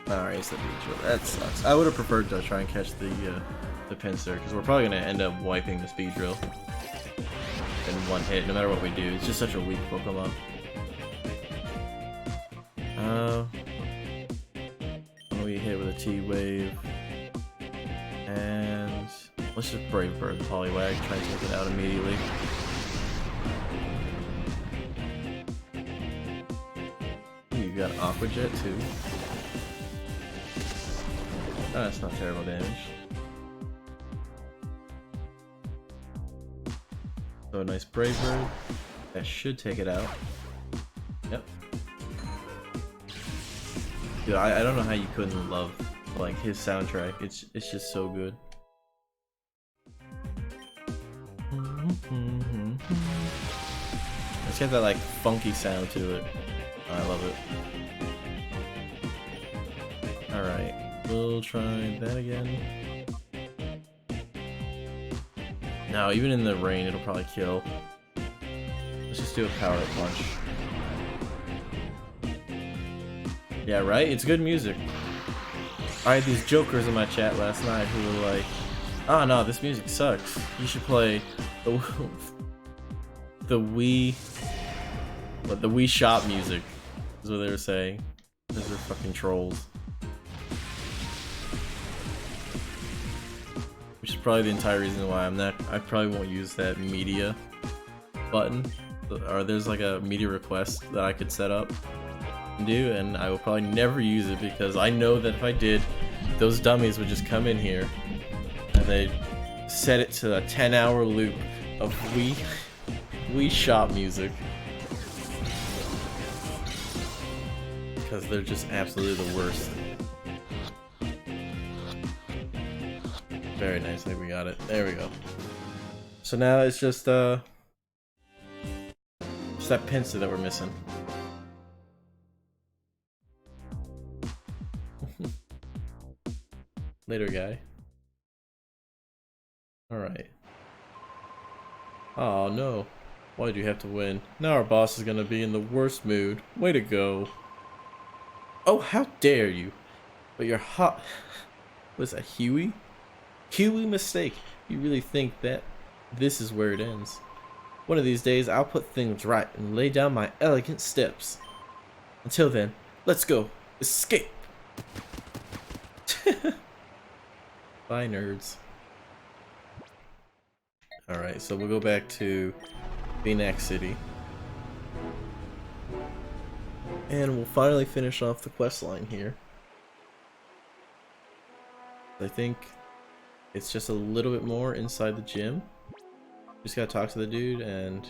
Alright, it's the Beedrill. That sucks. I would have preferred to try and catch the Pinsir, because we're probably going to end up wiping this Beedrill in one hit, no matter what we do. It's just such a weak Pokemon. We hit with a T-Wave, and Let's just Brave Bird the Poliwag, try and take it out immediately. You got Aqua Jet too. Oh, that's not terrible damage. So a nice Brave Bird. That should take it out. Yep. Dude, I don't know how you couldn't love like his soundtrack. It's just so good. It's got that like funky sound to it. I love it. Alright, we'll try that again. No, even in the rain it'll probably kill. Let's just do a power punch. Yeah, right? It's good music. I had these jokers in my chat last night who were like, "Ah, no, this music sucks. You should play the Wii Shop music," is what they were saying. Those are fucking trolls. Which is probably the entire reason why I probably won't use that media button. Or there's like a media request that I could set up and do, and I will probably never use it because I know that if I did, those dummies would just come in here and they'd set it to a 10-hour loop of Wii Shop music. Because they're just absolutely the worst. Very nice, I think we got it. There we go. So now it's just that pincer that we're missing. Later, guy. Alright. Oh no. Why did you have to win? Now our boss is gonna be in the worst mood. Way to go. Oh, how dare you! But you're hot. Was that Huey? Huey mistake. You really think that this is where it ends? One of these days, I'll put things right and lay down my elegant steps. Until then, let's go. Escape! Bye, nerds. Alright, so we'll go back to Phoenix City. And we'll finally finish off the quest line here. I think it's just a little bit more inside the gym. Just gotta talk to the dude and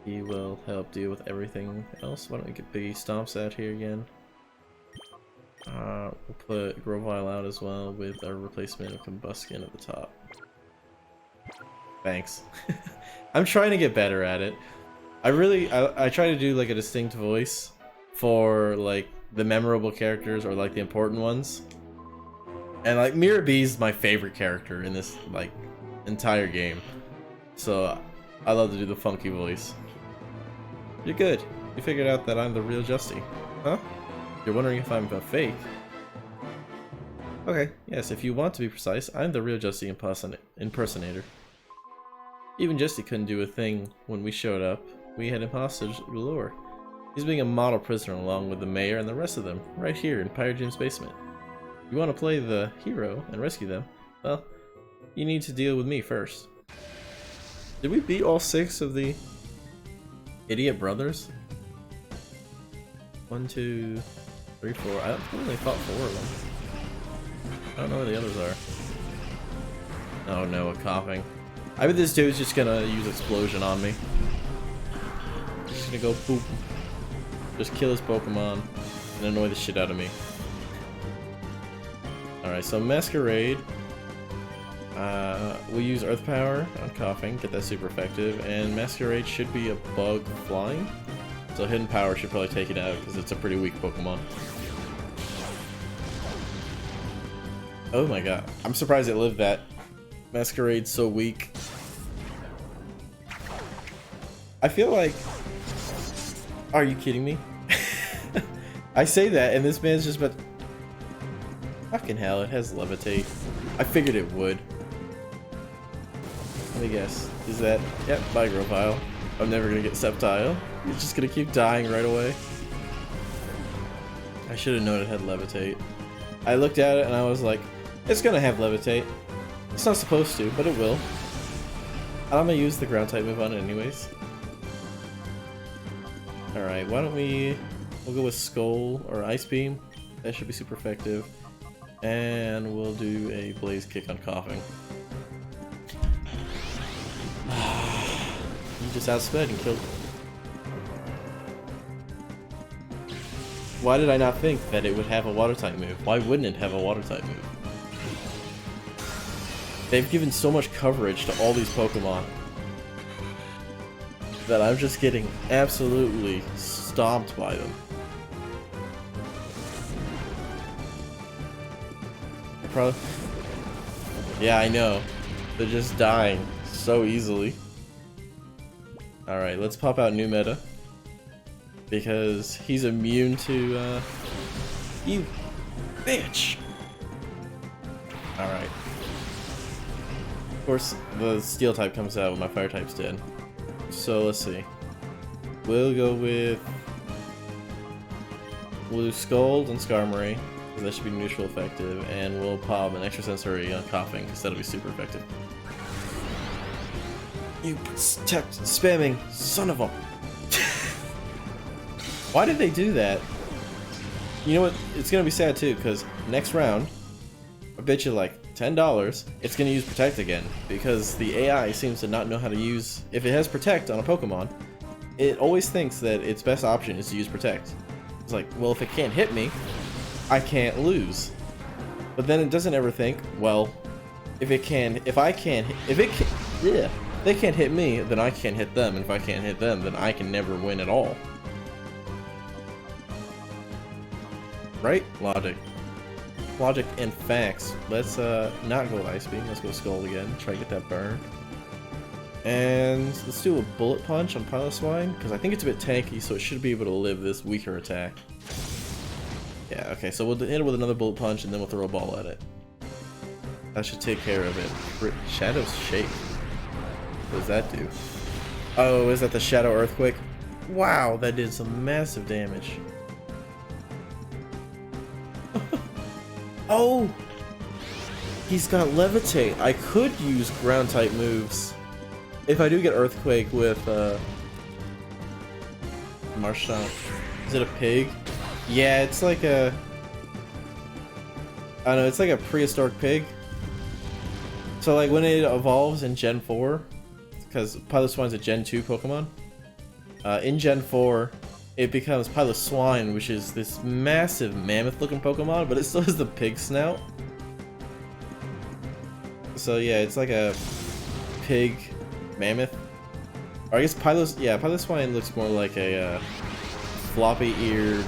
he will help deal with everything else. Why don't we get the stomps out here again? We'll put Grovyle out as well with our replacement of Combusken at the top. Thanks. I'm trying to get better at it. I try to do like a distinct voice for like the memorable characters or like the important ones. And like Mirabee's my favorite character in this like entire game. So I love to do the funky voice. You're good. You figured out that I'm the real Justy. Huh? You're wondering if I'm a fake? Okay, yes, if you want to be precise, I'm the real Justy impersonator. Even Justy couldn't do a thing when we showed up. We had imposters galore. He's being a model prisoner along with the mayor and the rest of them, right here in Pirate Jim's basement. You want to play the hero and rescue them? Well, you need to deal with me first. Did we beat all 6 of the idiot brothers? 1, 2, 3, 4. I only fought 4 of them. I don't know where the others are. Oh no, a coughing. I bet this dude's just gonna use explosion on me. Just gonna go boop. Just kill his Pokemon and annoy the shit out of me. Alright, so Masquerade. We'll use Earth Power on Coughing, get that super effective, and Masquerade should be a bug flying. So Hidden Power should probably take it out because it's a pretty weak Pokemon. Oh my god, I'm surprised it lived that. Masquerade's so weak. I feel like... Are you kidding me? I say that and this man's just about... Fucking hell, it has Levitate. I figured it would. Let me guess. Is that... Yep, bye Grovyle. I'm never gonna get Sceptile. He's just gonna keep dying right away. I should have known it had Levitate. I looked at it and I was like, it's gonna have Levitate. It's not supposed to, but it will. I'm gonna use the ground type move on it anyways. Alright, why don't we'll go with Skull or Ice Beam. That should be super effective. And we'll do a Blaze Kick on Coughing. You just outsped and killed. Why did I not think that it would have a water type move? Why wouldn't it have a water type move? They've given so much coverage to all these Pokemon that I'm just getting absolutely stomped by them. Yeah, I know. They're just dying so easily. Alright, let's pop out new meta. Because he's immune to, you bitch! Alright. Of course, the steel type comes out when my fire type's dead. So, let's see. We'll go with... We'll do Scald and Skarmory, because that should be neutral effective, and we'll pop an extra sensory on Coughing, because that'll be super effective. You spamming son of a... Why did they do that? You know what? It's gonna be sad too, because next round, I bet you like $10, it's gonna use Protect again, because the AI seems to not know how to use... If it has Protect on a Pokemon, it always thinks that its best option is to use Protect. It's like, well, if it can't hit me, I can't lose. But then it doesn't ever think, well, if they can't hit me, then I can't hit them, and if I can't hit them, then I can never win at all. Right? Logic. Logic and facts. Let's not go Ice Beam, let's go Skull again, try to get that burn. And let's do a Bullet Punch on Piloswine, because I think it's a bit tanky, so it should be able to live this weaker attack. Yeah, okay, so we'll hit it with another Bullet Punch, and then we'll throw a ball at it. That should take care of it. Shadow's Shake. What does that do? Oh, is that the Shadow Earthquake? Wow, that did some massive damage. Oh! He's got Levitate. I could use ground type moves. If I do get Earthquake with Marshtomp. Is it a pig? Yeah, it's like a... I don't know, it's like a prehistoric pig. So like when it evolves in Gen 4, because Piloswine's a Gen 2 Pokemon, in Gen 4, it becomes Piloswine, which is this massive mammoth-looking Pokemon, but it still has the pig snout. So yeah, it's like a pig mammoth. Or I guess Piloswine looks more like a floppy-eared...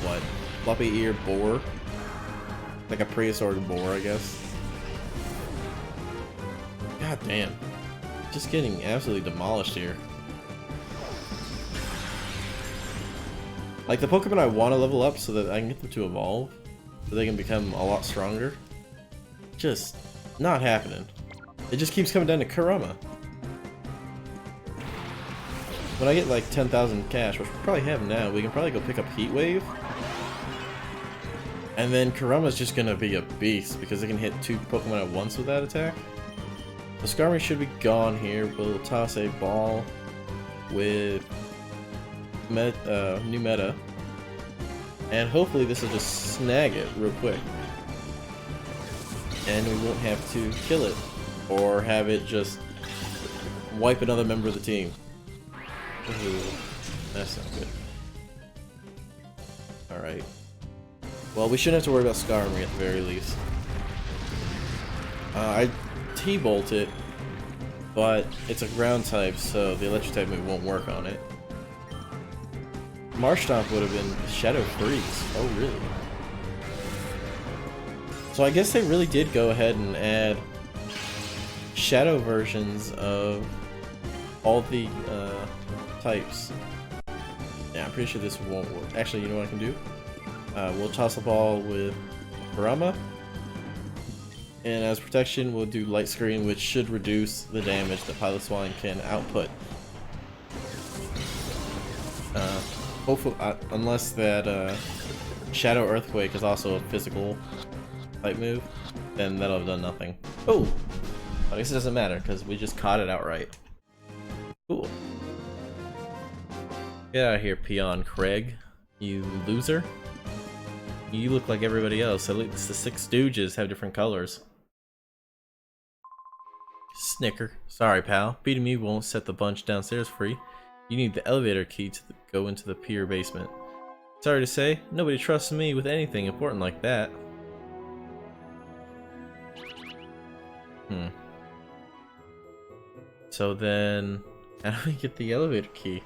What? Floppy-eared boar? Like a prehistoric boar, I guess. God damn. Just getting absolutely demolished here. Like, the Pokemon I want to level up so that I can get them to evolve, so they can become a lot stronger, just not happening. It just keeps coming down to Kurama. When I get like 10,000 cash, which we probably have now, we can probably go pick up Heat Wave. And then Kurama's just gonna be a beast because it can hit 2 Pokemon at once with that attack. The Skarmory should be gone here. We'll toss a ball with new meta. And hopefully this will just snag it real quick. And we won't have to kill it. Or have it just wipe another member of the team. Ooh, that's not good. Alright. Well, we shouldn't have to worry about Skarmory at the very least. I T-Bolt it, but it's a ground type, so the electric type move won't work on it. Marshtomp would have been Shadow Freeze. Oh, really? So I guess they really did go ahead and add Shadow versions of all the types. Yeah, I'm pretty sure this won't work. Actually, you know what I can do? We'll toss a ball with Kurama. And as protection, we'll do Light Screen, which should reduce the damage that Piloswine can output. Hopefully, unless that Shadow Earthquake is also a physical Fight move, then that'll have done nothing. Oh! I guess it doesn't matter, because we just caught it outright. Cool. Get out of here, Peon Craig. You loser. You look like everybody else. At least the Six Stooges have different colors. Snicker. Sorry, pal. Beating me won't set the bunch downstairs free. You need the elevator key to go into the pier basement. Sorry to say, nobody trusts me with anything important like that. So then, how do we get the elevator key?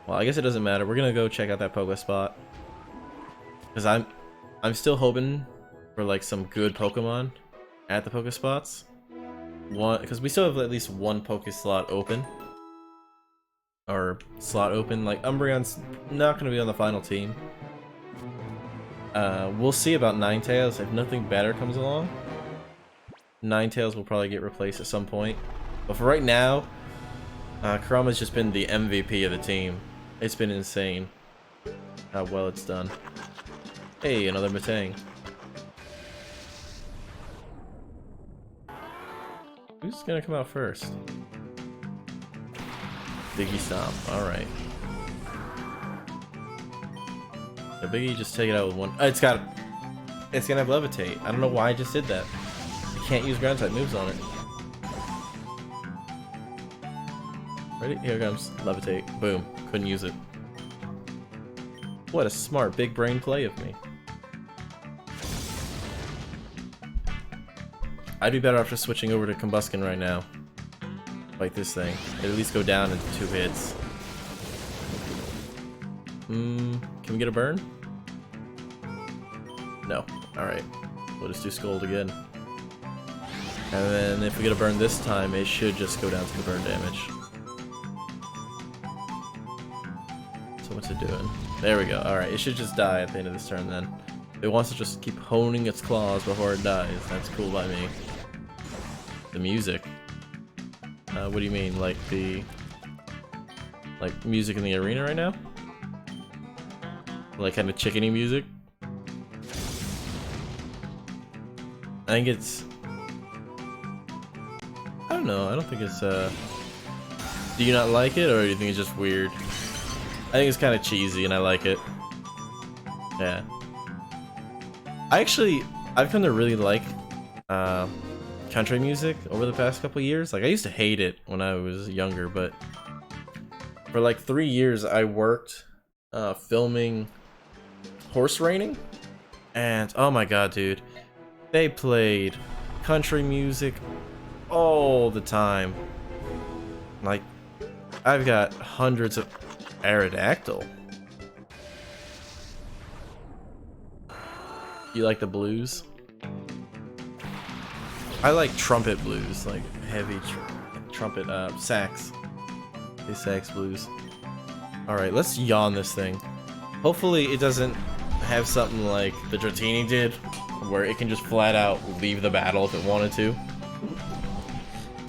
Well, I guess it doesn't matter. We're gonna go check out that Pokespot. Because I'm still hoping for like some good Pokemon at the Pokespots. Because we still have at least one Pokeslot open. Or slot open. Like Umbreon's not gonna be on the final team. We'll see about Ninetales if nothing better comes along. Ninetales will probably get replaced at some point. But for right now, Kurama's just been the MVP of the team. It's been insane how well it's done. Hey, another Metang. Who's gonna come out first? Biggie Stomp, alright. The Biggie, just take it out with one. Oh, it's gonna have Levitate. I don't know why I just did that. You can't use ground type moves on it. Ready? Here comes Levitate. Boom. Couldn't use it. What a smart big brain play of me. I'd be better off just switching over to Combuskin right now. Fight this thing. It'd at least go down into 2 hits. Can we get a burn? No. Alright. We'll just do Scold again. And then if we get a burn this time, it should just go down to the burn damage. So what's it doing? There we go. Alright, it should just die at the end of this turn then. It wants to just keep honing its claws before it dies. That's cool by me. The music. What do you mean? Like the... Like music in the arena right now? Like kind of chickeny music? I think it's... I don't know, I don't think it's do you not like it, or do you think it's just weird? I think it's kind of cheesy and I like it. Yeah. I've come to really like country music over the past couple years. Like I used to hate it when I was younger, but for like 3 years I worked filming horse reining, and oh my god, dude, they played country music all the time. Like I've got hundreds of Aerodactyl. You like the blues? I like trumpet blues, like heavy trumpet sax. These sax blues. Alright, let's yawn this thing. Hopefully it doesn't have something like the Dratini did, where it can just flat out leave the battle if it wanted to.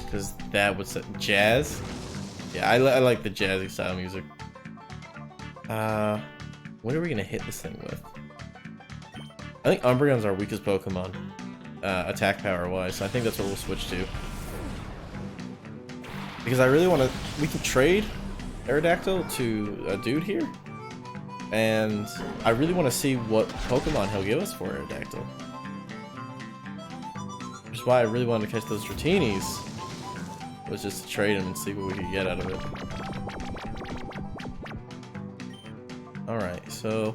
Because that would set jazz. Yeah, I like the jazzy style music. What are we gonna hit this thing with? I think Umbreon's our weakest Pokemon, attack power wise, so I think that's what we'll switch to. Because I really want to, we can trade Aerodactyl to a dude here, and I really want to see what Pokemon he'll give us for Aerodactyl. Which is why I really wanted to catch those Dratinis, was just to trade him and see what we could get out of it. Alright, so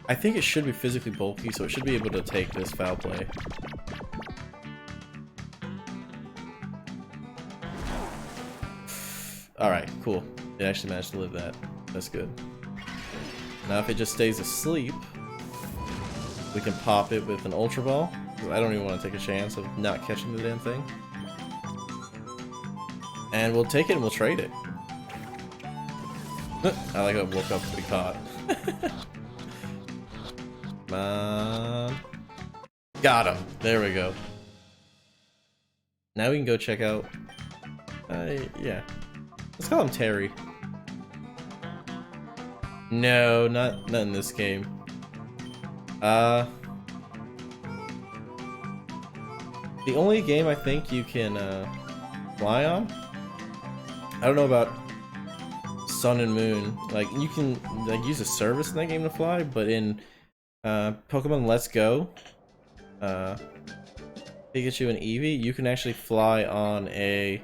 I think it should be physically bulky, so it should be able to take this foul play. Alright, cool. It actually managed to live that. That's good. Now if it just stays asleep, we can pop it with an Ultra Ball. I don't even want to take a chance of not catching the damn thing. And we'll take it and we'll trade it. I like how it woke up to be caught. Come on. Got him. There we go. Now we can go check out... yeah. Let's call him Terry. No, not in this game. The only game I think you can fly on, I don't know about Sun and Moon. Like you can like use a service in that game to fly, but in Pokemon Let's Go, Pikachu and Eevee, you can actually fly on a.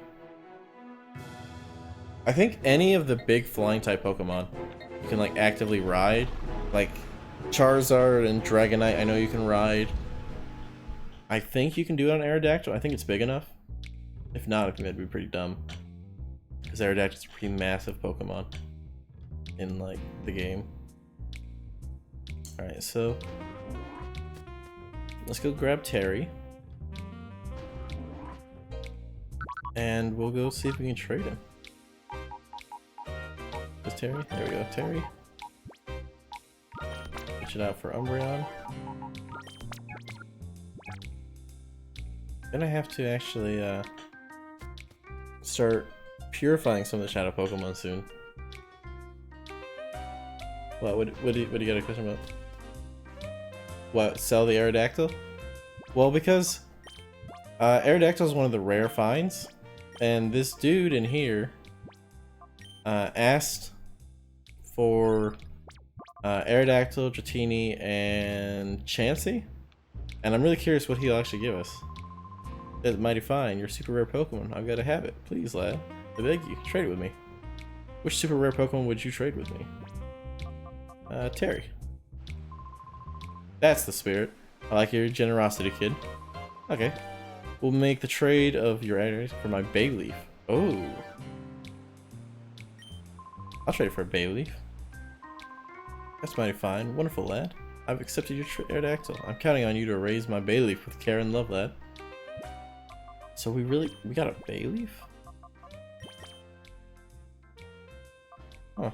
I think any of the big flying type Pokemon you can like actively ride, like Charizard and Dragonite. I know you can ride. I think you can do it on Aerodactyl. I think it's big enough. If not, I think that'd be pretty dumb. Because Aerodactyl's a pretty massive Pokemon in like the game. Alright, so let's go grab Terry. And we'll go see if we can trade him. Is Terry? There we go, Terry. Switch it out for Umbreon. Gonna have to actually start purifying some of the shadow Pokemon soon. What do you got a question about? What, sell the Aerodactyl? Well, because Aerodactyl is one of the rare finds, and this dude in here asked for Aerodactyl, Dratini, and Chansey, and I'm really curious what he'll actually give us. That's mighty fine. You're a super rare Pokemon. I've got to have it. Please, lad. I beg you, trade it with me. Which super rare Pokemon would you trade with me? Terry. That's the spirit. I like your generosity, kid. Okay. We'll make the trade of your items for my Bayleaf. Oh. I'll trade it for a Bayleaf. That's mighty fine. Wonderful, lad. I've accepted your Aerodactyl. I'm counting on you to raise my Bayleaf with care and love, lad. So we got a Bayleaf? Huh.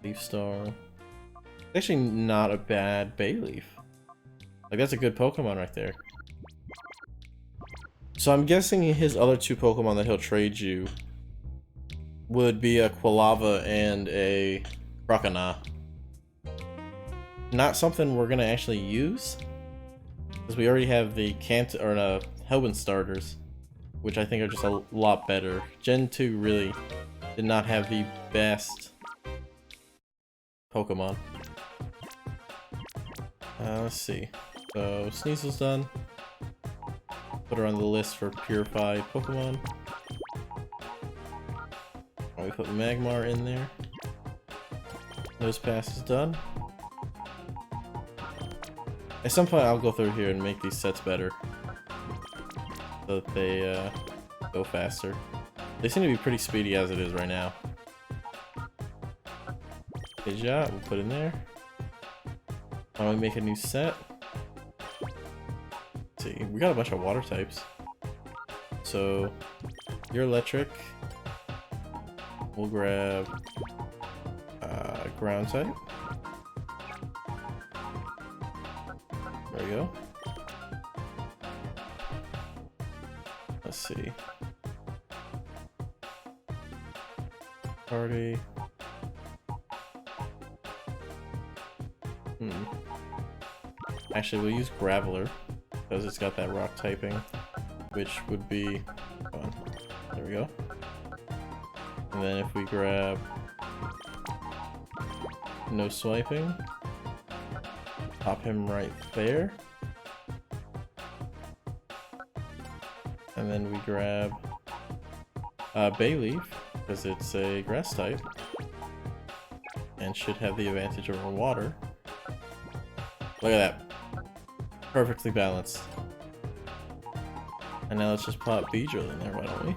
Leaf Star. Actually not a bad Bayleaf. Like that's a good Pokemon right there. So I'm guessing his other two Pokemon that he'll trade you would be a Quilava and a Croconaw. Not something we're gonna actually use, because we already have the Hellbent starters, which I think are just a lot better. Gen 2 really did not have the best Pokemon. Let's see. So Sneasel's done. Put her on the list for purified Pokemon. We put Magmar in there. Nosepass is done. At some point I'll go through here and make these sets better, so that they go faster. They seem to be pretty speedy as it is right now. Good job, we'll put in there. Why don't we make a new set? Let's see, we got a bunch of water types. So, you're electric. We'll grab ground type. There we go. Let's see. Party. Actually, we'll use Graveler because it's got that rock typing, which would be fun. There we go. And then if we grab no swiping, pop him right there. And then we grab Bayleaf because it's a grass type and should have the advantage over water. Look at that. Perfectly balanced. And now let's just pop Beedrill in there, why don't we?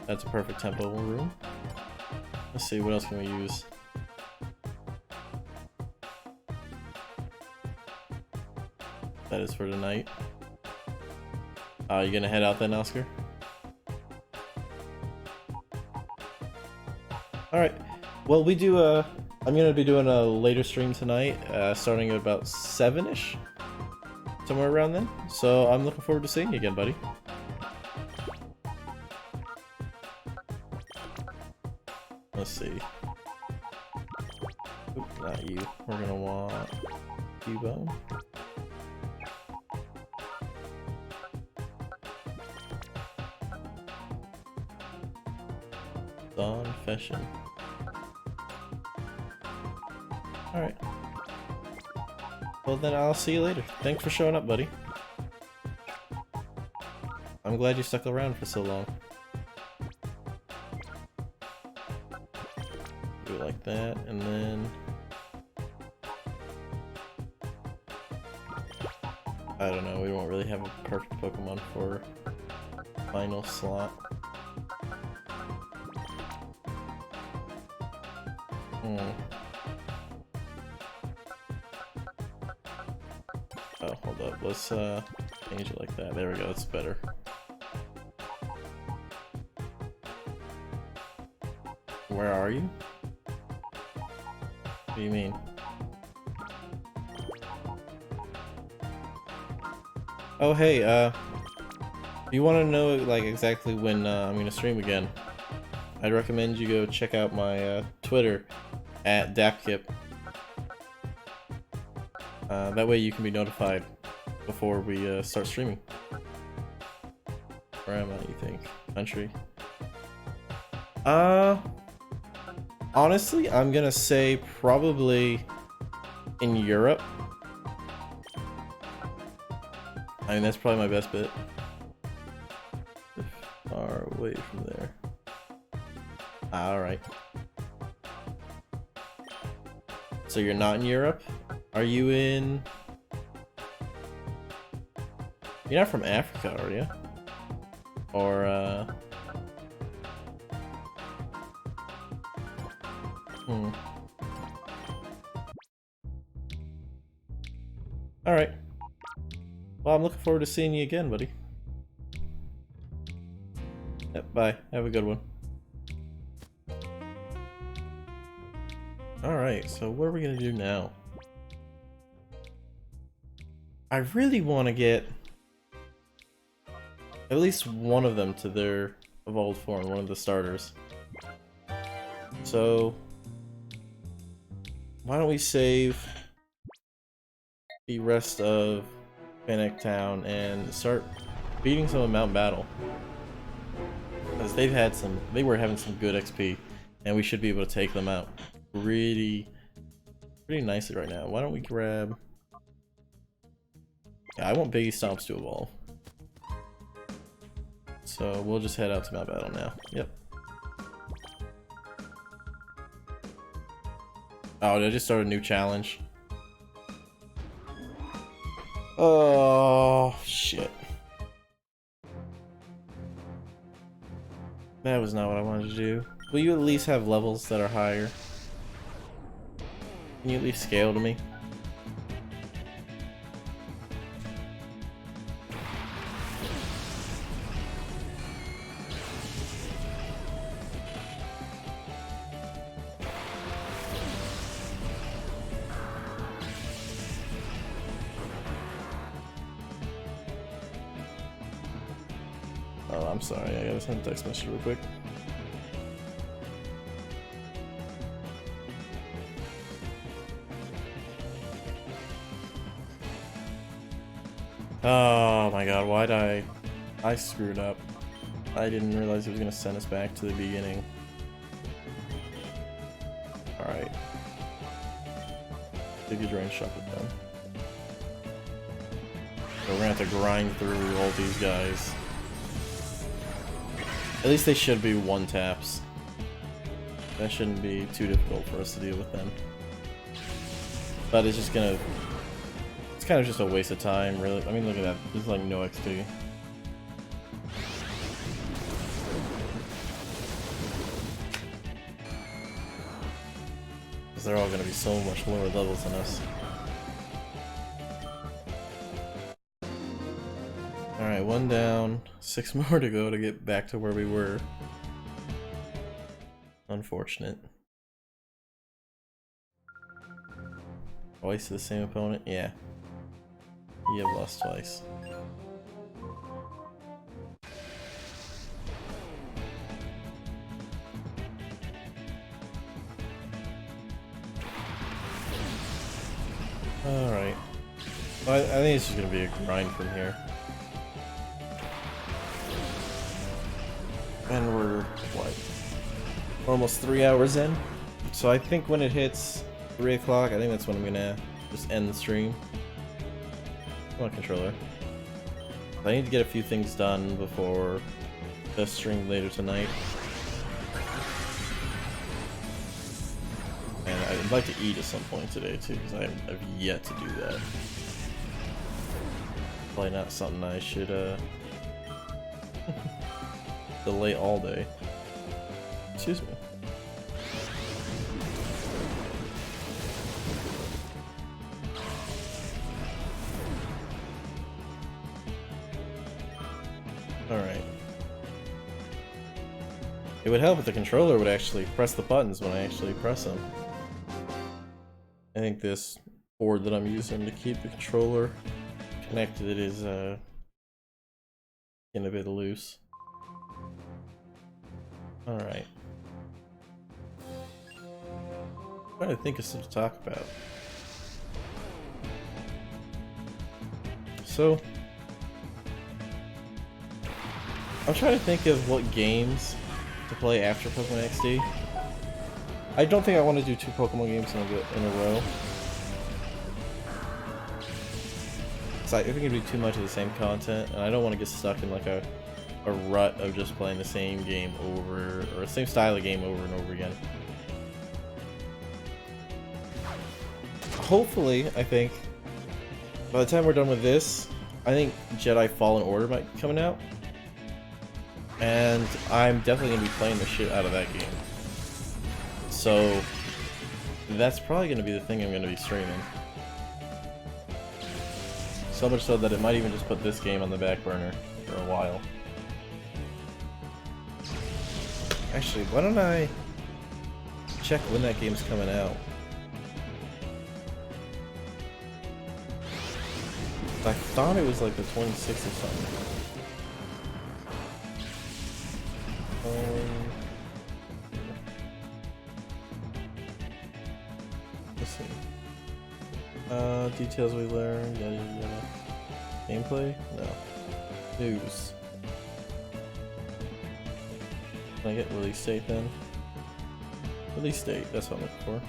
That's a perfect tempo room. Let's see, what else can we use? That is for tonight. You gonna head out then, Oscar? Alright. Well, we do, I'm gonna be doing a later stream tonight, starting at about 7-ish. Somewhere around then. So I'm looking forward to seeing you again, buddy. Let's see. Oop, not you. We're gonna want Cubone. Dawn Fashion. Alright. Well then I'll see you later. Thanks for showing up, buddy. I'm glad you stuck around for so long. Do it like that, and then... I don't know, we don't really have a perfect Pokemon for final slot. Oh, hold up, let's change it like that. There we go, it's better. Where are you? What do you mean? Oh hey, if you want to know like exactly when I'm gonna stream again, I'd recommend you go check out my Twitter at Dapkip. That way you can be notified before we start streaming. Where am I, you think? Country? Honestly, I'm gonna say probably in Europe. I mean, that's probably my best bet. Far away from there. Alright. So you're not in Europe? Are you in... You're not from Africa, are you? Or, Alright. Well, I'm looking forward to seeing you again, buddy. Yep, bye. Have a good one. Alright, so what are we gonna do now? I really want to get at least one of them to their evolved form, one of the starters. So, why don't we save the rest of Panic Town and start beating some of Mount Battle, because they were having some good XP, and we should be able to take them out pretty nicely right now. Why don't we grab? Yeah, I want Biggie Stomps to evolve, so we'll just head out to Mount Battle now. Yep. Oh, did I just start a new challenge? Oh, shit. That was not what I wanted to do. Will you at least have levels that are higher? Can you at least scale to me? Oh, I'm sorry, I gotta send a text message real quick. Oh my god, why'd I screwed up. I didn't realize it was gonna send us back to the beginning. Alright. Big drain shop it down. So we're gonna have to grind through all these guys. At least they should be one taps. That shouldn't be too difficult for us to deal with them. But it's just gonna... It's kind of just a waste of time, really. I mean, look at that. There's like no XP. Because they're all gonna be so much lower levels than us. Alright, one down, 6 more to go to get back to where we were. Unfortunate. Twice to the same opponent? Yeah. You have lost twice. Alright. Well, I think it's just gonna be a grind from here. And we're, what? Almost 3 hours in. So I think when it hits 3 o'clock, I think that's when I'm gonna just end the stream. Come on, controller. I need to get a few things done before the stream later tonight. And I'd like to eat at some point today too, because I've yet to do that. Probably not something I should delay all day. Excuse me. Alright. It would help if the controller would actually press the buttons when I actually press them. I think this board that I'm using to keep the controller connected is getting a bit loose. Alright. I'm trying to think of something to talk about. So, I'm trying to think of what games to play after Pokemon XD. I don't think I want to do 2 Pokemon games in a row. So I think it'd be too much of the same content, and I don't want to get stuck in like a rut of just playing the same game over, or the same style of game over and over again. Hopefully, I think, by the time we're done with this, I think Jedi Fallen Order might be coming out. And I'm definitely going to be playing the shit out of that game. So, that's probably going to be the thing I'm going to be streaming. So much so that it might even just put this game on the back burner for a while. Actually, why don't I check when that game's coming out? I thought it was like the 26th or something. Let's see. Details we learned, yada yada yada. Gameplay? No. News. Can I get release date then? Release date, that's what I'm looking for.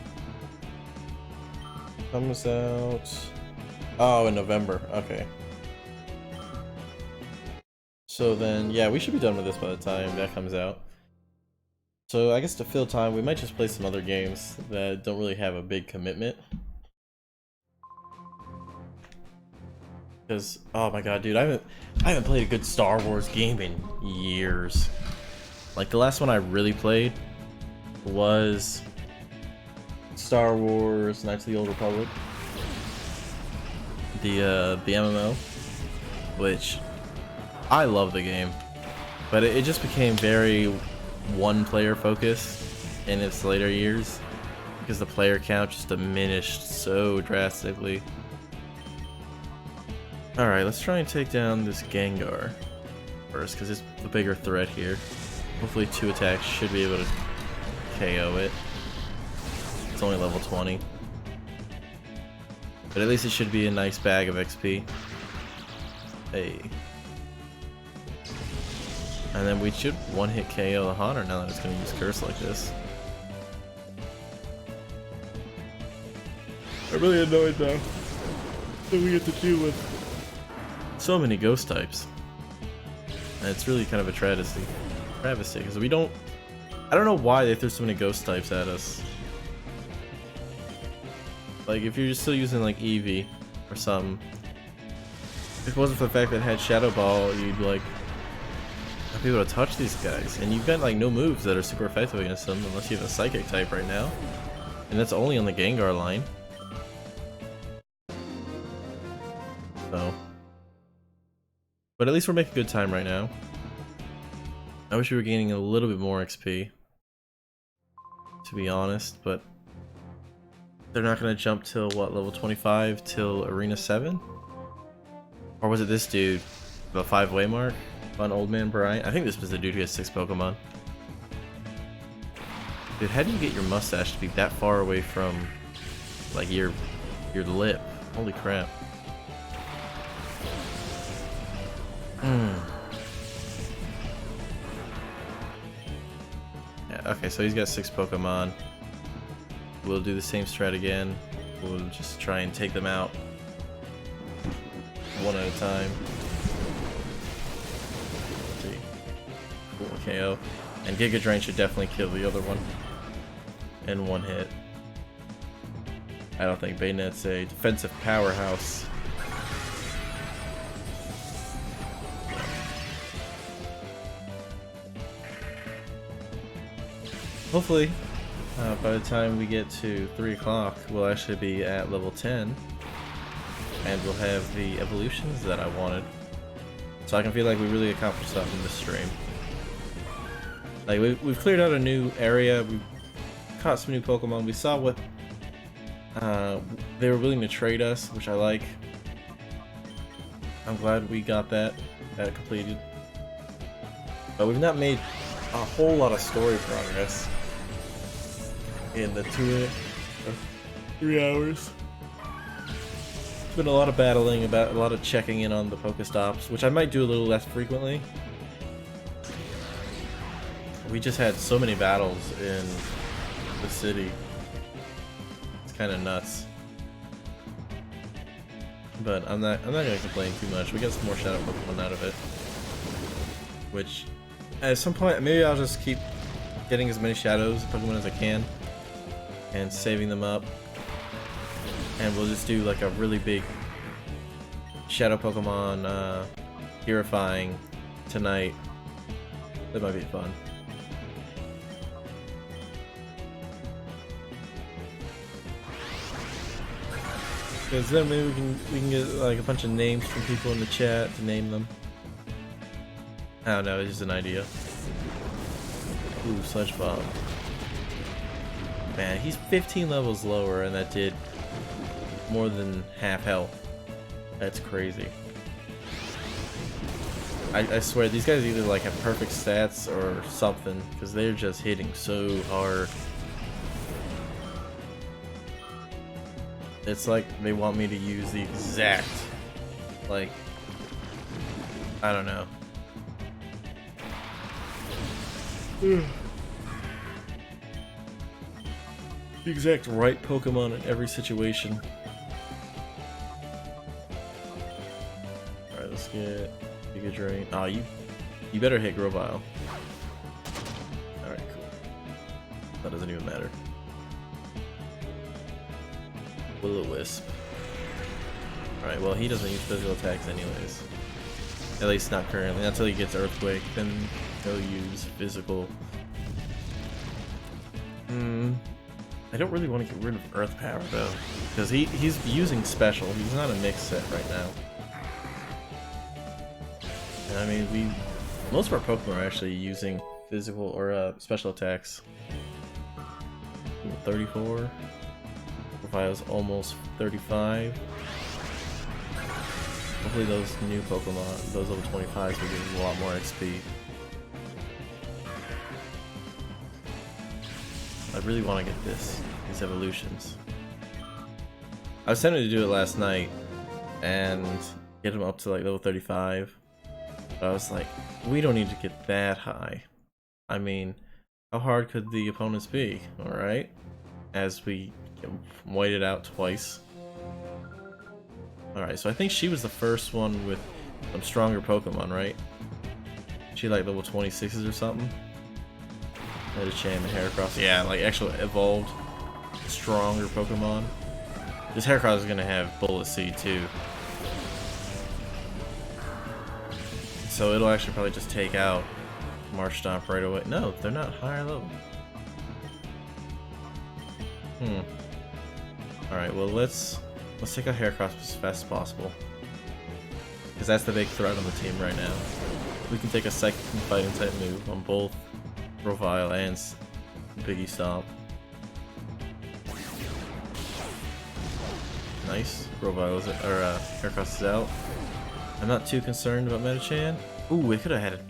Comes out... Oh, in November, okay. So then, yeah, we should be done with this by the time that comes out. So I guess to fill time, we might just play some other games that don't really have a big commitment. Because, oh my god, dude, I haven't played a good Star Wars game in years. Like, the last one I really played was Star Wars Knights of the Old Republic. The MMO, which I love the game, but it just became very one-player focused in its later years because the player count just diminished so drastically. Alright, let's try and take down this Gengar first because it's the bigger threat here. Hopefully 2 attacks should be able to KO it. It's only level 20. But at least it should be a nice bag of XP. Hey. And then we should one-hit KO the Haunter now that it's going to use Curse like this. I'm really annoyed though that we get to deal with so many ghost types. And it's really kind of a travesty because we don't... I don't know why they threw so many ghost types at us. Like, if you're still using, like, Eevee or something, if it wasn't for the fact that it had Shadow Ball, you'd, like, not be able to touch these guys. And you've got, like, no moves that are super effective against them unless you have a Psychic type right now. And that's only on the Gengar line. So. But at least we're making good time right now. I wish we were gaining a little bit more XP, to be honest, but they're not going to jump till, what, level 25 till Arena 7? Or was it this dude, the 5-way mark? On Old Man Brian? I think this was the dude who has 6 Pokemon. Dude, how do you get your mustache to be that far away from, like, your lip? Holy crap. Yeah, okay, so he's got 6 Pokemon. We'll do the same strat again. We'll just try and take them out one at a time. Let's see. Cool, KO. And Giga Drain should definitely kill the other one in one hit. I don't think Bayonet's a defensive powerhouse. Hopefully, by the time we get to 3 o'clock, we'll actually be at level 10. And we'll have the evolutions that I wanted. So I can feel like we really accomplished something in this stream. Like, we've cleared out a new area, we've caught some new Pokemon, we saw what they were willing to trade us, which I like. I'm glad we got that completed. But we've not made a whole lot of story progress in the 3 hours. It's been a lot of battling, a lot of checking in on the Pokestops, which I might do a little less frequently. We just had so many battles in the city. It's kind of nuts. But I'm not gonna complain too much. We got some more Shadow Pokemon out of it. Which, at some point, maybe I'll just keep getting as many Shadows Pokemon as I can and saving them up. And we'll just do like a really big Shadow Pokemon purifying tonight. That might be fun. Because then maybe we can get like a bunch of names from people in the chat to name them. I don't know, it's just an idea. Ooh, Sludge Bomb. Man, he's 15 levels lower and that did more than half health. That's crazy. I swear, these guys either like have perfect stats or something, because they're just hitting so hard. It's like they want me to use the exact, like, I don't know. The exact right Pokemon in every situation. Alright, let's get Giga Drain. Oh, you better hit Grovyle. Alright, cool. That doesn't even matter. Will-O-Wisp. Alright, well, he doesn't use physical attacks anyways. At least not currently. Not until he gets Earthquake, then he'll use physical. I don't really want to get rid of Earth Power though, because he's using special. He's not a mix set right now. And I mean, most of our Pokemon are actually using physical or special attacks. 34. Profile's almost 35. Hopefully those new Pokemon, those level 25s, will give us a lot more XP. I really want to get these evolutions. I was tempted to do it last night and get them up to like level 35, but I was like, we don't need to get that high. I mean, how hard could the opponents be? Alright, as we white it out twice. Alright, so I think she was the first one with some stronger Pokemon, right? She like level 26s or something? Medicham and Heracross. Yeah, like actual evolved stronger Pokemon. This Heracross is gonna have Bullet Seed too. So it'll actually probably just take out Marshtomp right away. No, they're not higher level. Alright, well let's take out Heracross as fast as possible. Because that's the big threat on the team right now. We can take a Psychic and Fighting type move on both Grovyle and Biggie Stomp. Nice. Grovyle is Heracross is out. I'm not too concerned about Medicham. Ooh, it could have had it.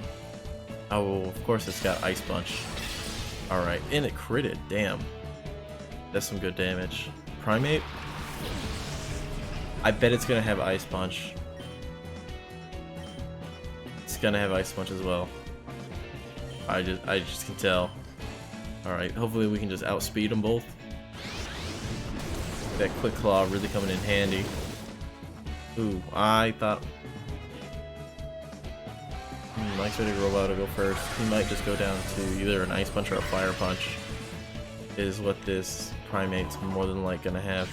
Oh, of course it's got Ice Punch. Alright, and it critted. Damn. That's some good damage. Primate? I bet it's gonna have Ice Punch. It's gonna have Ice Punch as well. I just can tell. Alright, hopefully we can just outspeed them both. That Quick Claw really coming in handy. Ooh, I thought... Mike's ready to roll out to go first. He might just go down to either an Ice Punch or a Fire Punch. Is what this Primate's more than like gonna have.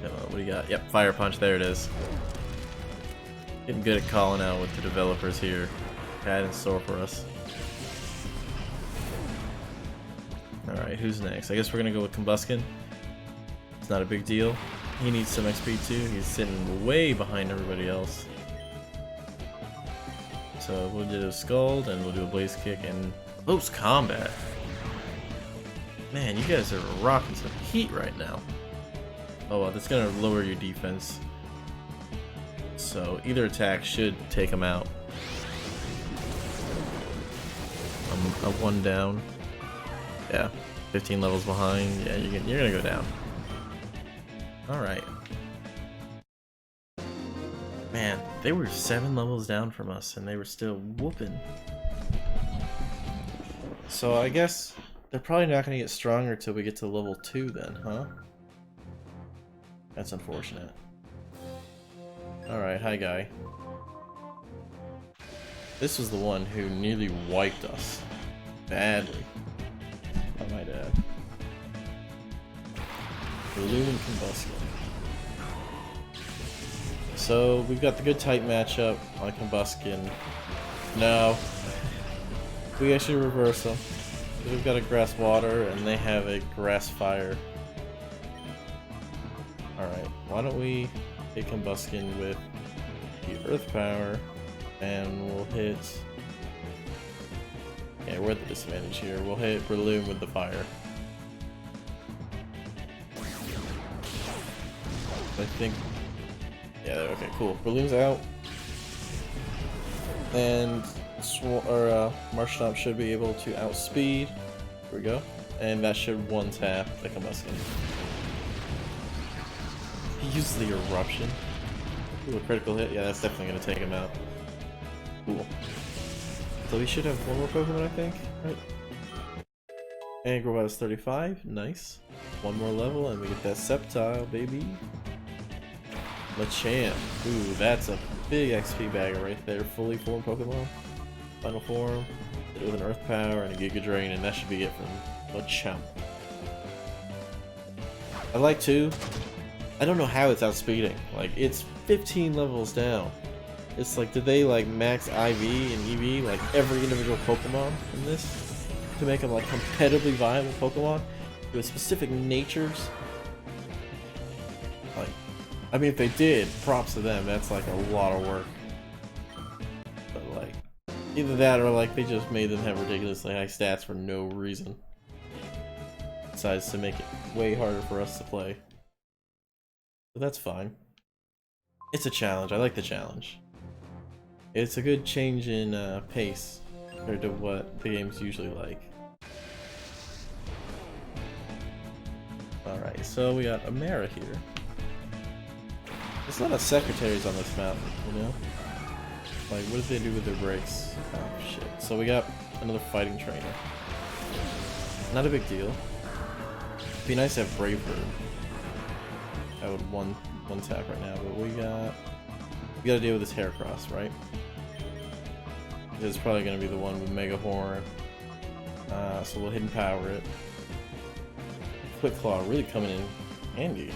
Come on, what do you got? Yep, Fire Punch, there it is. Getting good at calling out what the developers here had in store for us. Alright, who's next? I guess we're gonna go with Combusken. It's not a big deal. He needs some XP too. He's sitting way behind everybody else. So we'll do a Scald and we'll do a Blaze Kick and close combat. Man, you guys are rocking some heat right now. Oh well, that's gonna lower your defense. So either attack should take him out. I'm 1 down. Yeah, 15 levels behind. Yeah, you're gonna go down. Alright. Man, they were 7 levels down from us and they were still whooping. So I guess they're probably not gonna get stronger till we get to level 2 then, huh? That's unfortunate. Alright, hi guy. This was the one who nearly wiped us. Badly. Oh my dad. Balloon and Combusken. So we've got the good type matchup on Combusken. No. We actually reverse them. We've got a Grass Water and they have a Grass Fire. Alright, why don't we hit Combusken with the Earth Power and we'll hit... Yeah, we're at the disadvantage here. We'll hit Breloom with the Fire. I think... Yeah, okay, cool. Breloom's out. And Marshtomp should be able to outspeed. Here we go. And that should one-tap the Combusken. He uses the Eruption. Ooh, a critical hit. Yeah, that's definitely going to take him out. Cool. So we should have one more Pokemon, I think, right? And Growlithe is 35. Nice. One more level and we get that Sceptile, baby. Machamp. Ooh, that's a big XP bagger right there. Fully formed Pokemon. Final form. Hit it with an Earth Power and a Giga Drain, and that should be it from Machamp. I like to. I don't know how it's outspeeding. Like, it's 15 levels down. It's like, did they like max IV and EV like every individual Pokemon in this to make them like competitively viable Pokemon with specific natures? Like, I mean, if they did, props to them. That's like a lot of work. But like, either that or like they just made them have ridiculously high stats for no reason, besides to make it way harder for us to play. But that's fine. It's a challenge. I like the challenge. It's a good change in pace compared to what the game's usually like. Alright, so we got Amara here. There's a lot of secretaries on this mountain, you know? Like, what did they do with their breaks? Oh shit. So we got another fighting trainer. Not a big deal. It'd be nice to have Brave Bird. I would one tap right now, but we gotta deal with this Heracross, right? It's probably gonna be the one with Mega Horn. So we'll Hidden Power it. Quick Claw really coming in handy.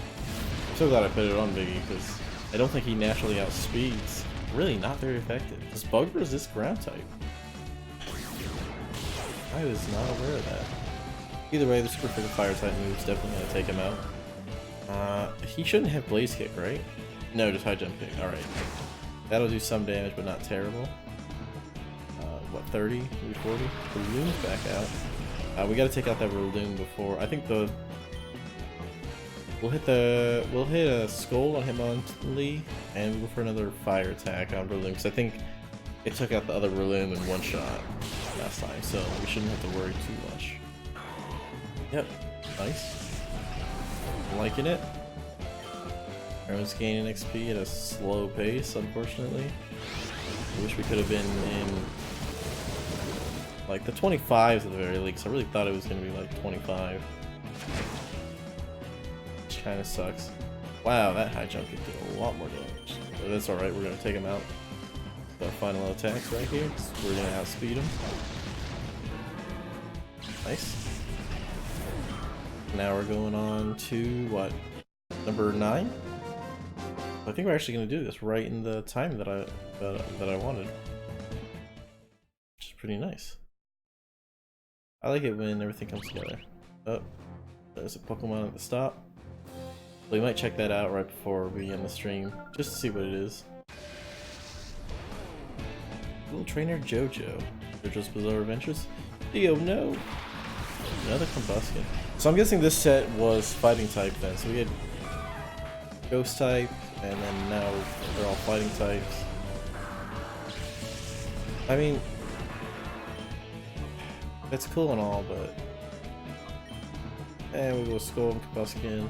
I'm so glad I put it on Biggie because I don't think he naturally outspeeds. Really not very effective. Does Bug resist ground type? I was not aware of that. Either way, the Super Fire type move's definitely gonna take him out. He shouldn't have Blaze Kick, right? No, just High Jump Kick. Alright. That'll do some damage, but not terrible. What, 30? Maybe 40? Balloon's back out. We gotta take out that Balloon before. I think the... We'll hit a Skull on Hitmonlee, and we'll go for another Fire attack on Breloom, because I think it took out the other Breloom in one shot last time, so we shouldn't have to worry too much. Yep, nice. I'm liking it. Everyone's gaining XP at a slow pace, unfortunately. I wish we could have been in like the 25s at the very least. I really thought it was going to be like 25. Which kind of sucks. Wow, that high jump did a lot more damage. But that's alright, we're going to take him out. The final attacks right here. We're going to outspeed him. Nice. Now we're going on to what? Number 9? I think we're actually going to do this right in the time that I wanted. Which is pretty nice. I like it when everything comes together. Oh, there's a Pokemon at the stop. We might check that out right before we end the stream, just to see what it is. Little trainer Jojo. JoJo's Bizarre Adventures. Dio, no! Another Combustion. So I'm guessing this set was fighting type then. So we had Ghost type, and then now they're all fighting types. I mean, that's cool and all, but we'll go Skull and Combustion.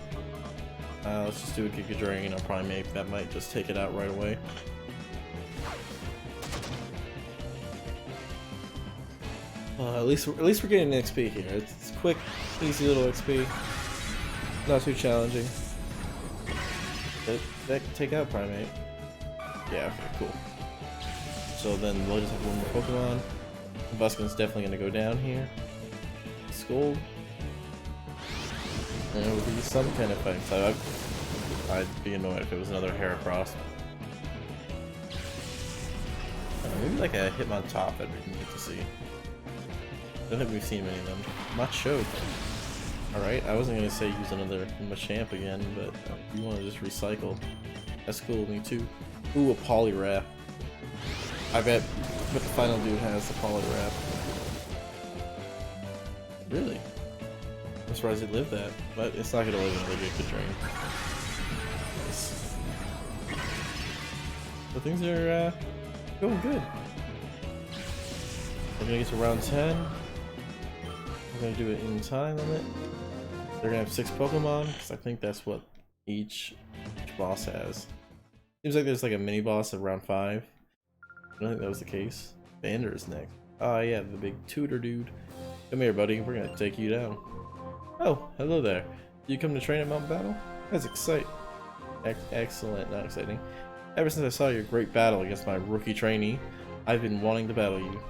Let's just do a Giga Drain or Primeape. That might just take it out right away. At least we're getting an XP here. It's quick, easy little XP. Not too challenging. Did that take out Primeape? Yeah. Okay. Cool. So then we'll just have one more Pokemon. Combustion's definitely gonna go down here. Scold. And it would be some kind of fighting type. I'd be annoyed if it was another Heracross. Maybe like a Hitmontop that we can get to see. I don't think we've seen many of them. Machoke. Alright, I wasn't gonna say use another Machamp again, but you want to just recycle. That's cool, me too. Ooh, a Poliwrath. I bet the final dude has the Poliwrath. Really? I'm surprised it lived that, but it's not gonna live another Giga Drain. So things are going good. We're gonna get to round 10. We're gonna do it in time limit. They're gonna have 6 Pokemon, because I think that's what each boss has. Seems like there's like a mini boss at round 5. I don't think that was the case. Vander is next. Oh yeah, the big tutor dude. Come here, buddy. We're gonna take you down. Oh, hello there. You come to train at Mount Battle? That's exciting. Excellent, not exciting. Ever since I saw your great battle against my rookie trainee, I've been wanting to battle you.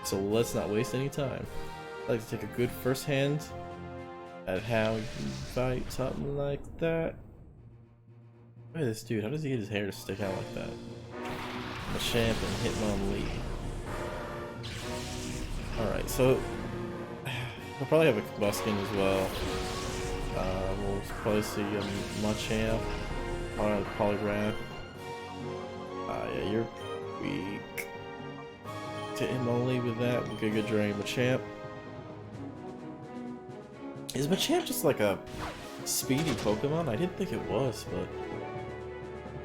So let's not waste any time. I'd like to take a good first hand at how you can fight something like that. Look at this dude. How does he get his hair to stick out like that? Machamp and Hitmonlee. Alright, so we'll probably have a Combustion as well. We'll probably see a Machamp or a Poliwrath. Yeah, you're weak. To Hitmonlee with that, we'll get a good Drain. Machamp. Is Machamp just like a speedy Pokemon? I didn't think it was, but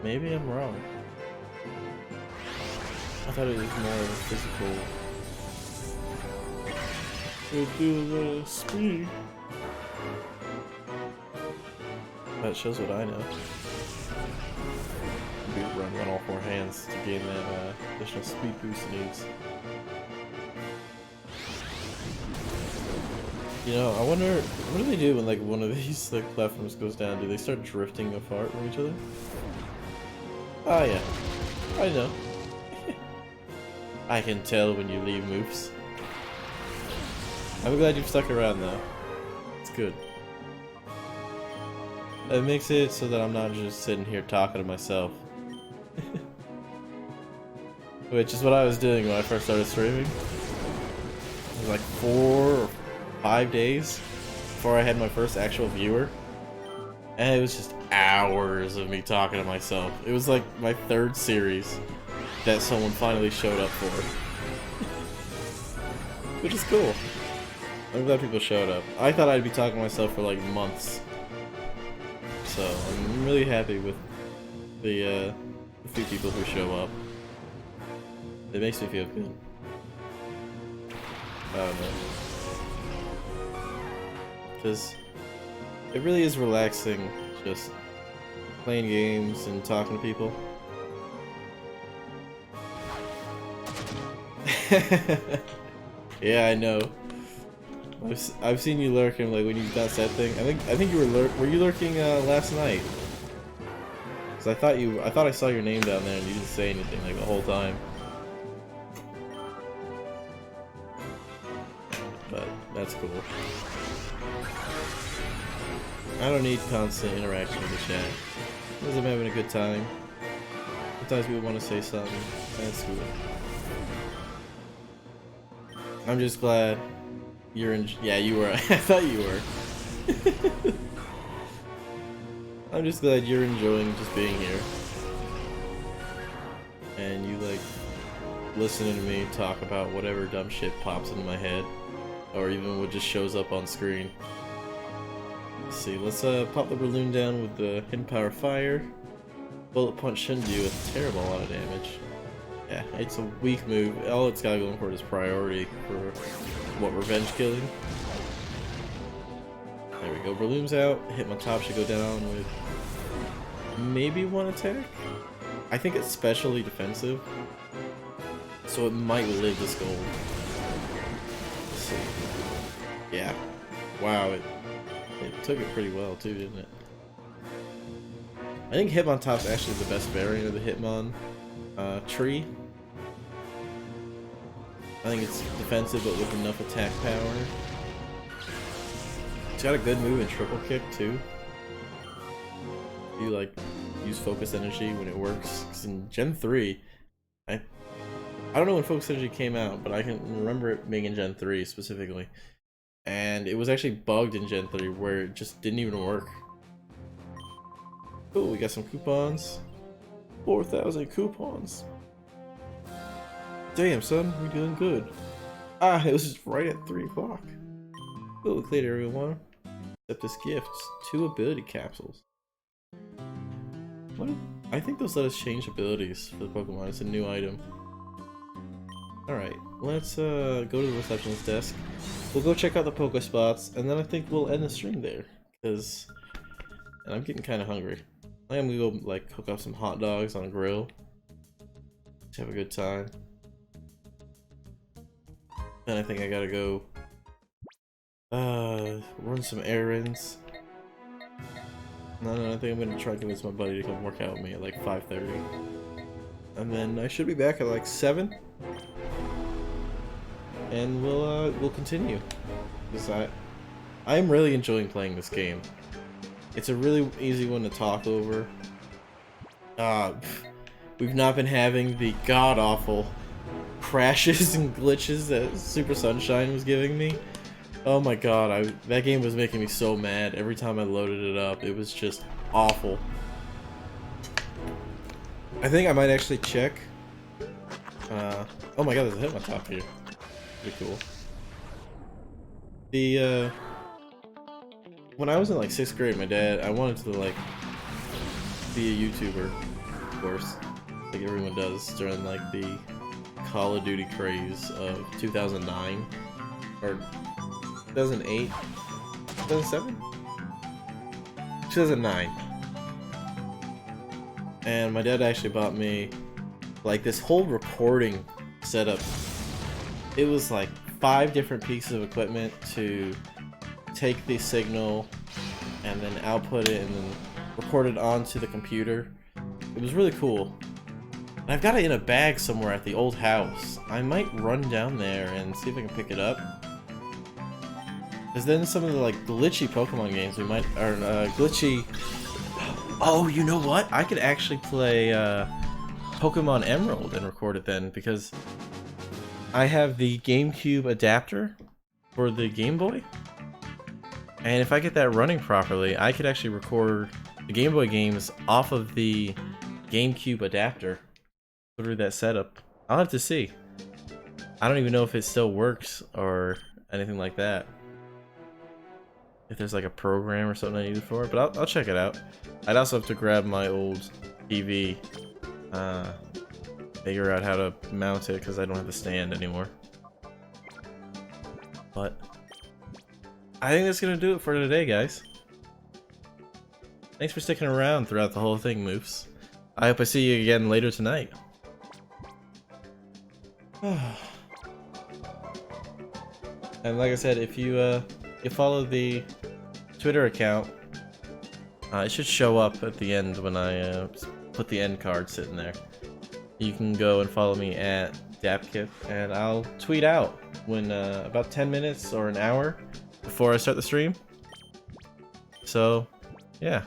maybe I'm wrong. I thought it was more physical. We'll do a little speed. That shows what I know. We run on all 4 hands to gain that additional speed boost it needs. You know, I wonder what do they do when like one of these like platforms goes down? Do they start drifting apart from each other? Oh yeah, I know. I can tell when you leave moves. I'm glad you've stuck around though. It's good. It makes it so that I'm not just sitting here talking to myself. Which is what I was doing when I first started streaming. It was like 4 or 5 days before I had my first actual viewer. And it was just hours of me talking to myself. It was like my 3rd series that someone finally showed up for. Which is cool. I'm glad people showed up. I thought I'd be talking to myself for like months. So I'm really happy with the few people who show up. It makes me feel good. I don't know. Because It really is relaxing, just playing games and talking to people. Yeah, I know. I've seen you lurking like when you got that thing. I think you were you lurking last night? Cause I thought I saw your name down there and you didn't say anything like the whole time. But that's cool. I don't need constant interaction with the chat. Because I'm having a good time. Sometimes people want to say something. That's cool. I'm just glad you're in. Yeah, you were. I thought you were. I'm just glad you're enjoying just being here. And you like listening to me talk about whatever dumb shit pops into my head. Or even what just shows up on screen. Let's see, let's pop the balloon down with the hidden power fire. Bullet punch shouldn't do a terrible lot of damage. Yeah, it's a weak move. All it's got going for it is priority for what revenge killing. There we go, balloon's out. Hitmontop should go down with maybe one attack. I think it's specially defensive, so it might live this gold. Let's see. Yeah. Wow, it took it pretty well too, didn't it? I think Hitmontop's actually the best variant of the Hitmon tree. I think it's defensive but with enough attack power. It's got a good move in triple kick too. You like use focus energy when it works. 'Cause in Gen 3, I don't know when focus energy came out, but I can remember it being in Gen 3 specifically. And it was actually bugged in Gen 3 where it just didn't even work. Cool, we got some coupons. 4,000 coupons. Damn, son, we're doing good. Ah, it was just right at 3 o'clock. Cool, cleared everyone. Except this gift. 2 ability capsules. What? I think those let us change abilities for the Pokemon. It's a new item. Alright, let's go to the receptionist desk. We'll go check out the Pokespots, and then I think we'll end the stream there. And I'm getting kind of hungry. I think I'm gonna go like cook up some hot dogs on a grill. Just have a good time. And I think I gotta go run some errands. No, I think I'm gonna try to convince my buddy to come work out with me at like 5:30. And then I should be back at like 7. And we'll continue. Because I'm really enjoying playing this game. It's a really easy one to talk over. We've not been having the god-awful crashes and glitches that Super Sunshine was giving me. Oh my god, that game was making me so mad. Every time I loaded it up, it was just awful. I think I might actually check. Oh my god, there's a Hitmontop here. Pretty cool. When I was in like 6th grade, my dad, I wanted to like be a YouTuber, of course, like everyone does during like the Call of Duty craze of 2009 or 2008, 2007, 2009. And my dad actually bought me like this whole recording setup. It was like 5 different pieces of equipment to take the signal and then output it and then record it onto the computer. It was really cool. And I've got it in a bag somewhere at the old house. I might run down there and see if I can pick it up. Because then some of the like glitchy Pokemon games we might, or glitchy... Oh, you know what? I could actually play Pokemon Emerald and record it then, because I have the GameCube adapter for the Game Boy. And if I get that running properly, I could actually record the Game Boy games off of the GameCube adapter through that setup. I'll have to see. I don't even know if it still works or anything like that. If there's like a program or something I need it for, but I'll check it out. I'd also have to grab my old TV, figure out how to mount it because I don't have the stand anymore. But I think that's gonna do it for today, guys. Thanks for sticking around throughout the whole thing, Moofs. I hope I see you again later tonight. And like I said, if you follow the Twitter account, it should show up at the end when I put the end card sitting there. You can go and follow me at Dapkip, and I'll tweet out when about 10 minutes or an hour before I start the stream. So, yeah.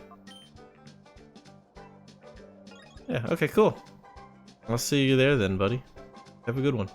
Yeah, okay, cool. I'll see you there then, buddy. Have a good one.